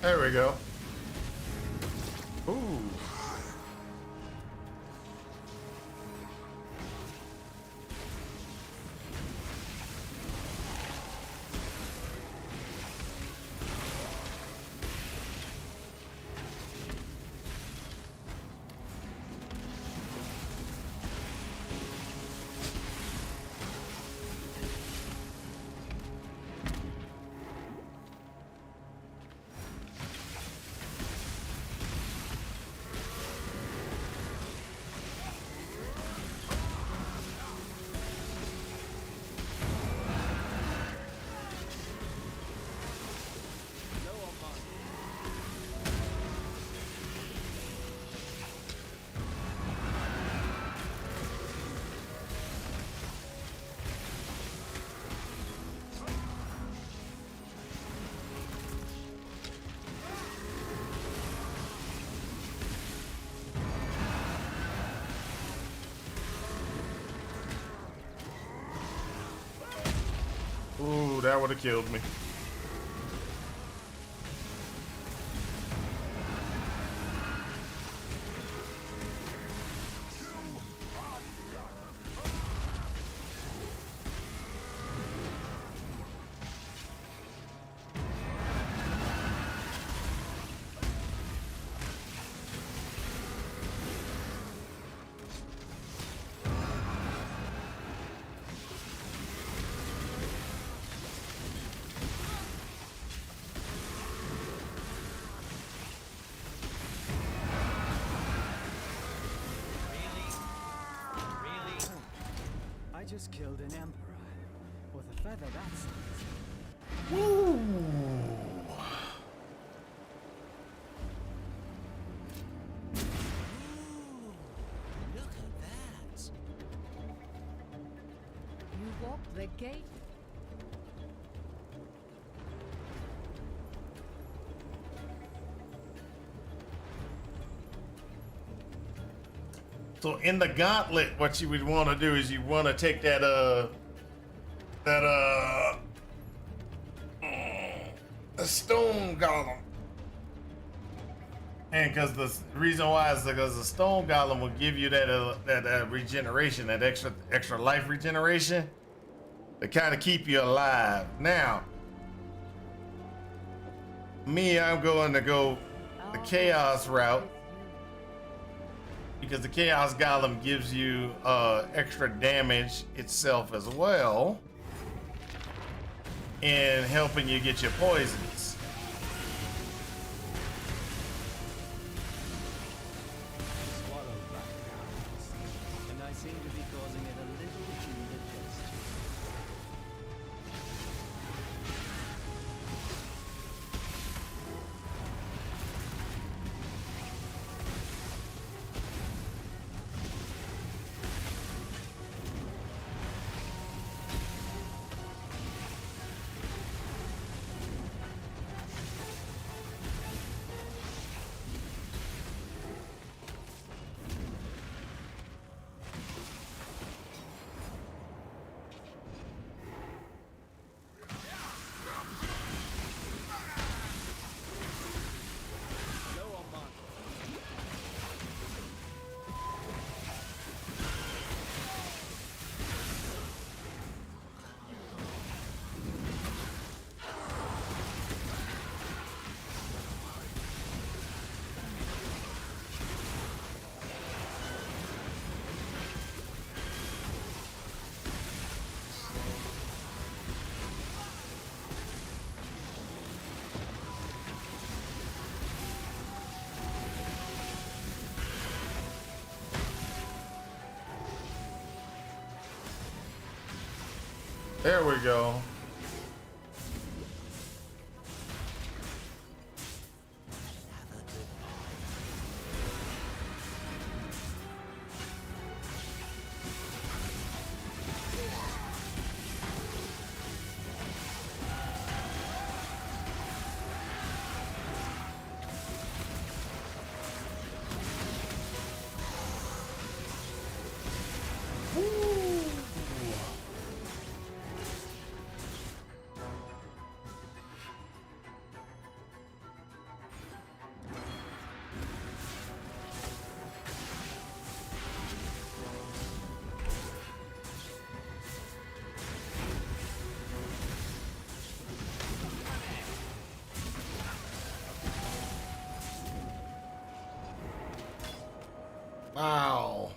There we go. Ooh. Ooh, that would have killed me. I just killed an emperor. With a feather, that's... Woo! Look at that. You walked the gate. So in the gauntlet, what you would want to do is you want to take that a stone golem, and because the reason why is because the stone golem will give you that regeneration, that extra life regeneration, to kind of keep you alive. Now, me, I'm going to go the chaos route. because the Chaos Golem gives you extra damage itself as well in helping you get your poisons. Swallow black cows, and I seem to be causing it a little indigestion. There we go. Wow.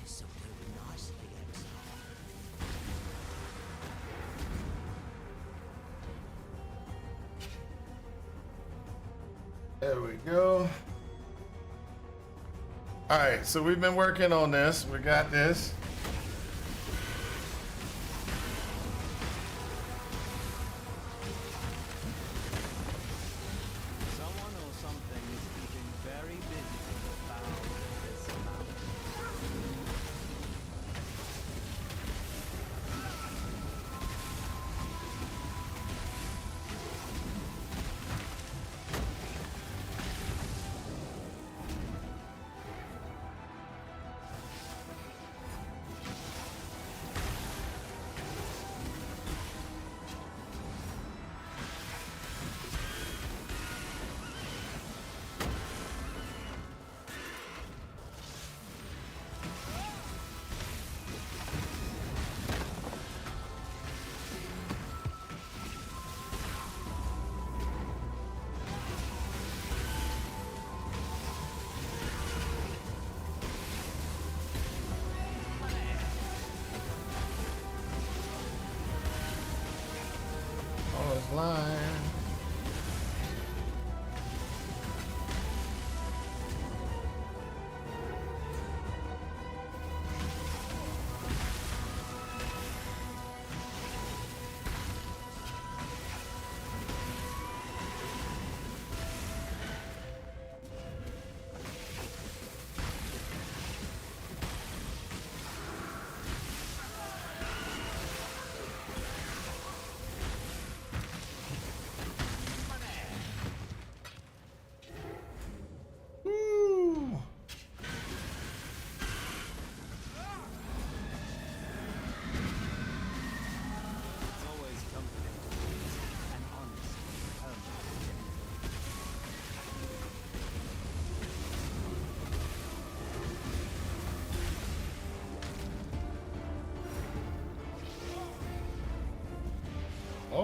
So very nicely, Exile. There we go. All right, so we've been working on this. We got this. Someone or something is keeping very busy in the bow of this mountain. Oh, it's lying.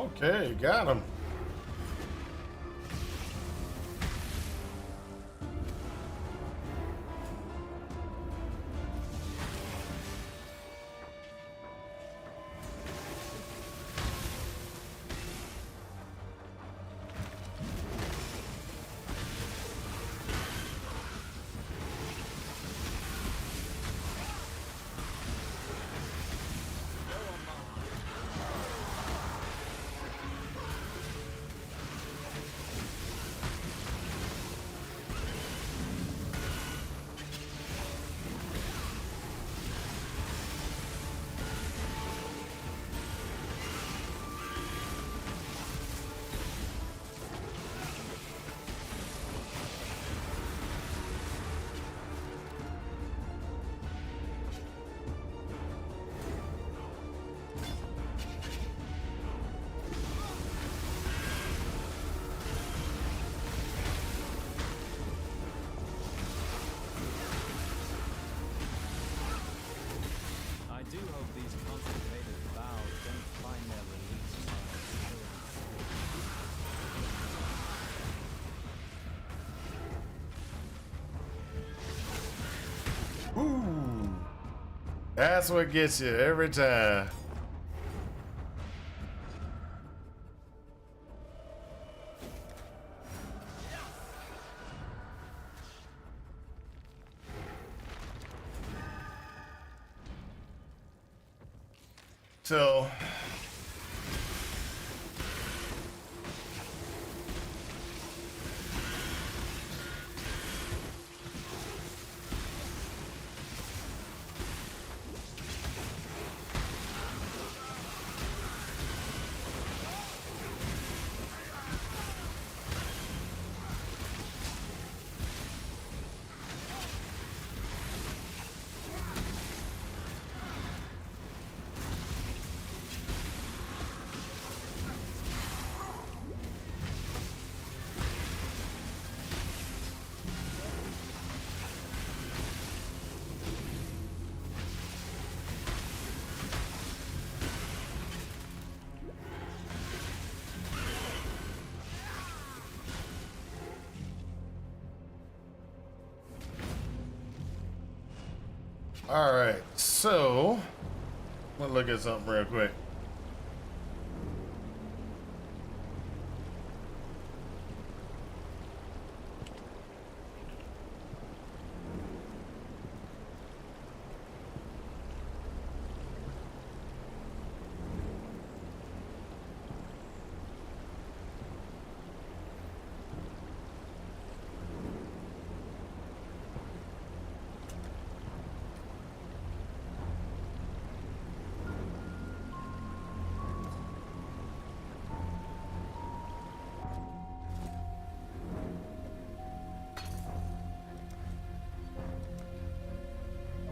Okay, got him. I do hope these concentrated vows don't find their release Ooh, that's what gets you every time. So all right, so I'm gonna look at something real quick.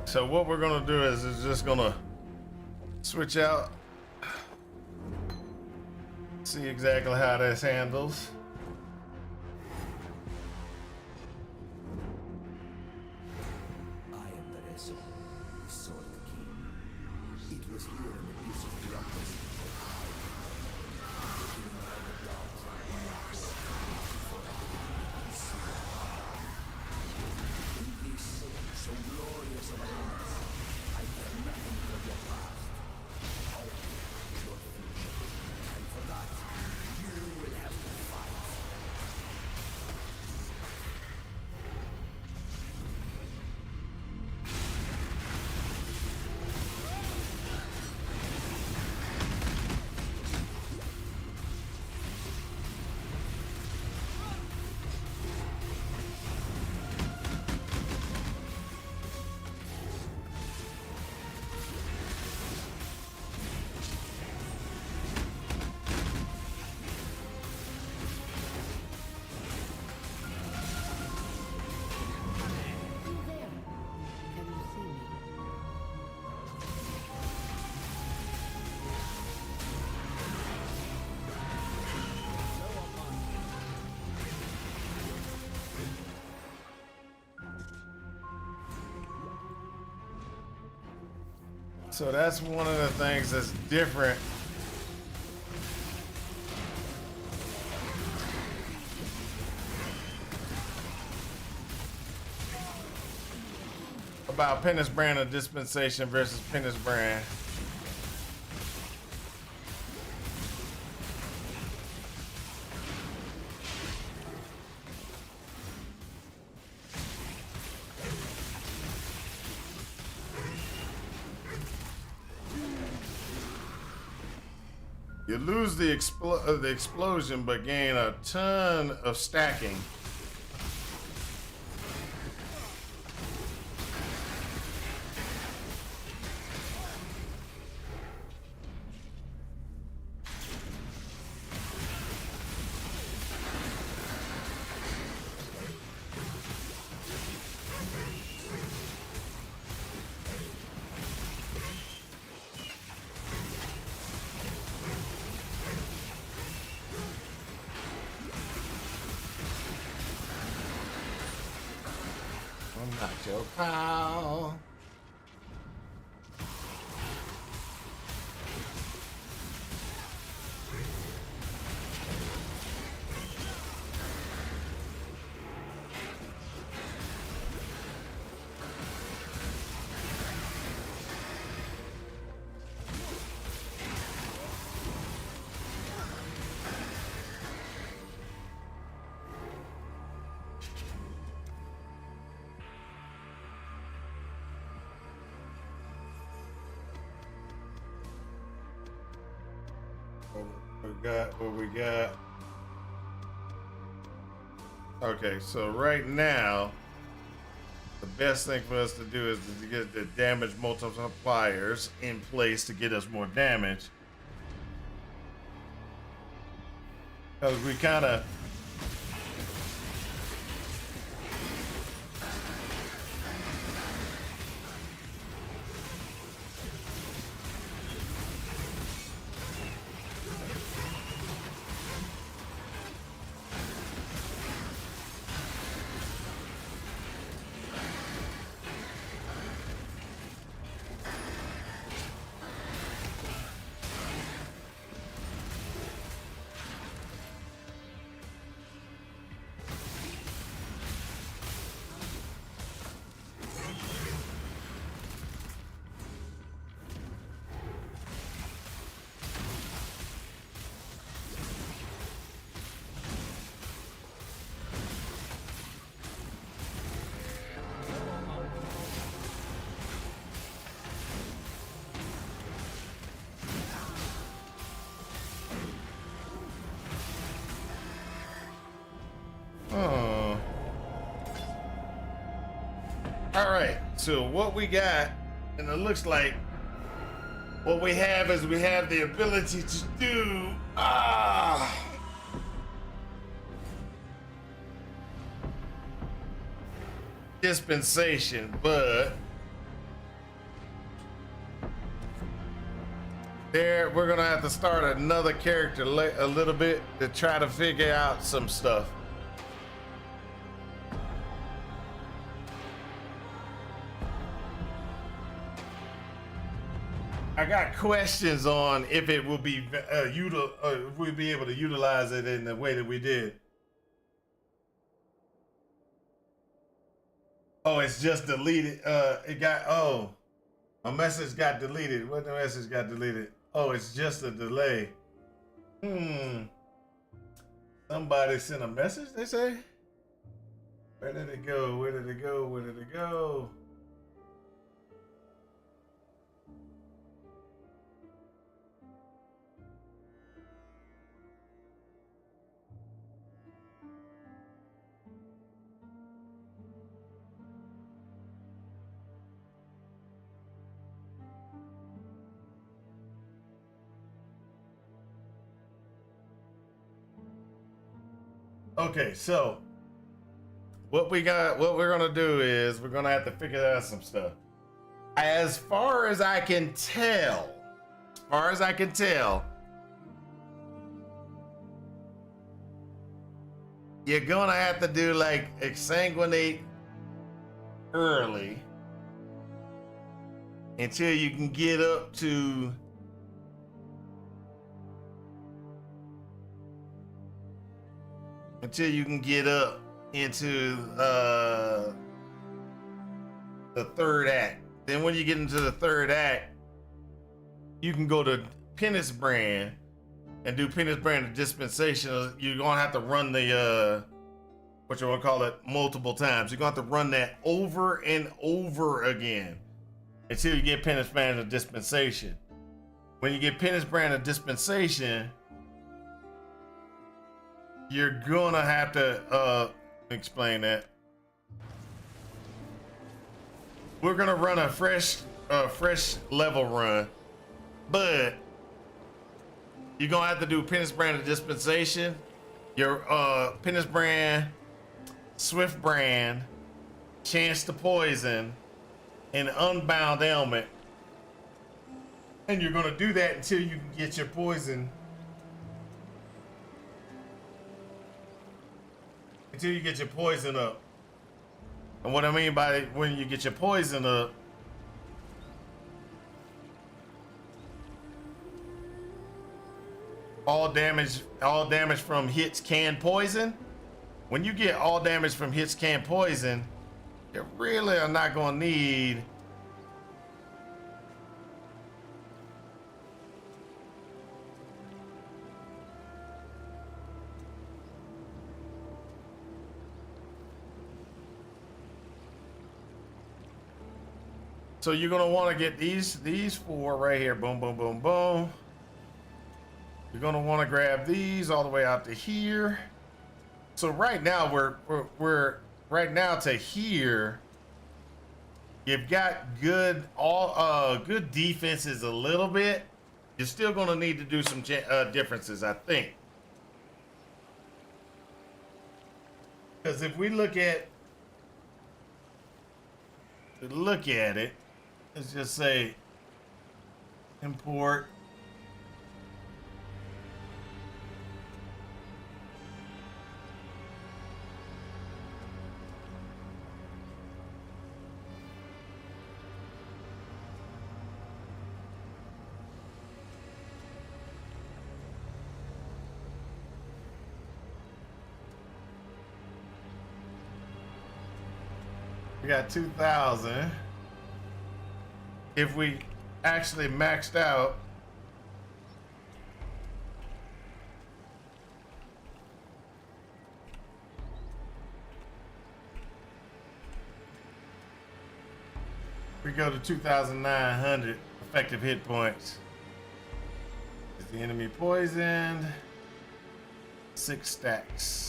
So what we're gonna do is just gonna switch out, see exactly how this handles. I am the wrestle, the sword of the king. It was here in the peace of Columbus. In this so glorious of a moment, I care nothing for your past. All is your future. And for that, you will have to fight. So that's one of the things that's different about Penance Brand or Dispensation versus Penance Brand. You lose the explosion, but gain a ton of stacking. I'm not your pal. What we got. Okay, so right now, the best thing for us to do is to get the damage multipliers in place to get us more damage. Because we kind of all right, so what we got, and it looks like what we have is we have the ability to do dispensation, but there we're gonna have to start another character a little bit to try to figure out some stuff. I got questions on if it will be if we'll be able to utilize it in the way that we did. Oh, it's just deleted. A message got deleted. What the message got deleted? Oh, it's just a delay. Somebody sent a message, they say? Where did it go? Where did it go? Where did it go? Okay, so what we're gonna do is we're gonna have to figure out some stuff. As far as I can tell, you're gonna have to do like exsanguinate early until you can get up to into the third act. Then when you get into the third act, you can go to Penance Brand and do Penance Brand of Dispensation. You're gonna have to run the what you want to call it multiple times. You're gonna have to run that over and over again until you get Penance Brand of Dispensation. When you get Penance Brand of Dispensation, you're gonna have to explain that. We're gonna run a fresh level run, but you're gonna have to do Penance Brand of Dispensation, your Penance Brand, Swift Brand, Chance to Poison, and Unbound Ailment. And you're gonna do that until you can get your poison. Until you get your poison up. And what I mean by when you get your poison up, all damage from hits can poison. When you get all damage from hits can poison, you really are not gonna need so you're gonna want to get these four right here. Boom, boom, boom, boom. You're gonna want to grab these all the way out to here. So right now we're right now to here. You've got good good defenses a little bit. You're still gonna need to do some differences, I think. Because if we look at it, let's just say import. We got 2,000. If we actually maxed out, we go to 2,900 effective hit points. Is the enemy poisoned? 6 stacks.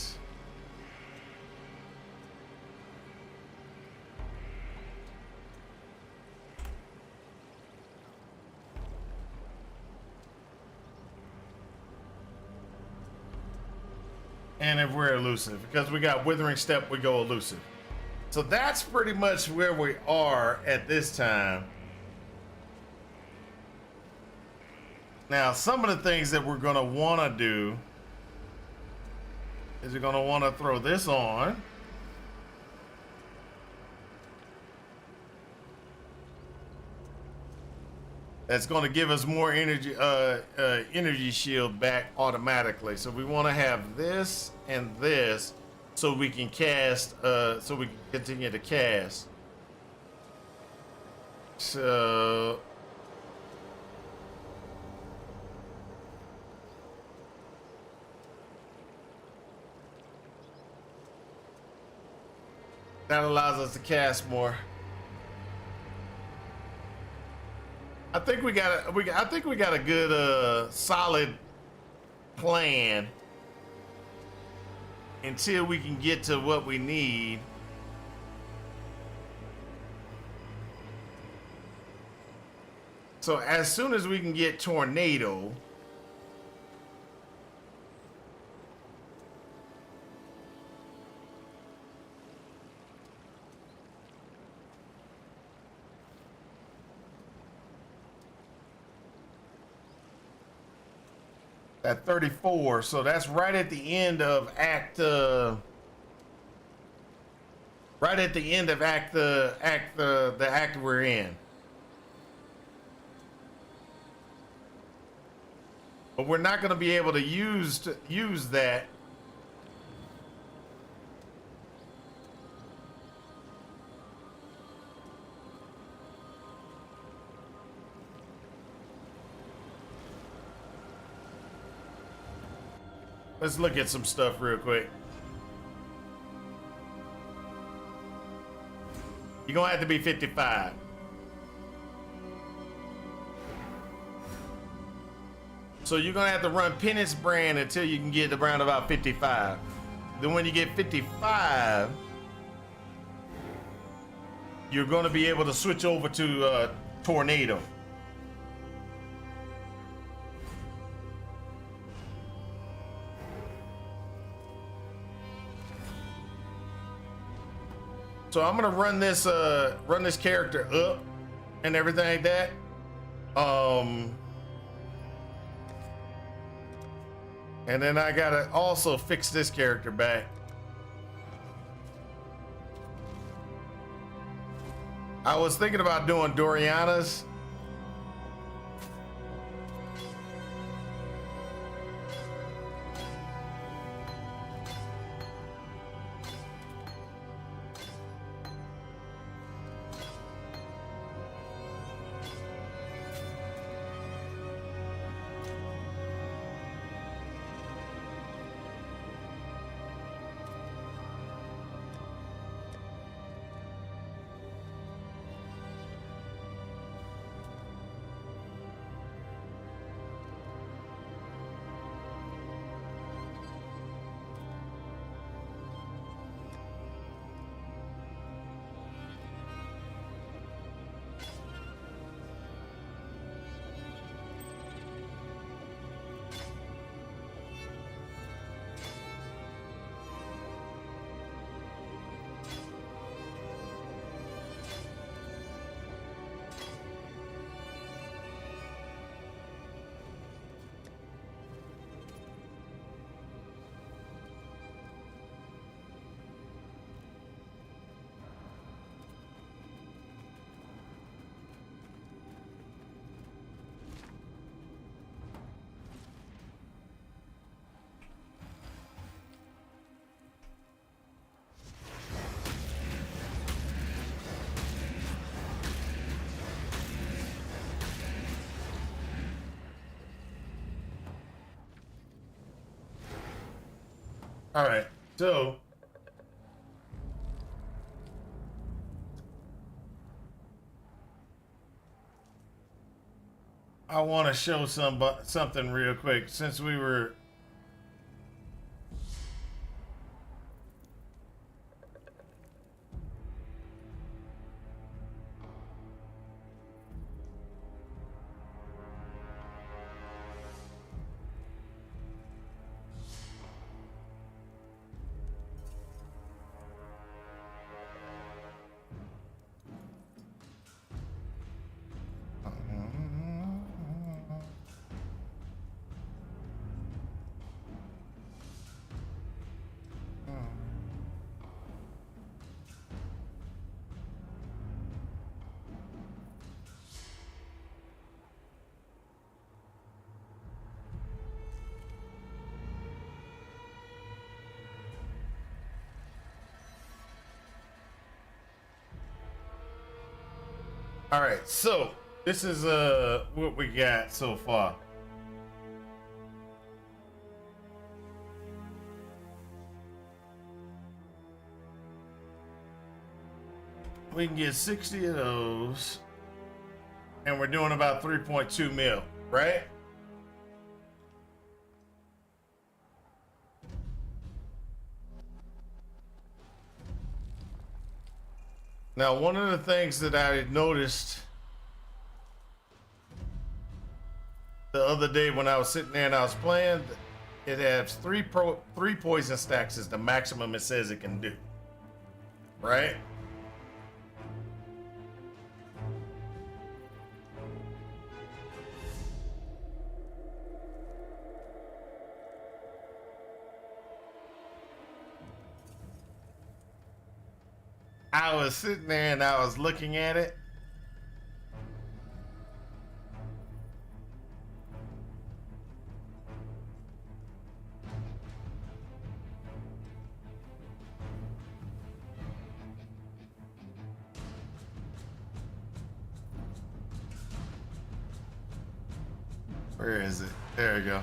And if we're elusive, because we got Withering Step, we go elusive. So that's pretty much where we are at this time. Now, some of the things that we're gonna wanna do is you're gonna wanna throw this on. That's going to give us more energy, energy shield back automatically. So we want to have this and this, so we can cast, so we can continue to cast. So that allows us to cast more. I think we got a good solid plan until we can get to what we need. So as soon as we can get Tornado, at 34, so that's right at the end of act the act we're in. But we're not going to be able to use that Let's look at some stuff real quick. You're gonna have to be 55. So you're gonna have to run Penance Brand until you can get around about 55. Then when you get 55, you're gonna be able to switch over to Tornado. So I'm gonna run this character up and everything like that. And then I gotta also fix this character back. I was thinking about doing Doriana's. All right, so I want to show something real quick since we were. All right, so this is what we got so far. We can get 60 of those, and we're doing about 3.2 mil, right? Now, one of the things that I noticed the other day when I was sitting there and I was playing, it has three poison stacks is the maximum it says it can do, right? I was sitting there and I was looking at it. Where is it? There we go.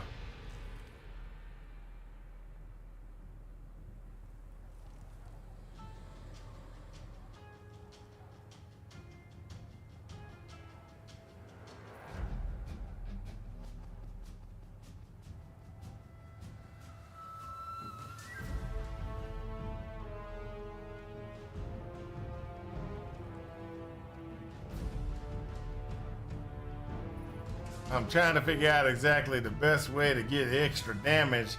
I'm trying to figure out exactly the best way to get extra damage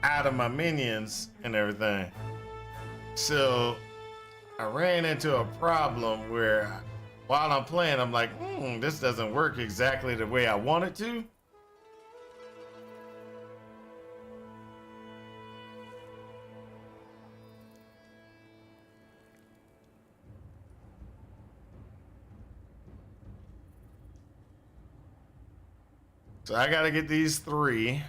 out of my minions and everything. So I ran into a problem where while I'm playing, I'm like, this doesn't work exactly the way I want it to. So I gotta get these 3.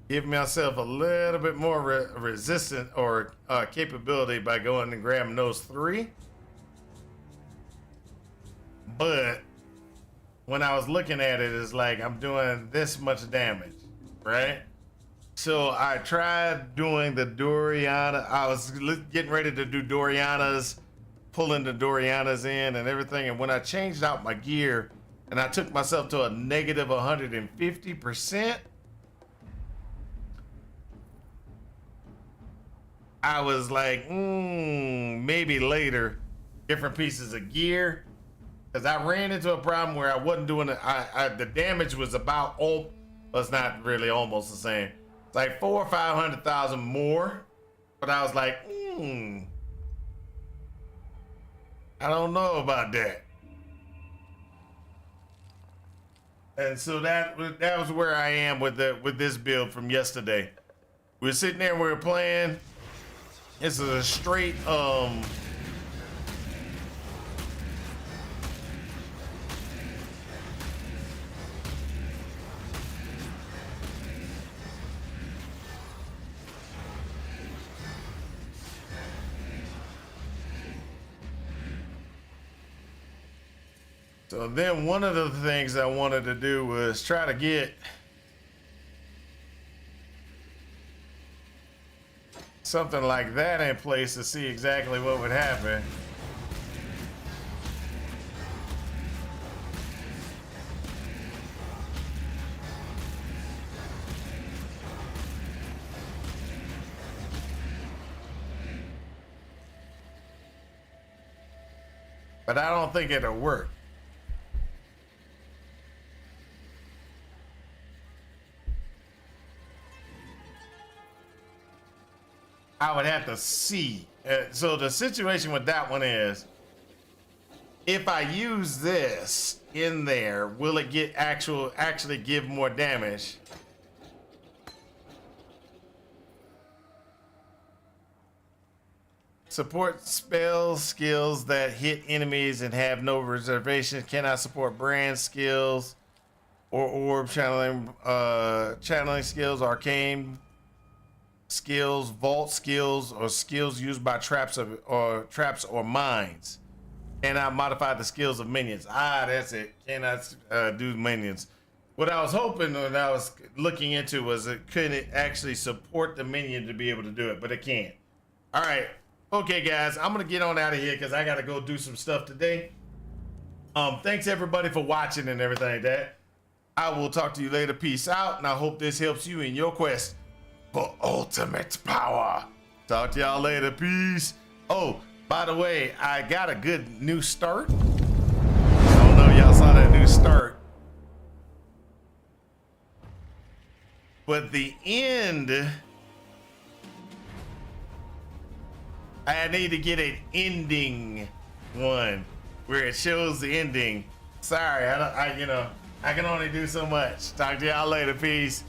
Give myself a little bit more resistant or capability by going and grabbing those 3. But when I was looking at it, it's like I'm doing this much damage, right? So I tried doing the Doriana. I was getting ready to do Dorianas, pulling the Dorianas in and everything. And when I changed out my gear and I took myself to a negative 150%, I was like, maybe later, different pieces of gear. Because I ran into a problem where I wasn't doing it. The damage was about, well, it's not really almost the same. It's like 400,000 or 500,000 more, but I was like, I don't know about that. And so that was where I am with this build from yesterday. We were sitting there and we were playing. This is a straight So then one of the things I wanted to do was try to get something like that in place to see exactly what would happen. But I don't think it'll work. I would have to see. So the situation with that one is, if I use this in there, will it get actually give more damage? Support spells, skills that hit enemies and have no reservations. Cannot support brand skills or orb channeling skills, arcane skills, vault skills, or skills used by traps or mines. Cannot modify the skills of minions. That's it. Cannot do minions. What I was hoping when I was looking into was could it actually support the minion to be able to do it, but it can't. All right. Okay, guys, I'm gonna get on out of here because I gotta go do some stuff today. Thanks everybody for watching and everything like that. I will talk to you later. Peace out, and I hope this helps you in your quest for ultimate power. Talk to y'all later. Peace. Oh, by the way, I got a good new start. I don't know if y'all saw that new start. But the end, I need to get an ending one where it shows the ending. Sorry, I can only do so much. Talk to y'all later. Peace.